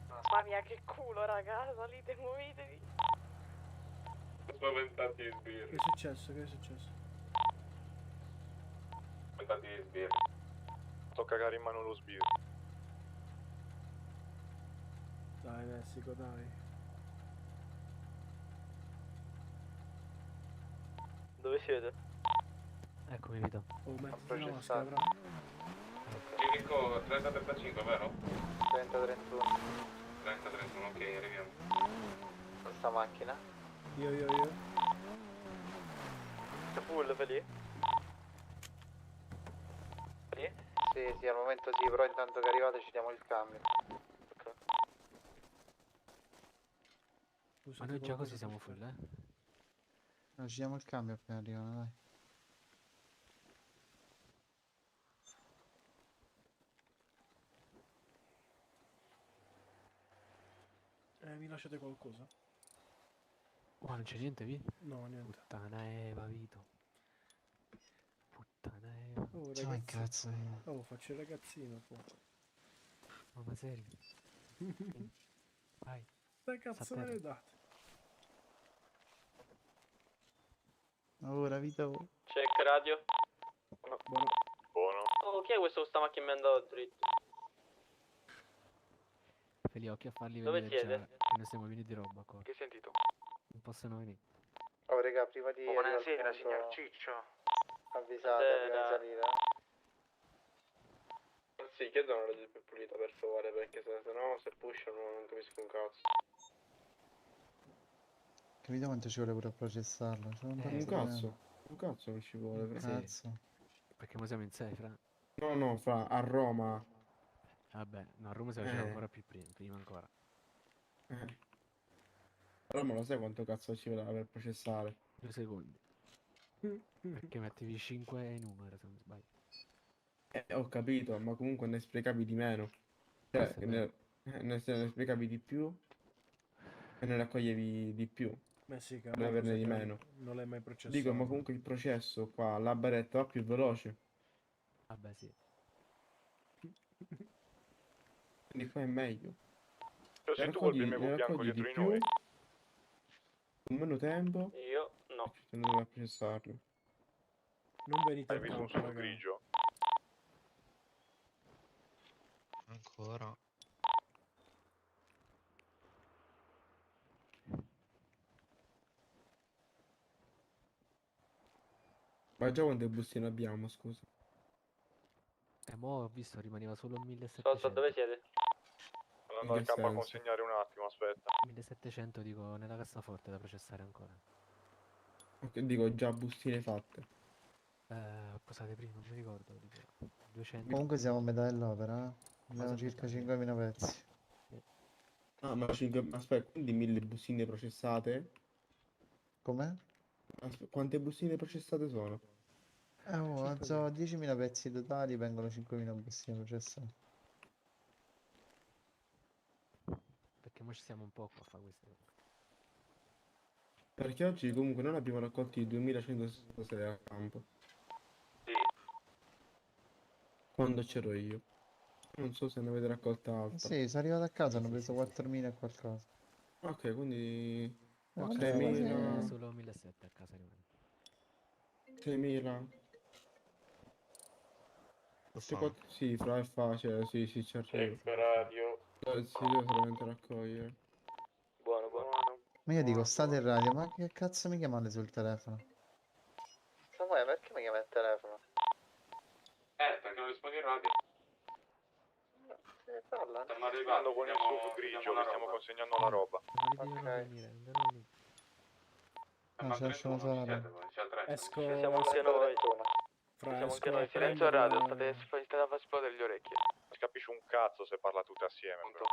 [SPEAKER 10] Mamma mia, che culo, raga. Salite, muovetevi.
[SPEAKER 1] Spaventati di sbirri.
[SPEAKER 2] Che è successo?
[SPEAKER 1] Spaventati di sbirri.
[SPEAKER 15] Sto cagare in mano lo sbirro.
[SPEAKER 2] Dai, Messico, dai.
[SPEAKER 12] Dove siete?
[SPEAKER 9] Eccomi, Vito.
[SPEAKER 2] Oh, mettiti la maschera, fra.
[SPEAKER 1] Io dico 30-35, vero?
[SPEAKER 4] 30-31.
[SPEAKER 1] 30-31, ok, arriviamo.
[SPEAKER 4] Questa macchina?
[SPEAKER 2] Io.
[SPEAKER 12] C'è full, Feli? Feli?
[SPEAKER 4] Sì, al momento sì, però intanto che arrivate ci diamo il cambio. Ok.
[SPEAKER 9] Ma noi già così siamo full,
[SPEAKER 7] No, ci diamo il cambio appena arrivano, dai.
[SPEAKER 2] Mi lasciate qualcosa?
[SPEAKER 9] Oh, non c'è niente, vi?
[SPEAKER 2] No, niente.
[SPEAKER 9] Puttana Eva, Vito. Puttana Eva.
[SPEAKER 2] Oh,
[SPEAKER 7] Che
[SPEAKER 2] ragazzi.
[SPEAKER 7] cazzo
[SPEAKER 2] Oh, faccio il ragazzino qua.
[SPEAKER 9] Ma serio? Vai.
[SPEAKER 2] Quante cazzo me ne date?
[SPEAKER 7] Ora, Vito.
[SPEAKER 12] Check radio.
[SPEAKER 15] Buono.
[SPEAKER 12] Oh, chi è questo con sta macchina mi è andato dritto?
[SPEAKER 9] Feli occhio a farli
[SPEAKER 12] Dove
[SPEAKER 9] vedere già
[SPEAKER 12] siete?
[SPEAKER 9] che noi siamo venuti di roba qua.
[SPEAKER 4] Che hai sentito?
[SPEAKER 9] Non possono venire.
[SPEAKER 4] Oh, raga, prima di
[SPEAKER 5] Buonasera,
[SPEAKER 4] arrivare al punto,
[SPEAKER 5] signor Ciccio.
[SPEAKER 4] avvisate prima di salire.
[SPEAKER 12] Sì, chiedo una radio più pulita per favore, perché se no se pushano non capisco un cazzo.
[SPEAKER 7] Capito quanto ci vuole pure a processarlo? C'è un
[SPEAKER 2] Un cazzo. Un cazzo che ci vuole.
[SPEAKER 7] Un cazzo.
[SPEAKER 9] Perché mo siamo in 6, fra.
[SPEAKER 2] No, no, fra a Roma.
[SPEAKER 9] Vabbè, no, a Roma si faceva ancora più prima ancora.
[SPEAKER 2] A Roma lo sai quanto cazzo ci vuole per processare?
[SPEAKER 9] 2 secondi. Perché mettevi 5 in 1, se non sbaglio.
[SPEAKER 2] Ho capito, ma comunque ne sprecavi di meno. Cioè,
[SPEAKER 9] Questo è vero.
[SPEAKER 2] ne sprecavi di più e ne raccoglievi di più.
[SPEAKER 18] Beh sì, che
[SPEAKER 2] Per averne di meno.
[SPEAKER 18] non l'hai mai processato.
[SPEAKER 2] Dico, ma comunque il processo qua, la barretta va più veloce.
[SPEAKER 9] Vabbè, sì.
[SPEAKER 2] Quindi qua è meglio.
[SPEAKER 15] Però se tu col BMW bianco dietro di noi.
[SPEAKER 2] Con meno tempo.
[SPEAKER 12] Io no.
[SPEAKER 2] Non dovrà processarlo.
[SPEAKER 18] Non venite
[SPEAKER 15] Hai
[SPEAKER 18] al
[SPEAKER 15] visto un
[SPEAKER 18] campo,
[SPEAKER 15] SUV
[SPEAKER 18] raga.
[SPEAKER 15] grigio?
[SPEAKER 14] Ancora.
[SPEAKER 2] Ma già quante bustine abbiamo, scusa?
[SPEAKER 9] Mo' ho visto rimaneva solo 1700.
[SPEAKER 12] Dove siete?
[SPEAKER 15] Andando al campo a consegnare un attimo, aspetta.
[SPEAKER 9] 1700 dico nella cassaforte da processare ancora.
[SPEAKER 2] Ok, dico già bustine fatte.
[SPEAKER 9] Posate prima, non mi ricordo. Dico, 200.
[SPEAKER 7] Comunque siamo a metà dell'opera, eh. Abbiamo circa 5.000 pezzi.
[SPEAKER 2] Ah, ma aspetta, quindi 1000 bustine processate?
[SPEAKER 7] Com'è?
[SPEAKER 2] Quante bustine processate sono?
[SPEAKER 7] So 10.000 pezzi totali, vengono 5.000 bustine processate.
[SPEAKER 9] Perché mo ci siamo un po' qua a fare questo.
[SPEAKER 2] Perché oggi comunque non abbiamo raccolti 2166 a campo.
[SPEAKER 15] Sì.
[SPEAKER 2] Quando c'ero io. Non so se ne avete raccolta altra.
[SPEAKER 7] Sì, sono arrivato a casa, hanno preso 4.000 e qualcosa.
[SPEAKER 2] Ok, quindi...
[SPEAKER 7] vabbè,
[SPEAKER 2] 6.000...
[SPEAKER 9] Solo 1.700 a casa rimane.
[SPEAKER 2] 6.000... Sì, fra è facile, sì, ci arrivo.
[SPEAKER 12] Check radio.
[SPEAKER 2] Sì, devo solamente raccogliere.
[SPEAKER 12] Buono, buono.
[SPEAKER 7] Ma io dico, state in radio, ma che cazzo mi chiamate sul telefono?
[SPEAKER 4] Samuele, perché mi chiami al telefono?
[SPEAKER 11] Perché non rispondi in radio.
[SPEAKER 4] Parla.
[SPEAKER 11] Stiamo arrivando
[SPEAKER 15] con il SUV grigio, vi stiamo consegnando la roba.
[SPEAKER 7] Ah, ci lasciamo fare.
[SPEAKER 18] Esco.
[SPEAKER 12] Siamo anche noi.
[SPEAKER 18] Fra,
[SPEAKER 12] Siamo
[SPEAKER 18] esco
[SPEAKER 12] anche noi.
[SPEAKER 18] a
[SPEAKER 12] Silenzio
[SPEAKER 18] prendere-
[SPEAKER 12] radio, state a far esplodere le orecchie.
[SPEAKER 15] Non si capisce un cazzo se parla tutte assieme, bro.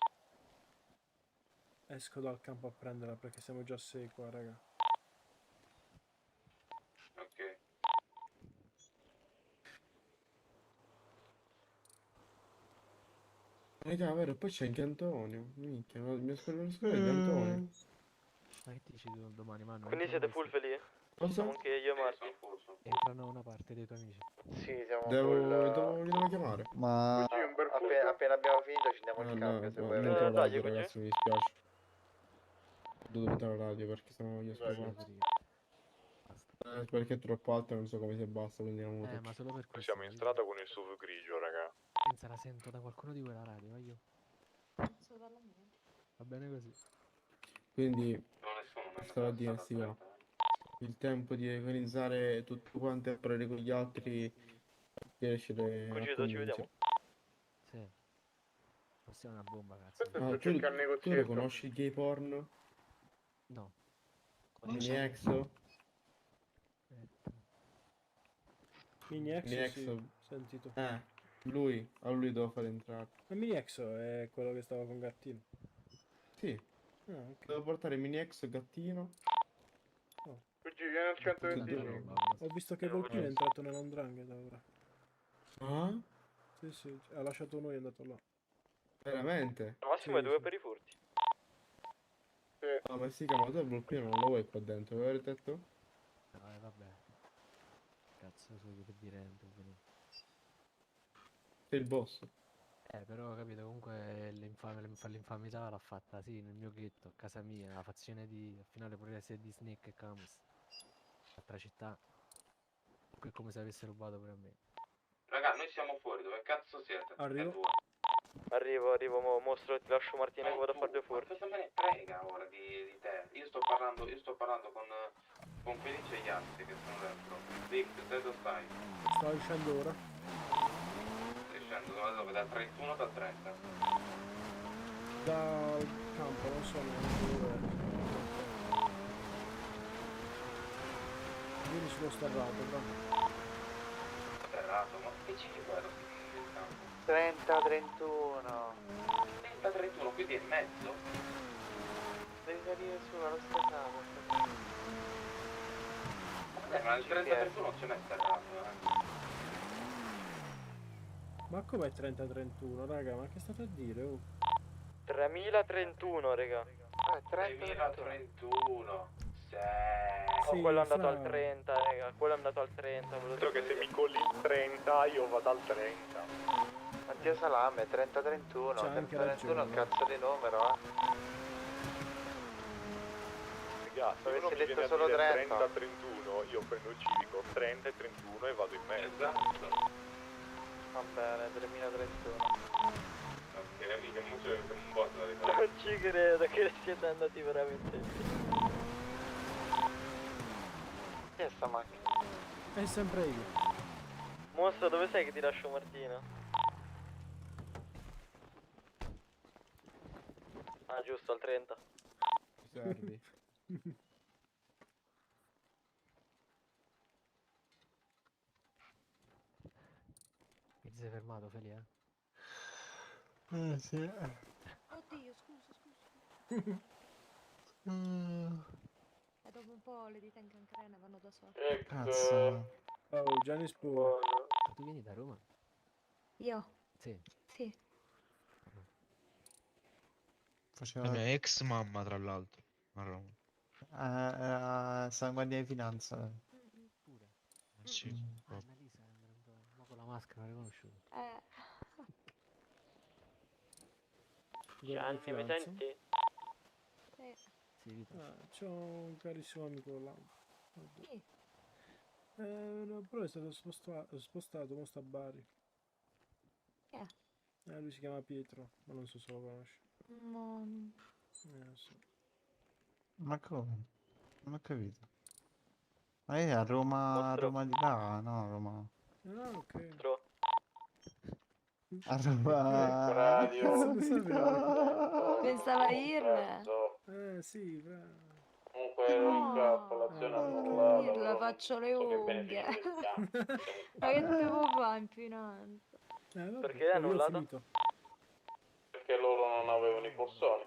[SPEAKER 18] Esco dal campo a prenderla perché siamo già 6 qua, raga.
[SPEAKER 11] Ok.
[SPEAKER 2] Raga, vero, poi c'è anche Antonio. Minchia, mi aspettavo di Antonio.
[SPEAKER 9] Ma che dici tu domani, Manu?
[SPEAKER 12] Quindi siete full felici?
[SPEAKER 2] Cosa?
[SPEAKER 12] Siamo anche io e Marti.
[SPEAKER 9] Entrano una parte dei tuoi amici.
[SPEAKER 4] Sì, siamo
[SPEAKER 2] Li devo chiamare.
[SPEAKER 7] Ma
[SPEAKER 4] appena abbiamo finito ci diamo il cambio se vuoi
[SPEAKER 2] non
[SPEAKER 4] vedere.
[SPEAKER 2] la radio, ragazzi, mi dispiace. Ho dovuto mettere la radio perché sennò io scusato. Perché è troppo alto e non so come si abbassa, quindi non lo
[SPEAKER 9] Ma solo per
[SPEAKER 15] Noi
[SPEAKER 9] questo.
[SPEAKER 15] siamo in strada con il SUV grigio, raga.
[SPEAKER 9] Pensa, la sento da qualcuno di quella radio, ma io. Va bene così.
[SPEAKER 2] Quindi stavo a dire, sì, va. Il tempo di organizzare tutto quanto e parlare con gli altri per riuscire a
[SPEAKER 12] Cugino, ci vediamo.
[SPEAKER 9] Sì. Questa è una bomba, cazzo.
[SPEAKER 2] Tu lo conosci il gay porn?
[SPEAKER 9] No.
[SPEAKER 2] Mini Exo?
[SPEAKER 18] Mini Exo,
[SPEAKER 2] Mini
[SPEAKER 18] sì,
[SPEAKER 2] Exo.
[SPEAKER 18] sentito.
[SPEAKER 2] A lui devo fare entrare.
[SPEAKER 18] Ma Mini Exo è quello che stava con Gattino.
[SPEAKER 2] Sì.
[SPEAKER 18] Ah, ok.
[SPEAKER 2] Devo portare Mini Exo e Gattino.
[SPEAKER 4] Vieni al 125.
[SPEAKER 18] Ho visto che Volpino è entrato nell''ndrangheta ora.
[SPEAKER 2] Ah?
[SPEAKER 18] Sì, sì, ha lasciato noi e è andato là.
[SPEAKER 2] Veramente?
[SPEAKER 12] Al massimo è due per i furti.
[SPEAKER 2] No, ma si chiama te il Volpino, non lo vuoi qua dentro, avete detto?
[SPEAKER 9] No, vabbè. Cazzo, su per dire un po' venuto.
[SPEAKER 2] Sei il boss.
[SPEAKER 9] Però capito, comunque l'infamità l'ha fatta sì, nel mio ghetto, a casa mia, la fazione di, al finale pure se di Snake e Camus. Altra città. È come se avesse rubato pure a me.
[SPEAKER 1] Raga, noi siamo fuori, dove cazzo siete?
[SPEAKER 18] Arrivo.
[SPEAKER 1] E due.
[SPEAKER 5] Arrivo, mostro, ti lascio Martina che vado a fare due furti.
[SPEAKER 1] Cosa me ne frega ora di te? Io sto parlando con Felice e gli altri che sono dentro. Vic, te dove stai?
[SPEAKER 18] Sto uscendo ora.
[SPEAKER 1] Stai scendendo da dove? Dal 31 o dal 30?
[SPEAKER 18] Dal campo, non so neanche dove è. Vieni sullo sterrato, però.
[SPEAKER 1] Sterrato, ma che ci vedo il campo?
[SPEAKER 4] 30-31.
[SPEAKER 1] 30-31, quindi è in mezzo?
[SPEAKER 4] Devi salire su allo sterrato.
[SPEAKER 1] Ma il 30-31 non ce n'è sterrato,
[SPEAKER 18] Ma com'è 30-31, raga? Ma che state a dire? Oh?
[SPEAKER 5] 3031, raga.
[SPEAKER 1] 3031.
[SPEAKER 5] Oh, quello è andato al 30, raga. Quello è andato al 30.
[SPEAKER 15] Credo che se mi colli il 30 io vado al 30.
[SPEAKER 4] Mattia Salame, 30-31.
[SPEAKER 18] C'ha anche
[SPEAKER 4] 30-31 è un
[SPEAKER 18] ragione.
[SPEAKER 4] cazzo di numero,
[SPEAKER 15] Ragazzi, se
[SPEAKER 4] Avessi
[SPEAKER 15] uno mi
[SPEAKER 4] detto
[SPEAKER 15] viene a
[SPEAKER 4] solo
[SPEAKER 15] dire
[SPEAKER 4] 30.
[SPEAKER 15] 30-31, io prendo il civico 30 e 31 e vado in mezzo.
[SPEAKER 1] Esatto.
[SPEAKER 4] Va bene, 3031.
[SPEAKER 1] Ok, mica non c'è un botto da rifare.
[SPEAKER 5] Non ci credo che siete andati veramente lì.
[SPEAKER 4] Chi è sta macchina?
[SPEAKER 18] È sempre io.
[SPEAKER 5] Mostro, dove sei che ti lascio Martina? Ah, giusto, al 30.
[SPEAKER 2] Servi.
[SPEAKER 9] Ti sei fermato, Felia?
[SPEAKER 7] Sì.
[SPEAKER 19] Oddio, scusa. E dopo un po' le dita in cancrena vanno da sole.
[SPEAKER 7] Cazzo.
[SPEAKER 18] Oh, Gianni Spur.
[SPEAKER 9] Ma tu vieni da Roma?
[SPEAKER 19] Io?
[SPEAKER 9] Sì.
[SPEAKER 19] Sì.
[SPEAKER 7] Faceva...
[SPEAKER 14] La mia ex mamma, tra l'altro. A Roma.
[SPEAKER 7] Era sanguigna di finanza.
[SPEAKER 9] Pure.
[SPEAKER 14] Sì.
[SPEAKER 9] Ah, Annalisa, ma con la maschera l'hai riconosciuto.
[SPEAKER 5] Gianni, mi senti?
[SPEAKER 9] Sì, Vito.
[SPEAKER 18] C'ho un carissimo amico là.
[SPEAKER 19] Chi?
[SPEAKER 18] No, però è stato spostato, mo sta a Bari.
[SPEAKER 19] Chi è?
[SPEAKER 18] Lui si chiama Pietro, ma non so se lo conosci.
[SPEAKER 19] No.
[SPEAKER 18] Sì.
[SPEAKER 7] Ma come? Non ho capito. Ma è a Roma, Roma di là, no, Roma.
[SPEAKER 18] Ah, ok.
[SPEAKER 7] A Roma.
[SPEAKER 12] Radio.
[SPEAKER 19] Pensava Irle.
[SPEAKER 18] Sì, bravo.
[SPEAKER 12] Comunque ero in colazione annullata.
[SPEAKER 19] Irle, faccio le unghie. Ma che devo fare in finanza?
[SPEAKER 5] Perché è annullata?
[SPEAKER 12] Perché loro non avevano i bossoni.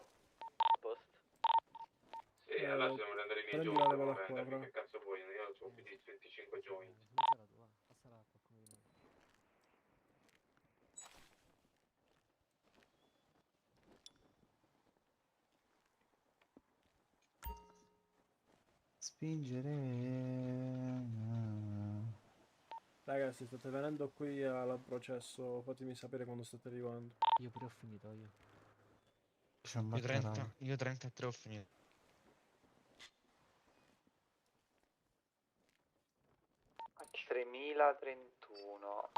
[SPEAKER 1] Sì, allora ci dobbiamo prendere i miei
[SPEAKER 18] Prendi
[SPEAKER 1] joint
[SPEAKER 18] la
[SPEAKER 1] per
[SPEAKER 18] leva da qua,
[SPEAKER 1] vendermi,
[SPEAKER 18] bravo.
[SPEAKER 1] che cazzo vuoi? Io ho più di 25 joint.
[SPEAKER 9] Smettila tu, va. Passala a qualcuno di noi.
[SPEAKER 7] Spingere.
[SPEAKER 18] Ragazzi, state venendo qui al processo, fatemi sapere quando state arrivando.
[SPEAKER 9] Io pure ho finito, io.
[SPEAKER 7] C'è un
[SPEAKER 14] Io 30,
[SPEAKER 7] batterà.
[SPEAKER 14] io 33 ho finito.
[SPEAKER 4] A 3031.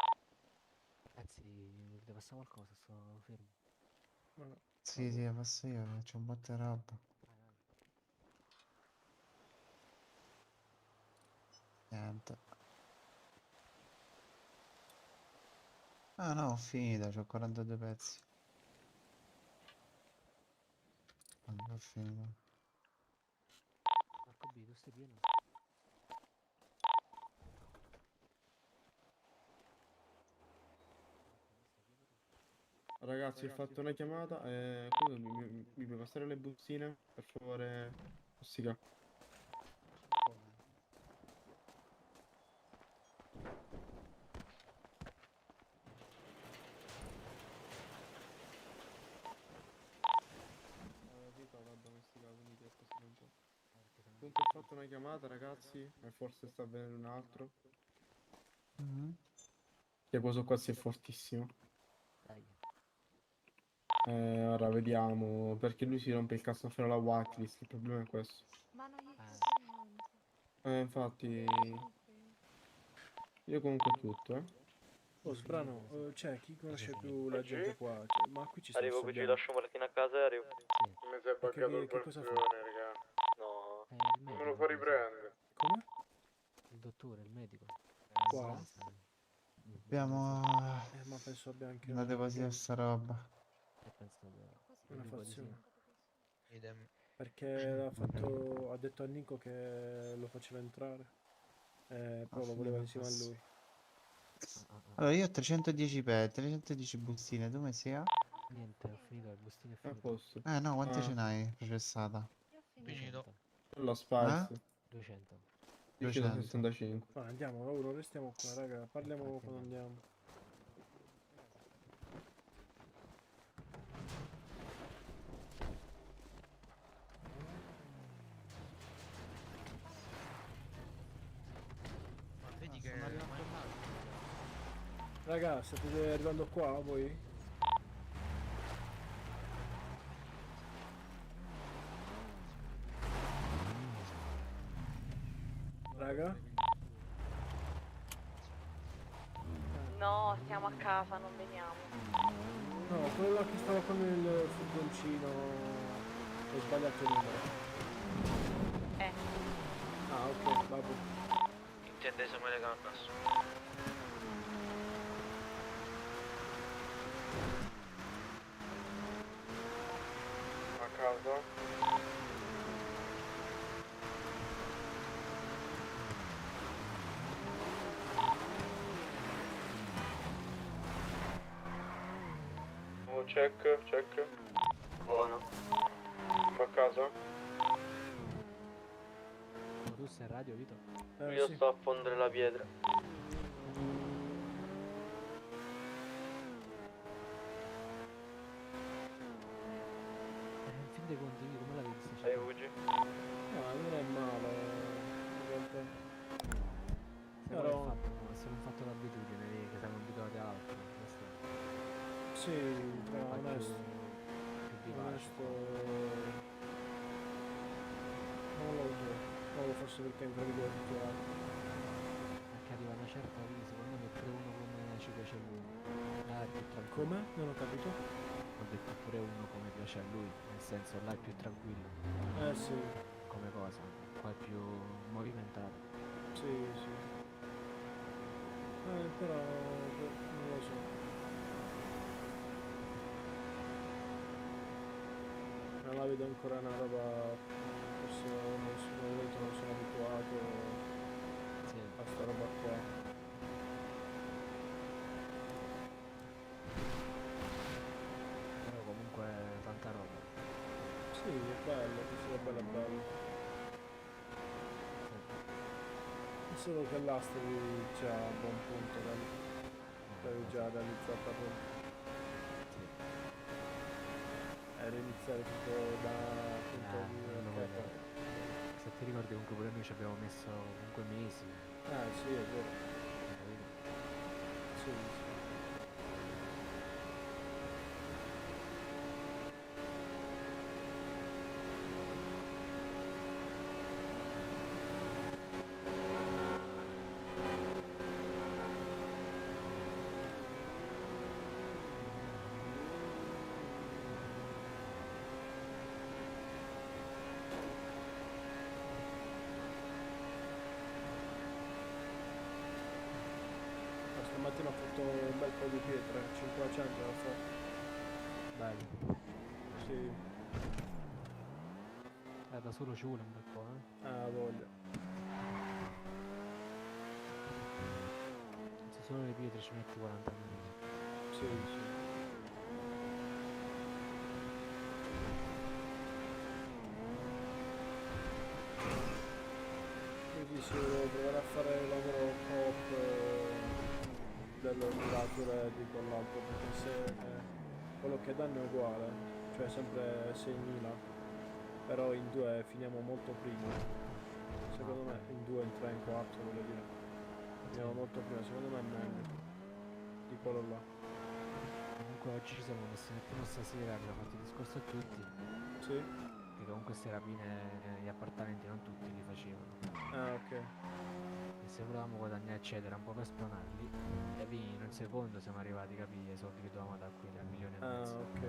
[SPEAKER 9] Ragazzi, mi deve passare qualcosa, sto fermo.
[SPEAKER 7] Sì, passo io, c'è un botte roba. Niente. Ah no, ho finito, c'ho 42 pezzi. Quando ho finito?
[SPEAKER 9] Marco B, tu stai pieno?
[SPEAKER 3] Ragazzi, ho fatto una chiamata e mi puoi passare le bustine? Per favore, Ossica. Vito l'ha domesticato, quindi ti è passato un po'. Comunque ho fatto una chiamata, ragazzi, e forse sta avvenendo un altro. Che questo qua si è fortissimo.
[SPEAKER 9] Dai.
[SPEAKER 18] Ora vediamo, perché lui si rompe il cazzo a fare la whitelist, il problema è questo.
[SPEAKER 19] Ma non gli dico niente.
[SPEAKER 18] Infatti, io comunque tutto,
[SPEAKER 2] Oh, Sbrano, cioè, chi conosce più la gente qua? Cioè, ma qui ci sta
[SPEAKER 5] Arrivo, qui ci
[SPEAKER 2] assediando.
[SPEAKER 5] lascio Martina a casa e arrivo.
[SPEAKER 3] Mi si è buggato il
[SPEAKER 2] che cosa fa?
[SPEAKER 3] poltrone, raga.
[SPEAKER 5] No.
[SPEAKER 3] Non me lo fa riprendere.
[SPEAKER 2] Come?
[SPEAKER 9] Il dottore, il medico.
[SPEAKER 2] Qua?
[SPEAKER 7] Abbiamo
[SPEAKER 2] Ma penso abbia anche
[SPEAKER 7] una deposita sta roba.
[SPEAKER 2] una fazione.
[SPEAKER 14] Idem.
[SPEAKER 2] Perché ha detto a Nico che lo faceva entrare. Però lo voleva insieme a lui.
[SPEAKER 7] Allora io ho 310 310 bustine, tu come sia?
[SPEAKER 9] Niente, ho finito le bustine
[SPEAKER 18] A posto.
[SPEAKER 7] No, quante ce n'hai processata?
[SPEAKER 14] Finito.
[SPEAKER 18] La Spice.
[SPEAKER 9] 200.
[SPEAKER 18] Io chiedo
[SPEAKER 7] 200.
[SPEAKER 18] 65.
[SPEAKER 2] Ma andiamo, non restiamo qua, raga. Parliamo quando andiamo.
[SPEAKER 14] Ma vedi che...
[SPEAKER 2] Raga, state arrivando qua voi? Raga?
[SPEAKER 19] No, stiamo a casa, non veniamo.
[SPEAKER 2] No, quello là che stava con il furgoncino. Ho sbagliato il numero. Ah, ok, vabbè.
[SPEAKER 14] Intende Samuele Cannas.
[SPEAKER 3] A casa? Oh, check.
[SPEAKER 5] Buono.
[SPEAKER 3] A casa?
[SPEAKER 9] Ma tu sei in radio, Vito?
[SPEAKER 5] Io sto a fondere la pietra.
[SPEAKER 9] In fin dei conti, Vito, come la vedi sta
[SPEAKER 5] Sei
[SPEAKER 9] città?
[SPEAKER 5] Ugi?
[SPEAKER 2] No, non è male. In realtà.
[SPEAKER 9] Sai qual è il fatto? No, se non fatto l'abitudine, che siamo abituati a altro. Questo
[SPEAKER 2] Sì, però
[SPEAKER 9] è
[SPEAKER 2] onesto.
[SPEAKER 9] più vivace.
[SPEAKER 2] Onesto. Non lo so. No, forse perché è in gravità abituato.
[SPEAKER 9] Perché arriva una certa vita, secondo me pure uno come ci piace a lui. Là è più tranquillo.
[SPEAKER 2] Come? Non ho capito.
[SPEAKER 9] Ho detto pure uno come piace a lui, nel senso là è più tranquillo.
[SPEAKER 2] Sì.
[SPEAKER 9] Come cosa, qua è più movimentato.
[SPEAKER 2] Sì, sì. Però non lo so. Ma la vedo ancora una roba. Forse non sono abituato a sta roba qua.
[SPEAKER 9] Però comunque tanta roba.
[SPEAKER 2] Sì, è bello, questo è bello. È solo che là stavi già a buon punto, l'avevi già realizzato a punto. Riniziare tutto da punto di capo.
[SPEAKER 9] Se ti ricordi comunque pure noi ci abbiamo messo comunque mesi.
[SPEAKER 2] Sì, è vero. Sì. Stamattina ho fatto un bel po' di pietre, 500 ho fatto.
[SPEAKER 9] Bello.
[SPEAKER 2] Sì.
[SPEAKER 9] Da solo ci vuole un bel po',
[SPEAKER 2] Voglia.
[SPEAKER 9] Se solo le pietre ci metti 40 minuti.
[SPEAKER 2] Sì, sì. Quindi sì, devo provare a fare il lavoro coop dell'operatore di quell'altro, perché se quello che danno è uguale, cioè sempre 6.000, però in 2 finiamo molto prima, secondo me in 2, in 3, in 4 voglio dire, finiamo molto prima, secondo me è meglio di quello là.
[SPEAKER 9] comunque oggi ci siamo messi un attimo stasera, abbiamo fatto il discorso a tutti.
[SPEAKER 18] Sì.
[SPEAKER 9] Che comunque queste rapine negli appartamenti non tutti li facevano.
[SPEAKER 18] Ah, ok.
[SPEAKER 9] E se volevamo guadagnare eccetera un po' per spronarli, e lì in un secondo siamo arrivati, capì, ai soldi che dovevamo da qui, al 1,5 milioni.
[SPEAKER 18] Ah, ok.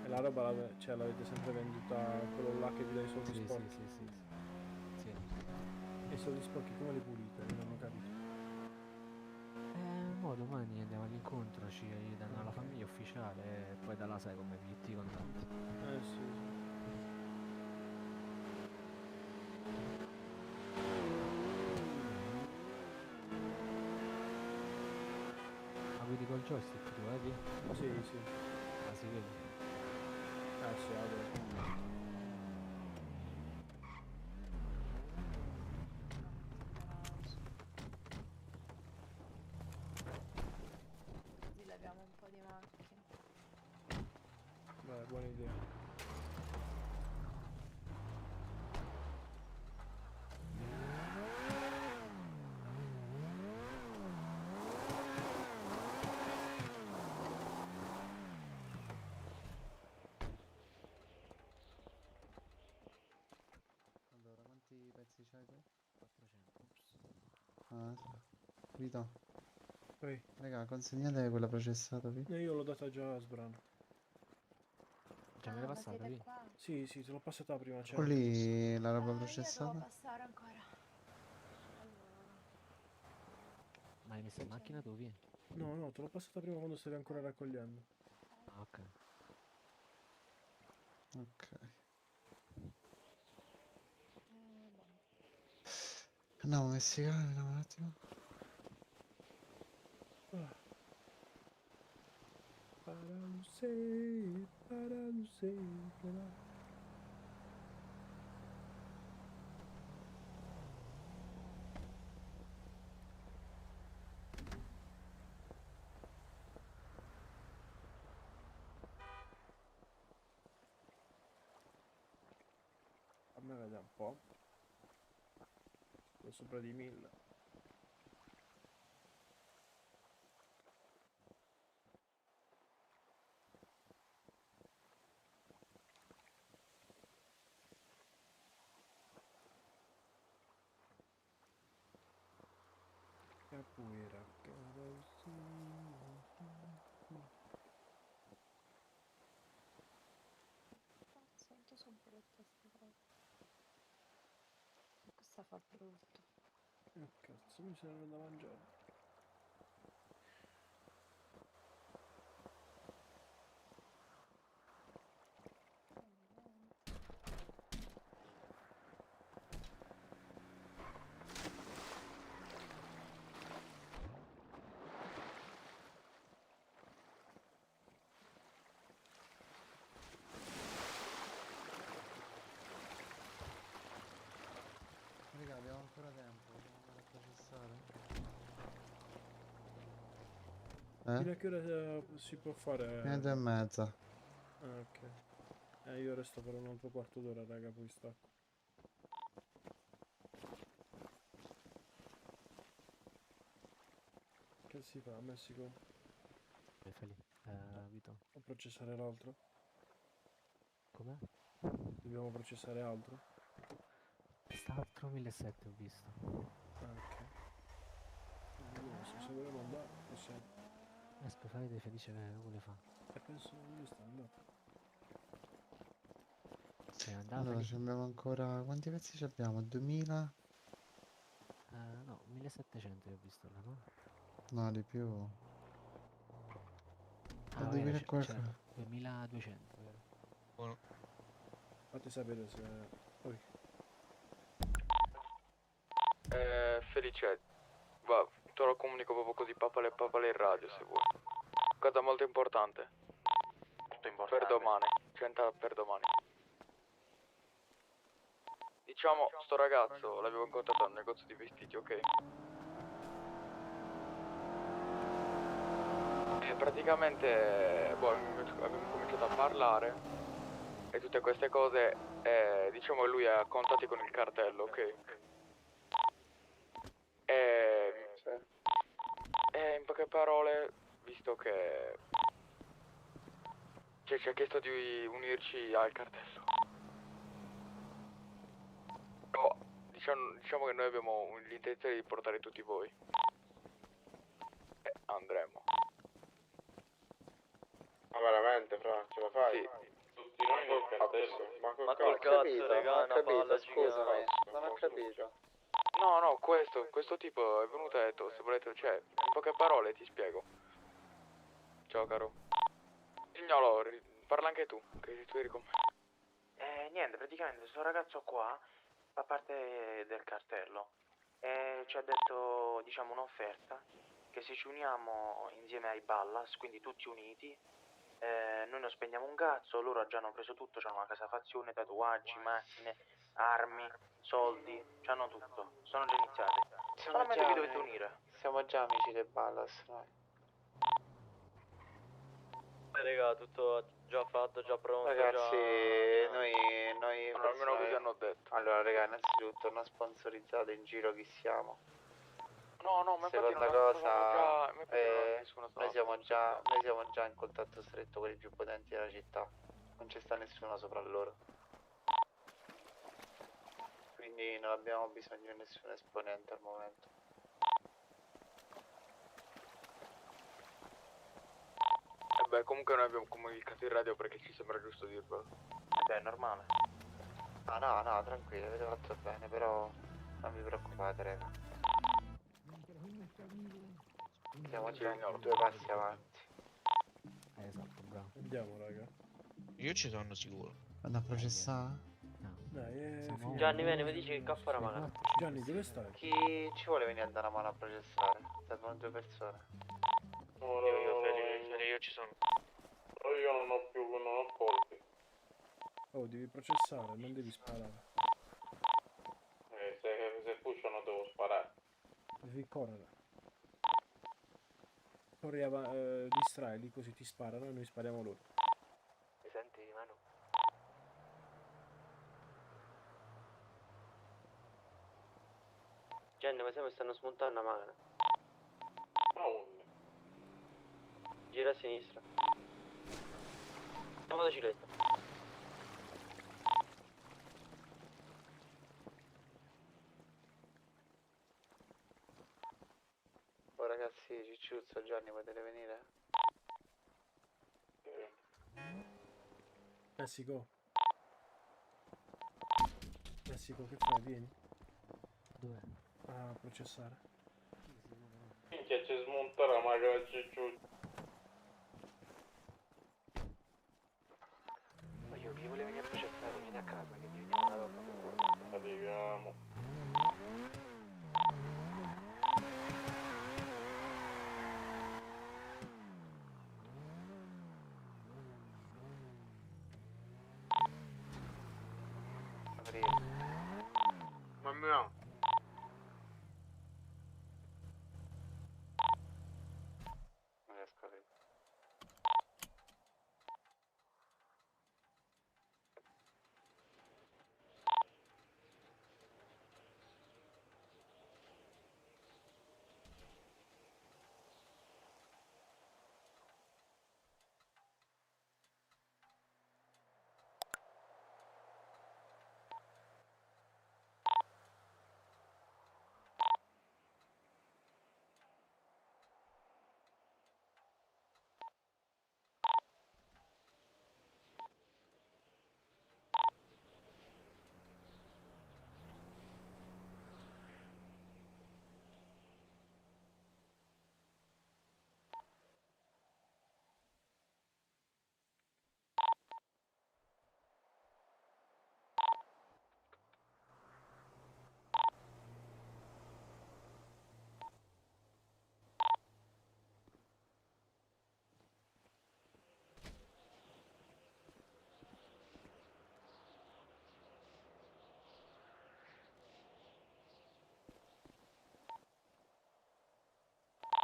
[SPEAKER 18] E la roba cioè, l'avete sempre venduta a quello là che vi dà i soldi
[SPEAKER 9] Sì,
[SPEAKER 18] sporchi?
[SPEAKER 9] sì.
[SPEAKER 18] E i soldi sporchi come li pulite? Io non ho capito.
[SPEAKER 9] Mo domani andiamo all'incontro, ci danno la famiglia ufficiale e poi da là sai come pitti i contanti.
[SPEAKER 18] Sì.
[SPEAKER 9] Ma guidi col joystick tu, vedi?
[SPEAKER 18] Sì.
[SPEAKER 9] Ah, si vede.
[SPEAKER 18] Sì, vabbè.
[SPEAKER 19] Così leviamo un po' di macchine.
[SPEAKER 18] Beh, buona idea.
[SPEAKER 7] Allora, quanti pezzi c'hai tu?
[SPEAKER 9] 400.
[SPEAKER 7] Ah, Vito.
[SPEAKER 18] Poi.
[SPEAKER 7] Raga, consegnate quella processata qui.
[SPEAKER 18] Io l'ho data già a Sbrano.
[SPEAKER 9] Già me l'hai passata lì?
[SPEAKER 18] Sì, te l'ho passata prima.
[SPEAKER 7] O lì la roba processata?
[SPEAKER 19] Passare ancora.
[SPEAKER 9] Ma hai messo in macchina tu, vieni.
[SPEAKER 18] No, te l'ho passata prima quando stavi ancora raccogliendo.
[SPEAKER 9] Ah, ok.
[SPEAKER 7] Ok. Andiamo messi qua, vediamo un attimo.
[SPEAKER 18] A me vede un po'. Sto sopra di 1000. Capoeira,
[SPEAKER 19] Quanto sono brutte queste cose. Questa fa brutto.
[SPEAKER 18] Cazzo, mi serve da mangiare.
[SPEAKER 7] Raga, abbiamo ancora tempo, dobbiamo andare a processare.
[SPEAKER 18] Fino a che ora si può fare?
[SPEAKER 7] 1:30.
[SPEAKER 18] Ah, ok. Io resto per un altro quarto d'ora, raga, poi stacco. Che si fa a Messico?
[SPEAKER 9] Vito.
[SPEAKER 18] O processare l'altro?
[SPEAKER 9] Com'è?
[SPEAKER 18] Dobbiamo processare altro?
[SPEAKER 9] Quest'altro 1.700 ho visto.
[SPEAKER 18] Ah, ok. Non so se vogliamo andare, possiamo.
[SPEAKER 9] Aspetta, fate felice che vuole fare.
[SPEAKER 18] E penso che sta andando.
[SPEAKER 9] Sei andato
[SPEAKER 7] Allora,
[SPEAKER 9] lì?
[SPEAKER 7] ci abbiamo ancora... Quanti pezzi ci abbiamo? 2000?
[SPEAKER 9] No, 1.700 io ho visto là, no?
[SPEAKER 7] No, di più.
[SPEAKER 9] Ah,
[SPEAKER 7] 2000 e qualcosa.
[SPEAKER 9] c'era 2.200, vero?
[SPEAKER 12] Buono.
[SPEAKER 18] Fate sapere se... Poi.
[SPEAKER 20] Felice, va, te lo comunico proprio così, papale in radio se vuoi. Cosa molto importante.
[SPEAKER 5] Molto importante.
[SPEAKER 20] Per domani, 100 per domani. Diciamo, sto ragazzo l'avevo incontrato al negozio di vestiti, ok? E praticamente, boh, abbiamo cominciato a parlare e tutte queste cose, diciamo lui ha contatti con il cartello, ok? E in poche parole, visto che ci ha chiesto di unirci al cartello. No, diciamo che noi abbiamo l'intenzione di portare tutti voi. E andremo.
[SPEAKER 12] Ma veramente, fra, ce la fai?
[SPEAKER 20] Sì.
[SPEAKER 12] Tutti noi col cartello? Ma col
[SPEAKER 4] Ma
[SPEAKER 12] cazzo?
[SPEAKER 4] ho capito, non ho capito, scusami, non ho capito.
[SPEAKER 20] No, questo tipo è venuto e ha detto, se volete, cioè, in poche parole ti spiego. Ciao caro. Signolo, parla anche tu, che tu eri con me.
[SPEAKER 5] Niente, praticamente questo ragazzo qua fa parte del cartello e ci ha detto, diciamo, un'offerta che se ci uniamo insieme ai Ballas, quindi tutti uniti, noi non spendiamo un cazzo, loro già hanno preso tutto, hanno una casafazione, tatuaggi, macchine, armi, soldi, hanno tutto, sono già iniziati. Solamente vi dovete unire.
[SPEAKER 4] Siamo già amici dei Ballas noi.
[SPEAKER 8] Raga, tutto già fatto, già pronto,
[SPEAKER 4] Ragazzi,
[SPEAKER 8] già...
[SPEAKER 4] noi
[SPEAKER 20] almeno così hanno detto.
[SPEAKER 4] Allora, raga, innanzitutto non sponsorizzate in giro chi siamo.
[SPEAKER 20] No, ma
[SPEAKER 4] Seconda
[SPEAKER 20] infatti non
[SPEAKER 4] cosa,
[SPEAKER 20] nessuno
[SPEAKER 4] noi siamo già in contatto stretto con i più potenti della città. Non ci sta nessuno sopra loro. Quindi non abbiamo bisogno di nessun esponente al momento.
[SPEAKER 20] E beh, comunque noi abbiamo comunicato in radio perché ci sembra giusto dirvelo.
[SPEAKER 5] Beh, è normale.
[SPEAKER 4] No, tranquillo, avete fatto bene, però non vi preoccupate, raga. Siamo già 2 passi avanti.
[SPEAKER 9] Esatto, bravo.
[SPEAKER 18] Andiamo, raga.
[SPEAKER 14] Io ci sono sicuro.
[SPEAKER 7] Vado a processare?
[SPEAKER 18] Dai,
[SPEAKER 8] Gianni, vieni, mi dici che capo la mano.
[SPEAKER 18] Gianni, dove stai?
[SPEAKER 4] Chi ci vuole venire a dare una mano a processare? Servono 2 persone.
[SPEAKER 14] Io ci sono.
[SPEAKER 12] Io non ho colpi.
[SPEAKER 18] Oh, devi processare, non devi sparare.
[SPEAKER 12] Se pushano devo sparare.
[SPEAKER 18] Devi correre. Corri distraili così ti sparano e noi spariamo loro.
[SPEAKER 5] Mi senti, Manu?
[SPEAKER 8] Gianni, ma sai mi stanno smontando una macchina?
[SPEAKER 12] Aonde?
[SPEAKER 8] Gira a sinistra. La motocicletta.
[SPEAKER 4] Oh ragazzi, Cicciuzzo, Gianni, potete venire?
[SPEAKER 18] Messico. Messico, che fai? Vieni.
[SPEAKER 9] Dov'è?
[SPEAKER 18] A processare.
[SPEAKER 12] Minchia, ci smonta la macchina Cicciuzzo.
[SPEAKER 5] Ma io chi vuole venire a processare? Vieni a casa che ti vediamo la roba.
[SPEAKER 12] Arriviamo.
[SPEAKER 3] Mamma mia.
[SPEAKER 4] Non riesco a vedere.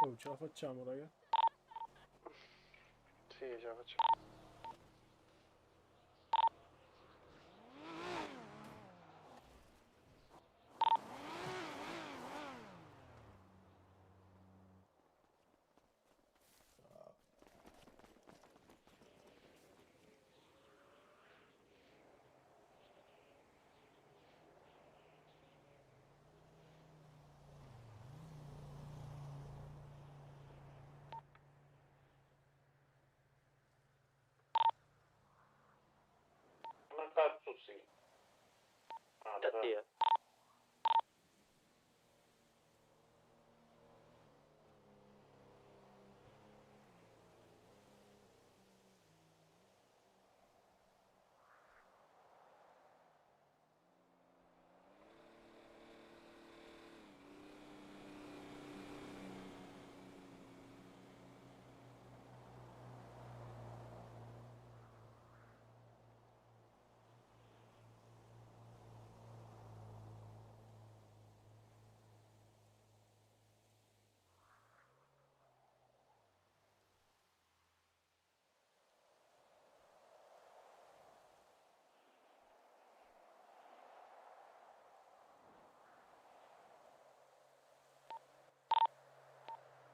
[SPEAKER 18] Oh, ce la facciamo, raga?
[SPEAKER 4] Sì, ce la facciamo.
[SPEAKER 5] Mattia.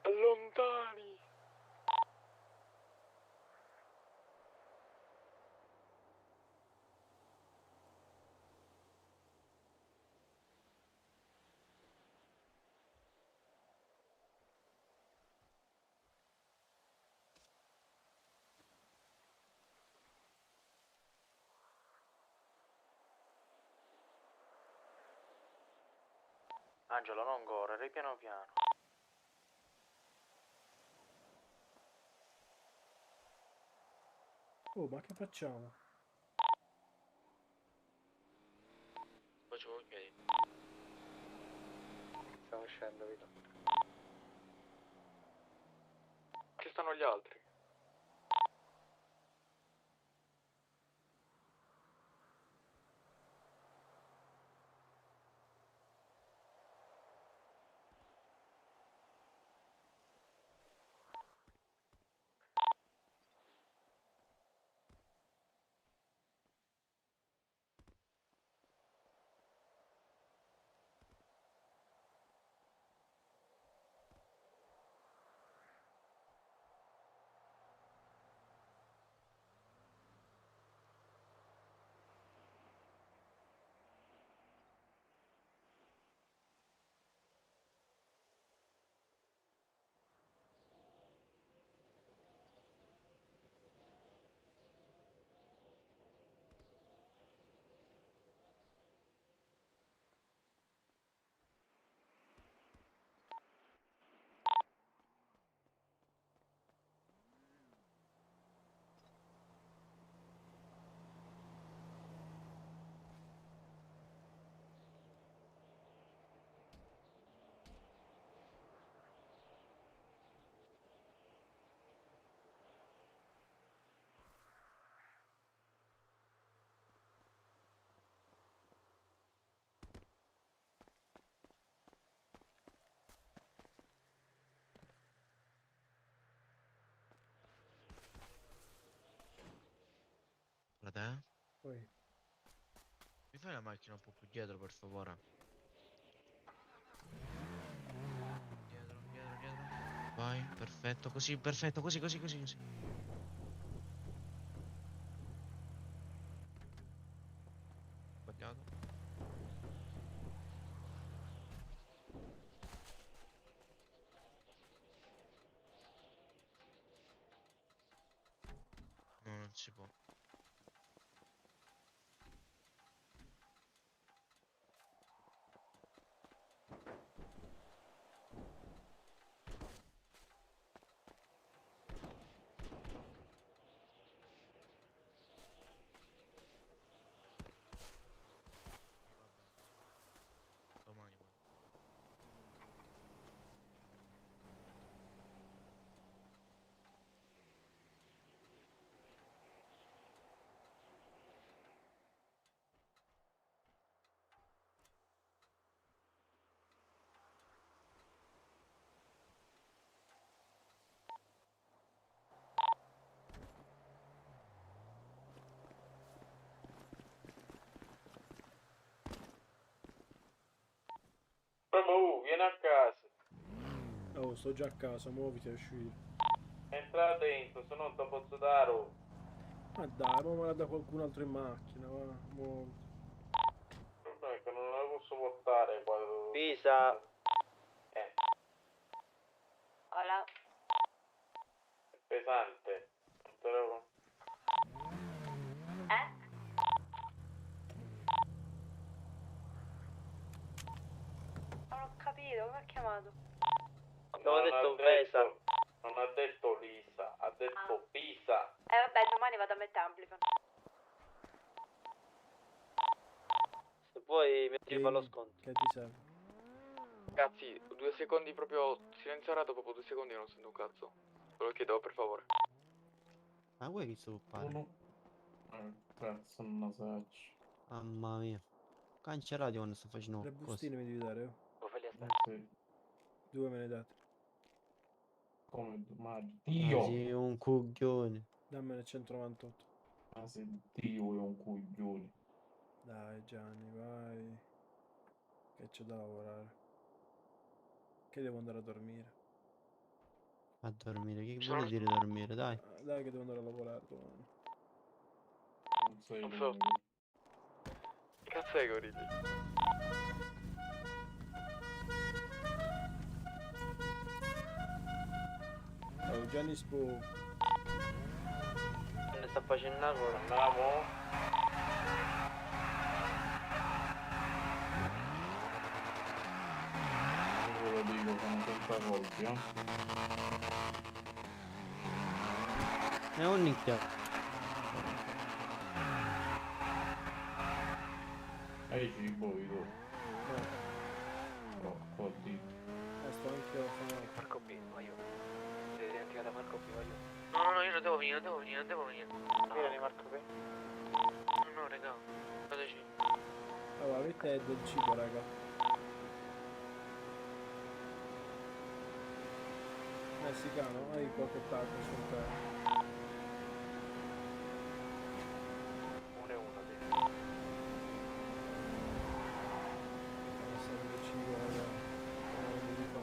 [SPEAKER 20] Lontani.
[SPEAKER 5] Angelo, non correre, piano piano.
[SPEAKER 18] Oh, ma che facciamo?
[SPEAKER 14] Facciamo ok.
[SPEAKER 4] Stiamo uscendo, Vito.
[SPEAKER 20] Che stanno gli altri?
[SPEAKER 14] Frate?
[SPEAKER 18] Poi.
[SPEAKER 14] Mi fai la macchina un po' più dietro, per favore? Dietro, dietro, dietro. Vai, perfetto, così, così, così, così, così. Sbagliato. No, non si può. Domani poi.
[SPEAKER 12] Vieni a casa.
[SPEAKER 18] Oh, sto già a casa, muoviti a uscire.
[SPEAKER 12] Entra dentro, se no ti posso dare.
[SPEAKER 18] Ma dai, ma me la dà qualcun altro in macchina, va, muoviti.
[SPEAKER 12] No, è che non la posso portare quando...
[SPEAKER 5] Pisa.
[SPEAKER 19] Hola.
[SPEAKER 12] È pesante. Non te lo...
[SPEAKER 19] capito, come ha chiamato?
[SPEAKER 5] Abbiamo detto Vesa.
[SPEAKER 12] Non ha detto Lisa, ha detto Pisa.
[SPEAKER 19] Vabbè, domani vado a mettere Amplifon.
[SPEAKER 5] Se vuoi mi fa lo sconto.
[SPEAKER 18] Che ti serve?
[SPEAKER 20] Ragazzi, 2 secondi proprio silenzio radio, proprio 2 secondi non sento un cazzo. Ve lo chiedo per favore.
[SPEAKER 7] Ma vuoi che sto fare?
[SPEAKER 12] Cazzo, un massaggio.
[SPEAKER 7] Mamma mia. Cancellati quando sto facendo
[SPEAKER 18] 3
[SPEAKER 7] cose.
[SPEAKER 18] bustine mi devi dare, oh.
[SPEAKER 12] Sì.
[SPEAKER 18] 2 me ne date.
[SPEAKER 12] Come ma
[SPEAKER 7] Ah,
[SPEAKER 12] Dio!
[SPEAKER 7] sì, un coglione.
[SPEAKER 18] Dammene 198.
[SPEAKER 12] Ma se Dio è un coglione.
[SPEAKER 18] Dai Gianni, vai. Che c'è da lavorare. Che devo andare a dormire.
[SPEAKER 7] A dormire, che vuol dire dormire? Dai.
[SPEAKER 18] Dai che devo andare a lavorare domani.
[SPEAKER 12] Non sei
[SPEAKER 20] Non so.
[SPEAKER 12] l'unico.
[SPEAKER 20] Che cazzo è Gorilli?
[SPEAKER 18] Oh, Gianni Spo.
[SPEAKER 5] Ne sta facendo ancora.
[SPEAKER 12] Andiamo? Io ve lo dico, sono senza colpi,
[SPEAKER 7] È un nicchia.
[SPEAKER 12] Ehi cibo, io. Troppo di.
[SPEAKER 18] Sto anche a fare.
[SPEAKER 5] Marco B, voglio. Ti sei dimenticato Marco B, voglio. No, io non devo venire, non devo venire. Vieni Marco B. No, raga. Fateci.
[SPEAKER 18] Allora, avete del cibo, raga. Messicano, hai qualche taco sul te?
[SPEAKER 5] 1 e 1, sì.
[SPEAKER 18] Serve cibo, raga. Non mi fa.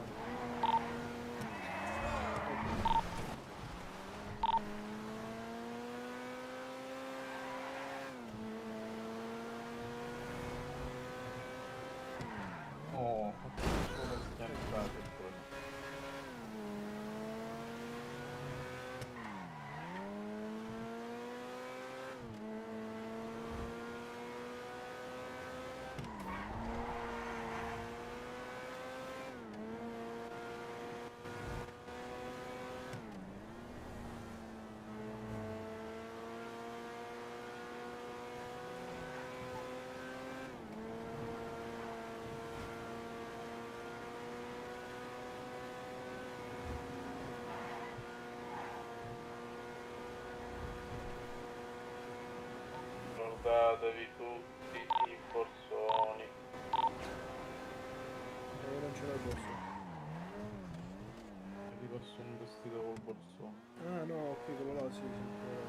[SPEAKER 12] Oh, sono schiantato poi. Ricordatevi tutti i borsoni.
[SPEAKER 18] Io non ce l'ho addosso.
[SPEAKER 12] Ti passo un vestito col borsone.
[SPEAKER 18] Ah no, qui quello là, sì, quello là,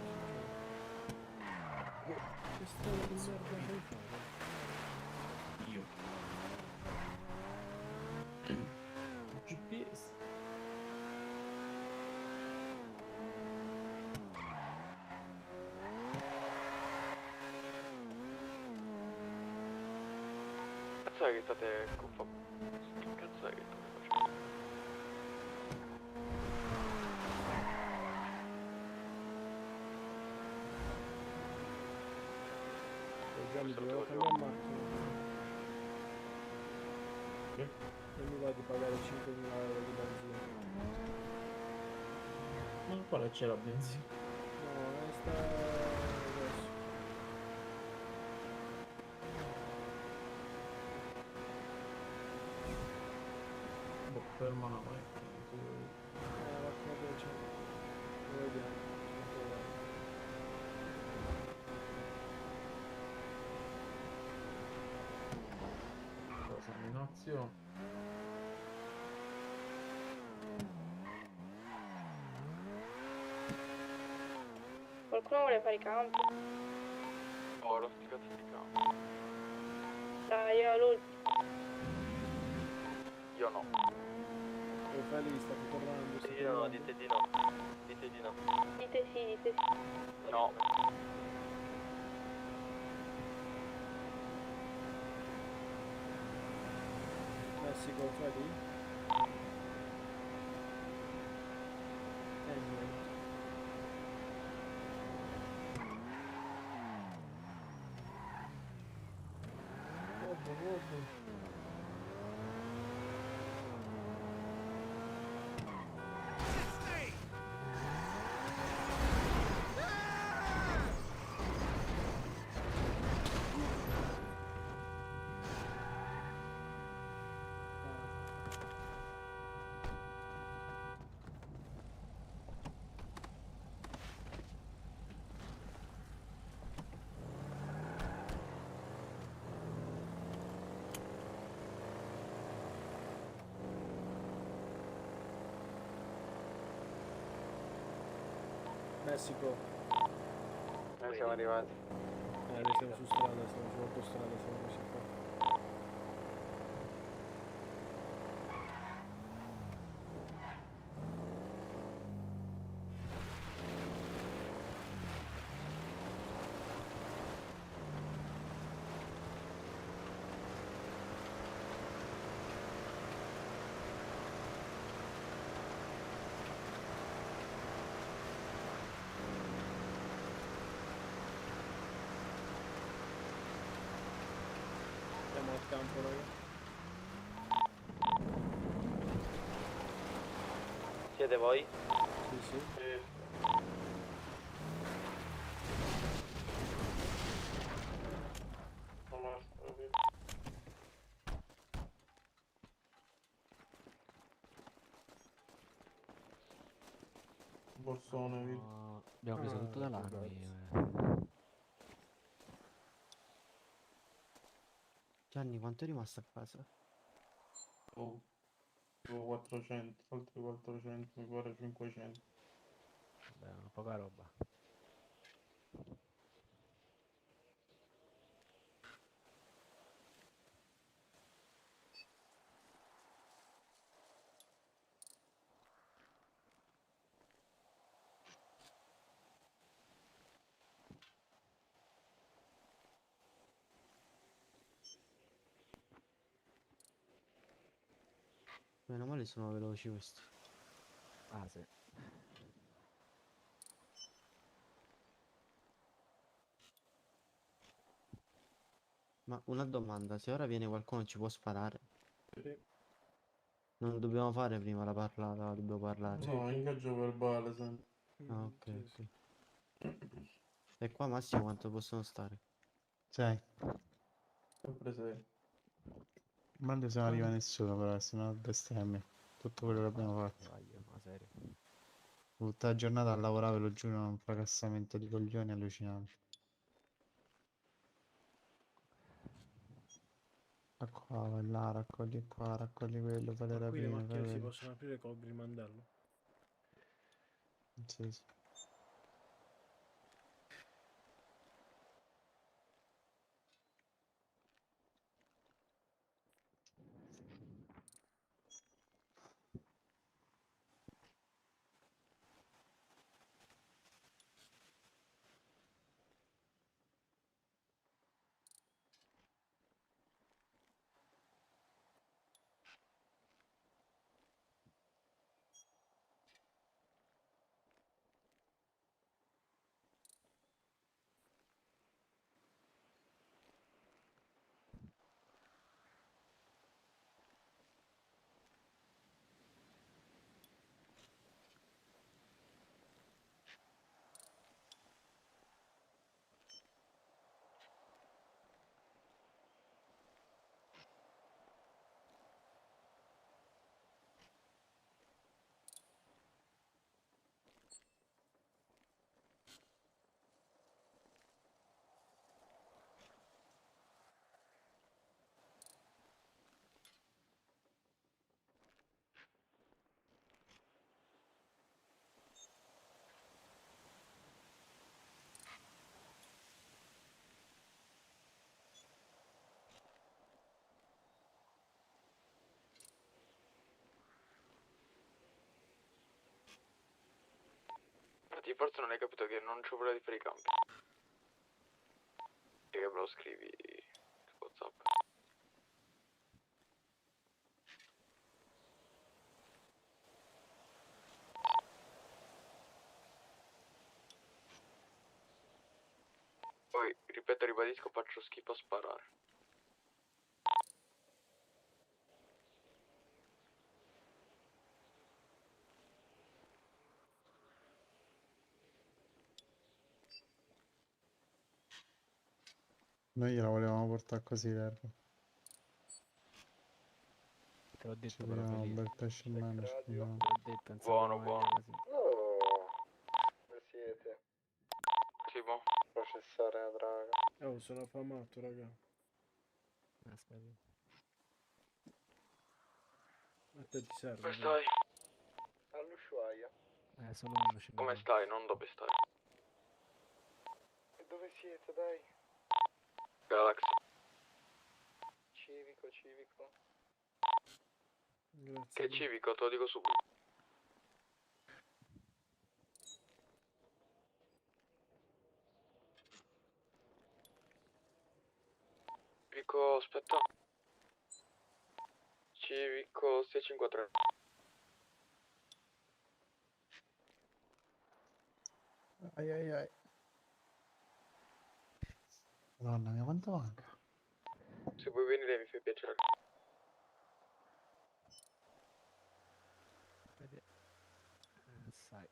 [SPEAKER 18] sì. Che strada di merda vuoi fare?
[SPEAKER 12] Io. GPS.
[SPEAKER 20] Cazzo è che state che cazzo è che state facendo?
[SPEAKER 18] Gianni, dovevo cambiare macchina. Non mi va di pagare 5.000 euro di benzina.
[SPEAKER 12] Ma quale c'è la benzina?
[SPEAKER 18] No, sta adesso.
[SPEAKER 12] Boh, ferma la macchina.
[SPEAKER 18] La macchina dove c'è. Lo vediamo.
[SPEAKER 12] Esaminazione.
[SPEAKER 19] Qualcuno vuole fare i campi?
[SPEAKER 20] Oh, lo sti cazzo di campo.
[SPEAKER 19] Dai, io l'ultimo.
[SPEAKER 20] Io no.
[SPEAKER 18] E Feli, state tornando? State
[SPEAKER 5] Io no,
[SPEAKER 18] tornando?
[SPEAKER 5] dite di no. Dite di no.
[SPEAKER 19] Dite sì, dite sì.
[SPEAKER 20] No.
[SPEAKER 18] Messico, Feli? Niente.
[SPEAKER 2] Messico.
[SPEAKER 4] Noi siamo arrivati.
[SPEAKER 2] Noi siamo su strada, siamo sull'autostrada, siamo questi qua. Siamo al campo, raga.
[SPEAKER 5] Siete voi?
[SPEAKER 2] Sì, sì.
[SPEAKER 12] Borsone,
[SPEAKER 9] No, abbiamo preso tutto da là noi.
[SPEAKER 7] Gianni, quanto è rimasto a casa?
[SPEAKER 12] Oh, tipo 400, altri 400, mi pare 500.
[SPEAKER 9] Beh, una poca roba.
[SPEAKER 7] Meno male sono veloci questi.
[SPEAKER 9] Ah, sì.
[SPEAKER 7] Ma una domanda, se ora viene qualcuno ci può sparare?
[SPEAKER 2] Sì.
[SPEAKER 7] Non dobbiamo fare prima la parlata, dobbiamo parlare.
[SPEAKER 12] No, ingaggio verbale sempre.
[SPEAKER 7] Ah, ok,
[SPEAKER 2] Sì,
[SPEAKER 7] ok. E qua massimo quanto possono stare?
[SPEAKER 17] 6.
[SPEAKER 12] Sempre 6.
[SPEAKER 17] Ma non se ne arriva nessuno però, se no bestemmia. Tutto quello che abbiamo fatto.
[SPEAKER 9] Ma serio.
[SPEAKER 17] Tutta la giornata a lavorare, ve lo giuro, un fracassamento di coglioni allucinante. Ma qua, vai là, raccogli qua, raccogli quello, fai le
[SPEAKER 2] Ma qui le
[SPEAKER 17] rapine, fai
[SPEAKER 2] macchine si
[SPEAKER 17] quello.
[SPEAKER 2] possono aprire col grimandello.
[SPEAKER 17] Sì, sì.
[SPEAKER 20] Infatti forse non hai capito che non c'ho voglia di fare i campi. E che me lo scrivi su WhatsApp. Poi, ripeto e ribadisco, faccio schifo a sparare.
[SPEAKER 17] Noi gliela volevamo portare così l'erba.
[SPEAKER 9] Te l'ho
[SPEAKER 17] Ci
[SPEAKER 9] detto però
[SPEAKER 17] vediamo un
[SPEAKER 9] Felice.
[SPEAKER 17] bel pesce in mano, ci vediamo.
[SPEAKER 9] Te l'ho detto, non
[SPEAKER 20] Buono,
[SPEAKER 9] sapevo mai
[SPEAKER 20] buono.
[SPEAKER 9] così.
[SPEAKER 4] Oh, dove siete?
[SPEAKER 20] Sì, boh.
[SPEAKER 4] Processare la draga.
[SPEAKER 2] Oh, sono affamato, raga.
[SPEAKER 9] Aspetta.
[SPEAKER 2] A te ti serve.
[SPEAKER 20] Dove
[SPEAKER 2] dai.
[SPEAKER 20] stai?
[SPEAKER 4] All'Ushuaia.
[SPEAKER 9] Solo uno ce
[SPEAKER 20] Come
[SPEAKER 9] n'è.
[SPEAKER 20] stai? Non dove stai.
[SPEAKER 4] E dove siete, dai?
[SPEAKER 20] Galaxy.
[SPEAKER 4] Civico, civico.
[SPEAKER 20] Che civico, te lo dico subito. Civico, aspetta. Civico 653.
[SPEAKER 17] Ai ai ai. Madonna mia, quanto manca?
[SPEAKER 20] Se vuoi venire mi fai piacere.
[SPEAKER 9] Vedi. Sai.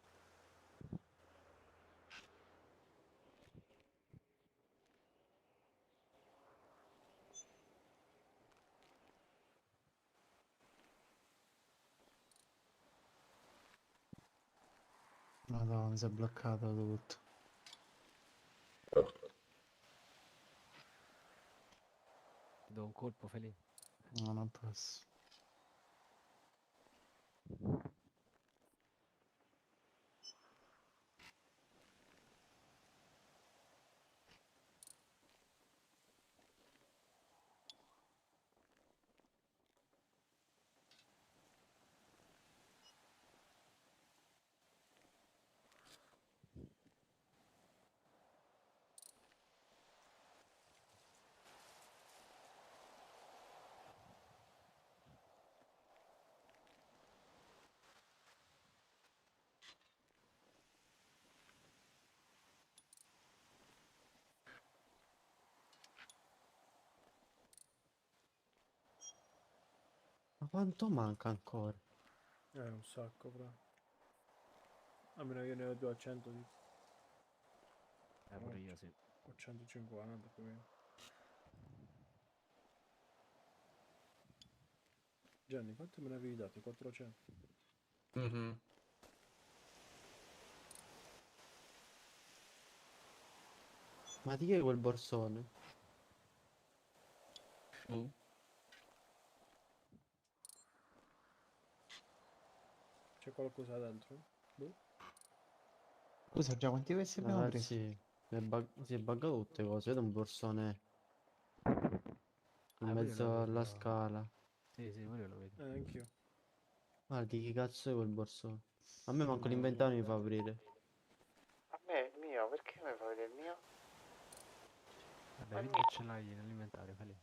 [SPEAKER 17] Madonna, mi si è bloccato tutto.
[SPEAKER 9] Ti do un colpo, Feli.
[SPEAKER 17] No, non posso.
[SPEAKER 21] Ma quanto manca ancora?
[SPEAKER 18] Un sacco, però. A meno che io ne ho 200 di...
[SPEAKER 9] Pure io sì.
[SPEAKER 18] Ho 150 più o meno. Gianni, quanto me ne avevi dato? 400?
[SPEAKER 21] Mhm. Ma di che è quel borsone?
[SPEAKER 18] C'è qualcosa dentro? Boh.
[SPEAKER 17] Scusa, già quanti pezzi abbiamo preso?
[SPEAKER 21] Ragazzi, si è buggato tutte le cose. Vedo un borsone in
[SPEAKER 9] quello
[SPEAKER 21] mezzo
[SPEAKER 9] lo
[SPEAKER 21] alla
[SPEAKER 9] vedo.
[SPEAKER 21] scala.
[SPEAKER 9] Sì, quello lo vedo.
[SPEAKER 18] Anch'io.
[SPEAKER 21] Guardi, che cazzo è quel borsone? A me manco l'inventario mi fa aprire.
[SPEAKER 4] A me il mio, perché mi fa vedere il mio?
[SPEAKER 9] Vabbè, vedi che ce l'hai nell'inventario, Feli.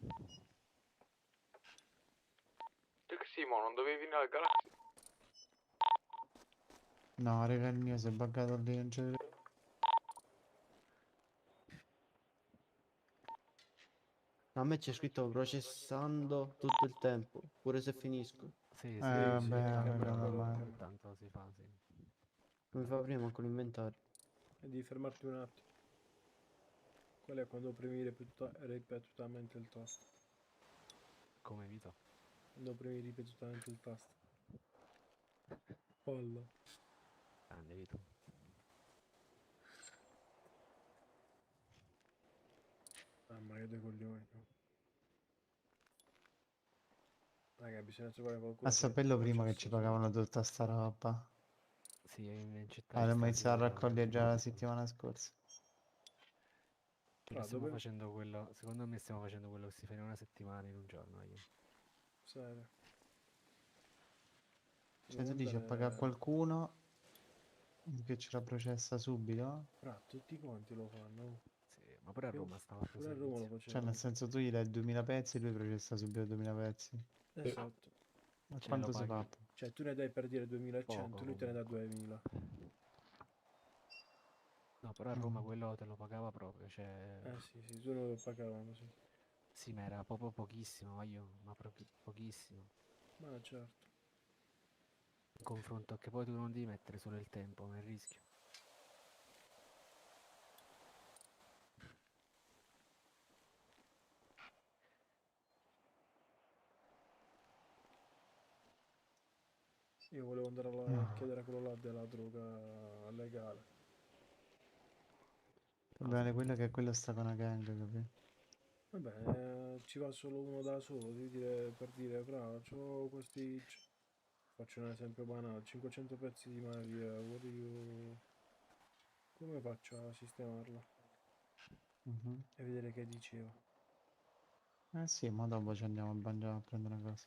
[SPEAKER 20] Simo, non dovevi venire al Galaxy?
[SPEAKER 17] No, raga, il mio si è buggato lì, non c'è...
[SPEAKER 21] A me c'è scritto processando tutto il tempo, pure se finisco.
[SPEAKER 9] Sì,
[SPEAKER 17] vabbè, raga,
[SPEAKER 9] ogni
[SPEAKER 17] normale.
[SPEAKER 9] tanto si fa, sì.
[SPEAKER 21] Non mi fa aprire manco l'inventario.
[SPEAKER 18] E devi fermarti un attimo. Qual è quando premi ripetutamente il tasto?
[SPEAKER 9] Come Vito?
[SPEAKER 18] Quando premi ripetutamente il tasto. Pollo.
[SPEAKER 9] Grande Vito.
[SPEAKER 18] Mamma che due coglioni. No? Raga, bisogna trovare qualcuno.
[SPEAKER 17] A saperlo prima che ci pagavano tutta sta roba.
[SPEAKER 9] Sì, in città
[SPEAKER 17] Avremmo iniziato a raccogliere già la settimana scorsa.
[SPEAKER 9] Stiamo facendo quello, secondo me stiamo facendo quello che si fa in una settimana, in un giorno. Io.
[SPEAKER 18] Serio.
[SPEAKER 17] Cioè tu dici a pagare qualcuno che ce la processa subito?
[SPEAKER 18] Tutti quanti lo fanno.
[SPEAKER 9] Sì, ma pure a Roma stava
[SPEAKER 18] Pure a Roma lo facevano.
[SPEAKER 17] Cioè nel senso tu gli dai 2000 pezzi e lui processa subito 2000 pezzi.
[SPEAKER 18] Esatto.
[SPEAKER 17] Ma quanto si fa?
[SPEAKER 18] Cioè tu ne dai per dire 2100,
[SPEAKER 9] Poco,
[SPEAKER 18] lui te ne dà 2000.
[SPEAKER 9] No, però a Roma quello te lo pagava proprio, cioè...
[SPEAKER 18] Sì, tu lo pagavano, sì.
[SPEAKER 9] Sì, ma era proprio pochissimo, ma proprio pochissimo.
[SPEAKER 18] Ma certo.
[SPEAKER 9] In confronto a che poi tu non devi mettere solo il tempo, ma il rischio.
[SPEAKER 18] Io volevo andare a chiedere a quello là della droga legale.
[SPEAKER 17] Va bene, quello che è quello sta con una gang, capito?
[SPEAKER 18] Vabbè, ci va solo uno da solo, devi dire, per dire, bravo, c'ho questi... faccio un esempio banale, 500 pezzi di Maria, come faccio a sistemarla?
[SPEAKER 7] Mhm.
[SPEAKER 18] E vedere che diceva.
[SPEAKER 7] Eh sì, ma dopo ci andiamo a prendere una cosa.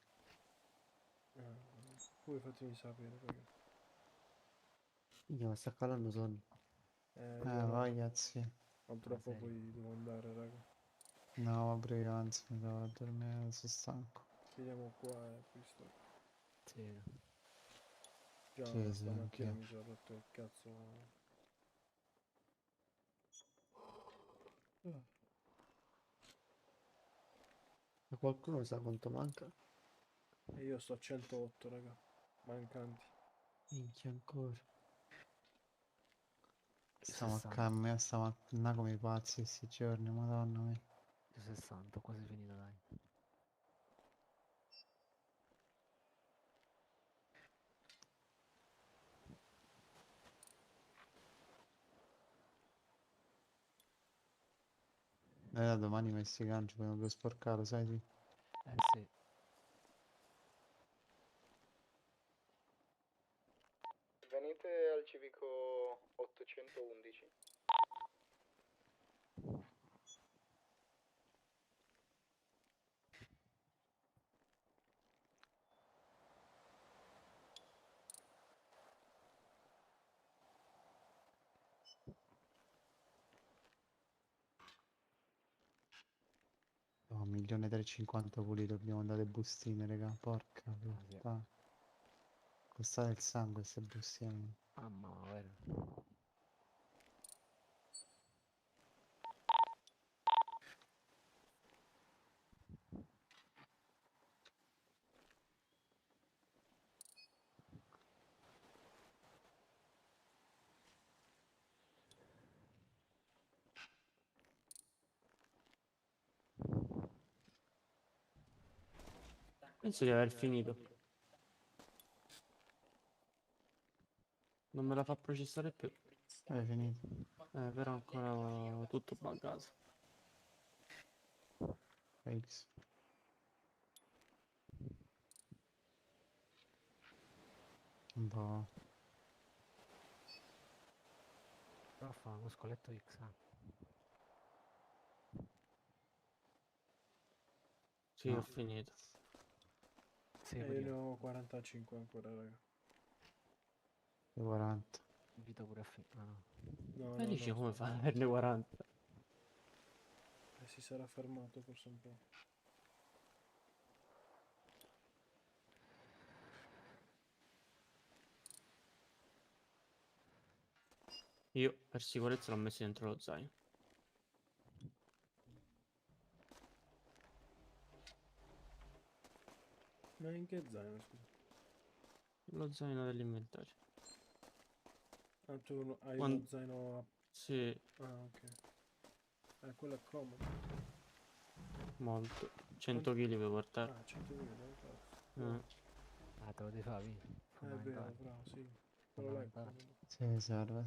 [SPEAKER 18] Poi fatemi sapere, raga.
[SPEAKER 21] Io mi sta calando sonno.
[SPEAKER 18] Io no.
[SPEAKER 7] Voglia, sì.
[SPEAKER 18] Non troppo poi devo andare, raga.
[SPEAKER 7] No, ma prego, anzi, mi devo dormire, sono stanco.
[SPEAKER 18] Finiamo qua e poi sto.
[SPEAKER 9] Sì.
[SPEAKER 18] Già
[SPEAKER 7] Sì, sì,
[SPEAKER 18] stamattina
[SPEAKER 7] anch'io.
[SPEAKER 18] mi sono rotto il cazzo.
[SPEAKER 21] Ma qualcuno sa quanto manca?
[SPEAKER 18] E io sto a 108, raga. Mancanti.
[SPEAKER 21] Minchia ancora.
[SPEAKER 7] Stiamo a
[SPEAKER 9] 60.
[SPEAKER 7] camminare, stiamo a andare come i pazzi questi giorni, madonna mia.
[SPEAKER 9] 60, quasi finita, dai.
[SPEAKER 7] Da domani questi ganci vogliono più sporcare, sai sì.
[SPEAKER 9] Sì.
[SPEAKER 20] Venite al civico 811.
[SPEAKER 7] Oh, 1.350.000 pulito, dobbiamo andare bustine, raga, porca puttana. Costare il sangue queste bustine.
[SPEAKER 9] Mamma, guarda.
[SPEAKER 21] Penso di aver finito. Non me la fa processare più.
[SPEAKER 7] Hai finito.
[SPEAKER 21] Però ancora tutto buggato.
[SPEAKER 7] X. Un po'.
[SPEAKER 9] Però fa uno scoletto X,
[SPEAKER 21] Sì,
[SPEAKER 7] No.
[SPEAKER 21] ho finito.
[SPEAKER 9] Sì,
[SPEAKER 18] Io ne ho 45 ancora, raga.
[SPEAKER 7] 40.
[SPEAKER 9] Invito pure a finire. Ah, no.
[SPEAKER 18] No,
[SPEAKER 21] Felice
[SPEAKER 18] no,
[SPEAKER 21] come
[SPEAKER 18] sto-
[SPEAKER 21] fa ad averne 40?
[SPEAKER 18] Si sarà fermato forse un po'.
[SPEAKER 21] Io per sicurezza l'ho messo dentro lo zaino.
[SPEAKER 18] Ma in che zaino, scusa?
[SPEAKER 21] Lo zaino dell'inventario.
[SPEAKER 18] Ah, tu hai
[SPEAKER 21] Quan-
[SPEAKER 18] uno zaino a...
[SPEAKER 21] Sì,
[SPEAKER 18] Ah, ok. Quello è comodo.
[SPEAKER 21] molto. 100 kg per portare.
[SPEAKER 18] Ah, 100 kg, cazzo.
[SPEAKER 21] Eh.
[SPEAKER 9] Ah, te lo devi fare,
[SPEAKER 18] È vero,
[SPEAKER 9] fondamentale.
[SPEAKER 18] bravo, sì. Quello là è
[SPEAKER 9] Fondamentale.
[SPEAKER 18] comodo.
[SPEAKER 7] Sì, serve.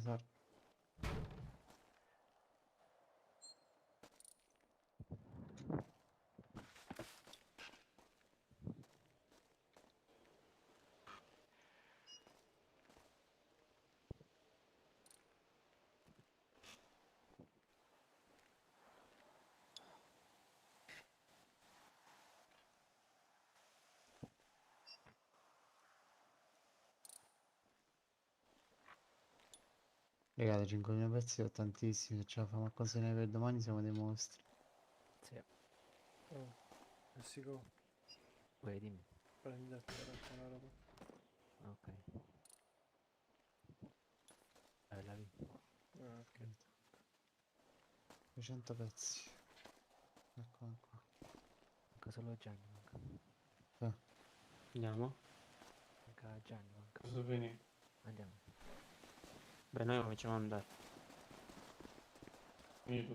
[SPEAKER 7] Regate 5.000 pezzi sono tantissimi, se ce la famo a consegnare per domani siamo dei mostri.
[SPEAKER 9] Sì.
[SPEAKER 18] Oh, Messico,
[SPEAKER 9] Poi dimmi.
[SPEAKER 18] prendi a te la roba.
[SPEAKER 9] Ok. La via.
[SPEAKER 18] Ah, ok.
[SPEAKER 7] 200 pezzi. Ecco qua.
[SPEAKER 9] Manca solo Gianni, manca.
[SPEAKER 21] Andiamo?
[SPEAKER 9] Manca Gianni, manca.
[SPEAKER 21] Posso finire?
[SPEAKER 9] Andiamo.
[SPEAKER 21] Beh, noi cominciamo ad andare. Finito.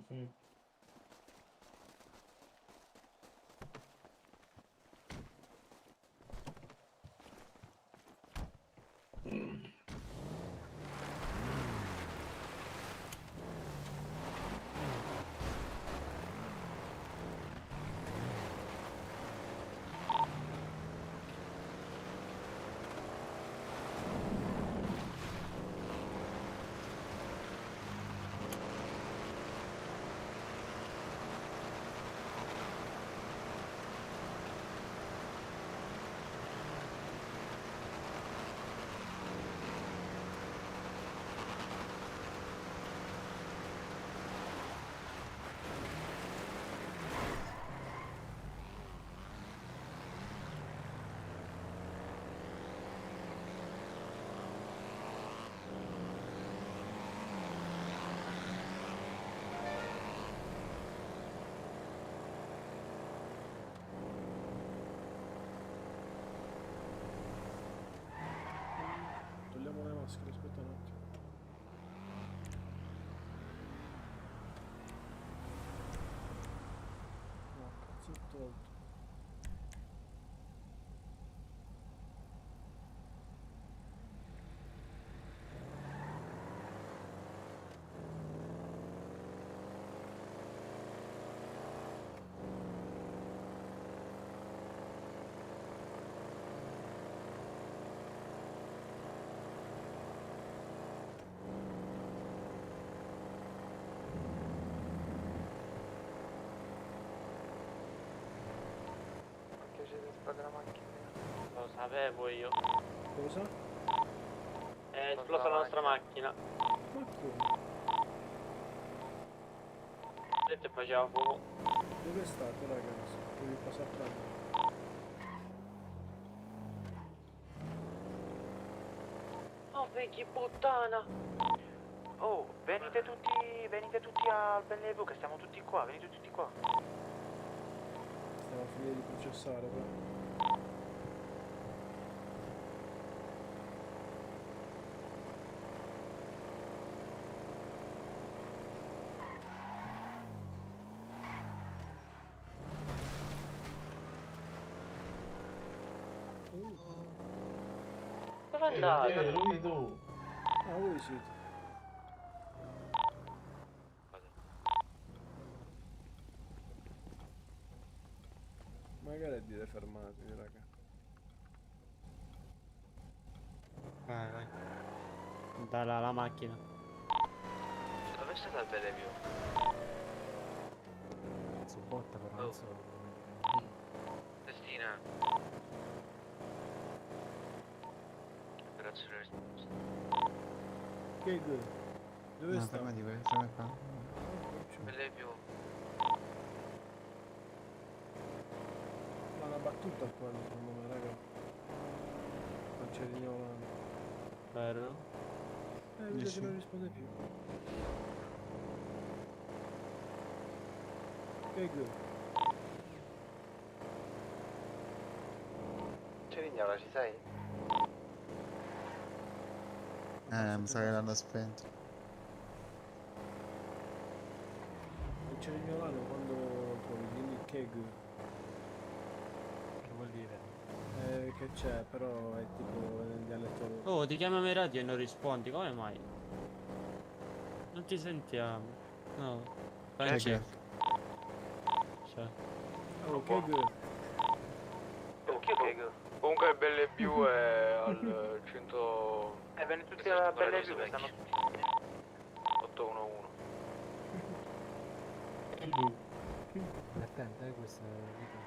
[SPEAKER 2] maschera, aspetta un attimo. No, cazzo ho tolto.
[SPEAKER 4] Perché ci si spara la macchina?
[SPEAKER 6] Lo sapevo io.
[SPEAKER 2] Cosa?
[SPEAKER 6] È esplosa la nostra macchina.
[SPEAKER 2] Ma come?
[SPEAKER 6] Vedete faceva fuoco.
[SPEAKER 2] Dove state ragazzi? Che vi passa a prendere?
[SPEAKER 6] Oh, vecchi puttana!
[SPEAKER 5] Oh, venite tutti al Bellevue che siamo tutti qua, venite tutti qua.
[SPEAKER 2] Stiamo a finire di processare però.
[SPEAKER 6] Dove andate?
[SPEAKER 2] Lui tu. Ah, voi siete. Magari dire fermatevi, raga.
[SPEAKER 21] Vai, vai. Dalla la macchina.
[SPEAKER 6] Dove state al Bellevue?
[SPEAKER 9] Su botta però non so.
[SPEAKER 6] Destina. Operazione risposta.
[SPEAKER 2] Che good. Dove
[SPEAKER 7] No,
[SPEAKER 2] sta?
[SPEAKER 7] fermati, fermi qua.
[SPEAKER 6] Bellevue.
[SPEAKER 2] Ma una battuta qua, secondo me, raga. Non c'è Rignolano.
[SPEAKER 21] Vero?
[SPEAKER 2] Vedo che non risponde più. Che good.
[SPEAKER 4] Cerignola, ci sei?
[SPEAKER 7] Mi sa che l'hanno spento.
[SPEAKER 2] Il Cerignolano quando trovi quindi che good.
[SPEAKER 9] Che vuol dire?
[SPEAKER 2] Che c'è, però è tipo nel dialetto loro.
[SPEAKER 21] Oh, ti chiamiamo in radio e non rispondi, come mai? Non ti sentiamo. No. Francesco. Cioè.
[SPEAKER 2] Oh, che good.
[SPEAKER 20] Comunque il Bellevue è al 100...
[SPEAKER 5] venite tutti al Bellevue che stanno tutti.
[SPEAKER 20] 811.
[SPEAKER 9] Divertente questa vita.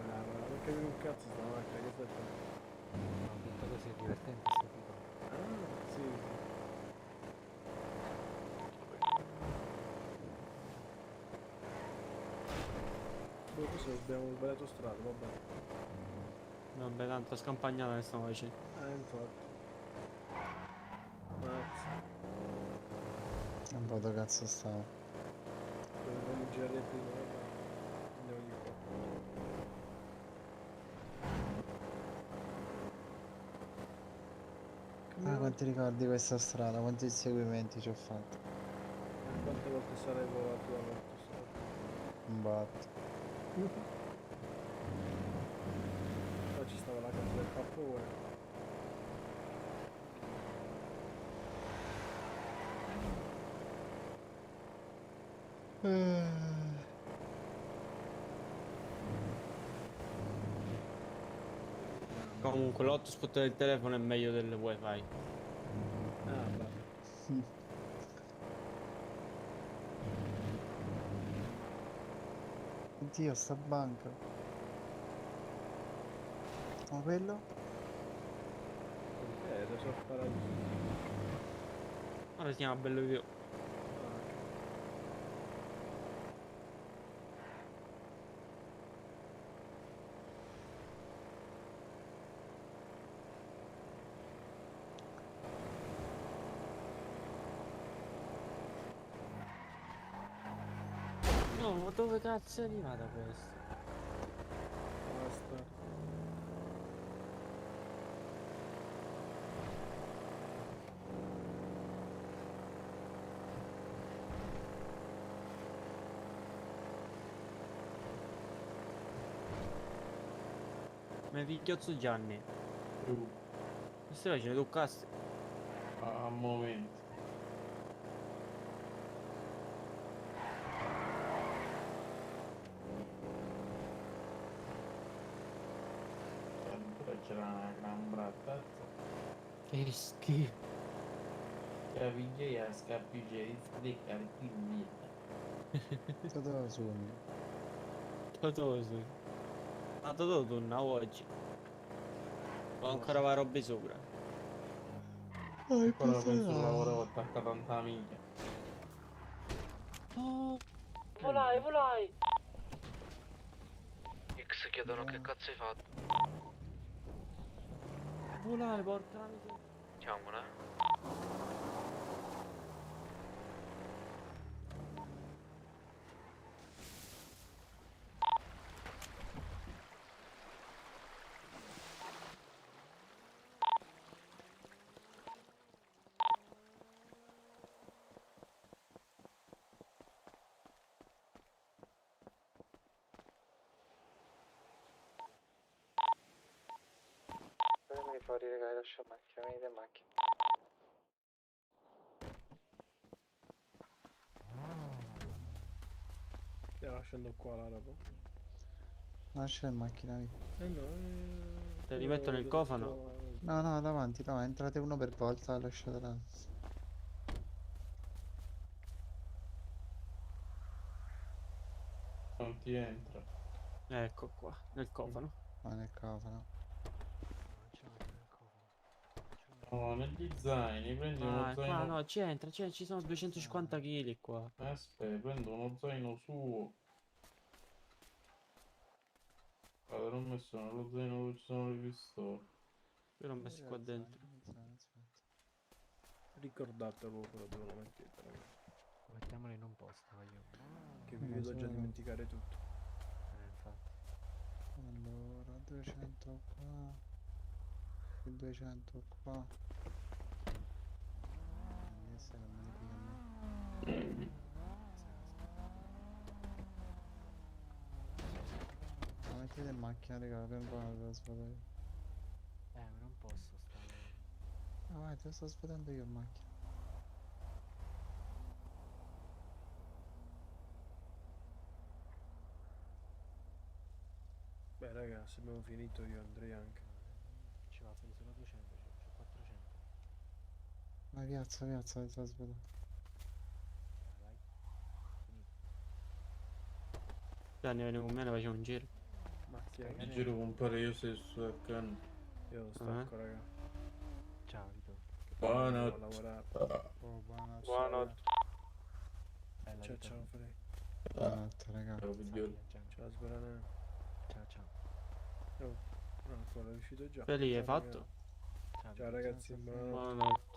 [SPEAKER 2] Non capivo un cazzo sta macchina, che stai facendo?
[SPEAKER 9] No, ho detto così, è divertente sto tipo.
[SPEAKER 2] Ah, sì. Boh, questo abbiamo sbagliato strada, vabbè.
[SPEAKER 21] Vabbè, tanto scampagnata ne stiamo facendo.
[SPEAKER 2] Infatti. Mazza.
[SPEAKER 7] Un po' da cazzo stavo.
[SPEAKER 2] Dovevamo girare prima, vabbè. Andiamo di qua.
[SPEAKER 7] Ah, quanti ricordi questa strada, quanti inseguimenti ci ho fatto.
[SPEAKER 2] Quante volte sarei volato dall'autostrada?
[SPEAKER 7] Un botto.
[SPEAKER 2] Poi ci stava la casa del pappone.
[SPEAKER 21] Comunque l'hotspot del telefono è meglio del wifi.
[SPEAKER 2] Ah, beh.
[SPEAKER 7] Oddio, sta banca. Ma quello?
[SPEAKER 2] Adesso ho sparato.
[SPEAKER 21] Ora si chiama Bellevue. No, ma dove cazzo è arrivata questo?
[SPEAKER 2] Basta.
[SPEAKER 21] Mi figliozzo Gianni. Questa ce le toccaste.
[SPEAKER 11] A momenti. C'era una gran brattazza.
[SPEAKER 21] Che schifo.
[SPEAKER 11] La viglia scappi di carpini.
[SPEAKER 17] Tutto sogno.
[SPEAKER 21] Totò su. Ma Totò torna oggi. Ho ancora va robe sopra.
[SPEAKER 11] Ancora penso che lavoravo attaccato a tanta miglia.
[SPEAKER 21] Oh.
[SPEAKER 6] Volai, volai.
[SPEAKER 5] X chiedono che cazzo hai fatto.
[SPEAKER 21] Volare, porca la miseria.
[SPEAKER 5] Chiamone.
[SPEAKER 4] Venimi fuori, raga, lascia macchina, venite in macchina.
[SPEAKER 18] Stiamo lasciando qua l'Arabo.
[SPEAKER 17] Lascia in macchina lì.
[SPEAKER 21] Te li metto nel cofano?
[SPEAKER 17] No, no, davanti, davanti, entrate uno per volta, lasciate là.
[SPEAKER 11] Non ti entra.
[SPEAKER 21] Ecco qua, nel cofano.
[SPEAKER 17] Ma nel cofano.
[SPEAKER 11] No, negli zaini, prendi uno
[SPEAKER 21] Ah, qua
[SPEAKER 11] zaino.
[SPEAKER 21] no, c'entra, ci sono 250 kg qua.
[SPEAKER 11] Aspetta, prendo uno zaino suo. Guarda, l'ho messo nello zaino dove ci sono le pistole.
[SPEAKER 21] Io l'ho messo qua dentro.
[SPEAKER 18] Ricordatelo però dove lo mettete, ragazzi.
[SPEAKER 9] Mettiamolo in un posto, voglio.
[SPEAKER 18] Che vi vedo già dimenticare tutto.
[SPEAKER 9] Infatti.
[SPEAKER 17] Allora, 200 qua. Il 200 qua. Questo non me ne frega a me. Ma mettete in macchina, raga, pian piano devo svuotare.
[SPEAKER 9] Ma non posso stare.
[SPEAKER 17] Ah, vai, te lo sto svuotando io in macchina.
[SPEAKER 18] Beh, raga, se abbiamo finito io andrei anche.
[SPEAKER 9] Ci va solo 200, c'è 400.
[SPEAKER 17] Ma piazza, piazza, te lo svuoto.
[SPEAKER 9] Vai. Finito.
[SPEAKER 21] Gianni viene con me, ne facciamo un giro.
[SPEAKER 18] Macchina.
[SPEAKER 11] Mi giro con pare io stesso accanto.
[SPEAKER 18] Io lo stacco, raga.
[SPEAKER 9] Ciao, Vito.
[SPEAKER 11] Buonanotte.
[SPEAKER 18] Devo lavorare.
[SPEAKER 17] Oh, buonanotte.
[SPEAKER 11] Buonanotte.
[SPEAKER 18] Ciao, ciao, Frey.
[SPEAKER 17] Buonanotte, raga.
[SPEAKER 11] Ciao, figliolo.
[SPEAKER 18] Ciao, Sbranè.
[SPEAKER 9] Ciao, ciao.
[SPEAKER 18] Oh, no, ancora è uscito già.
[SPEAKER 21] Te lì hai
[SPEAKER 18] Ciao,
[SPEAKER 21] fatto?
[SPEAKER 18] raga. Ciao ragazzi, buonanotte.
[SPEAKER 21] Buonanotte.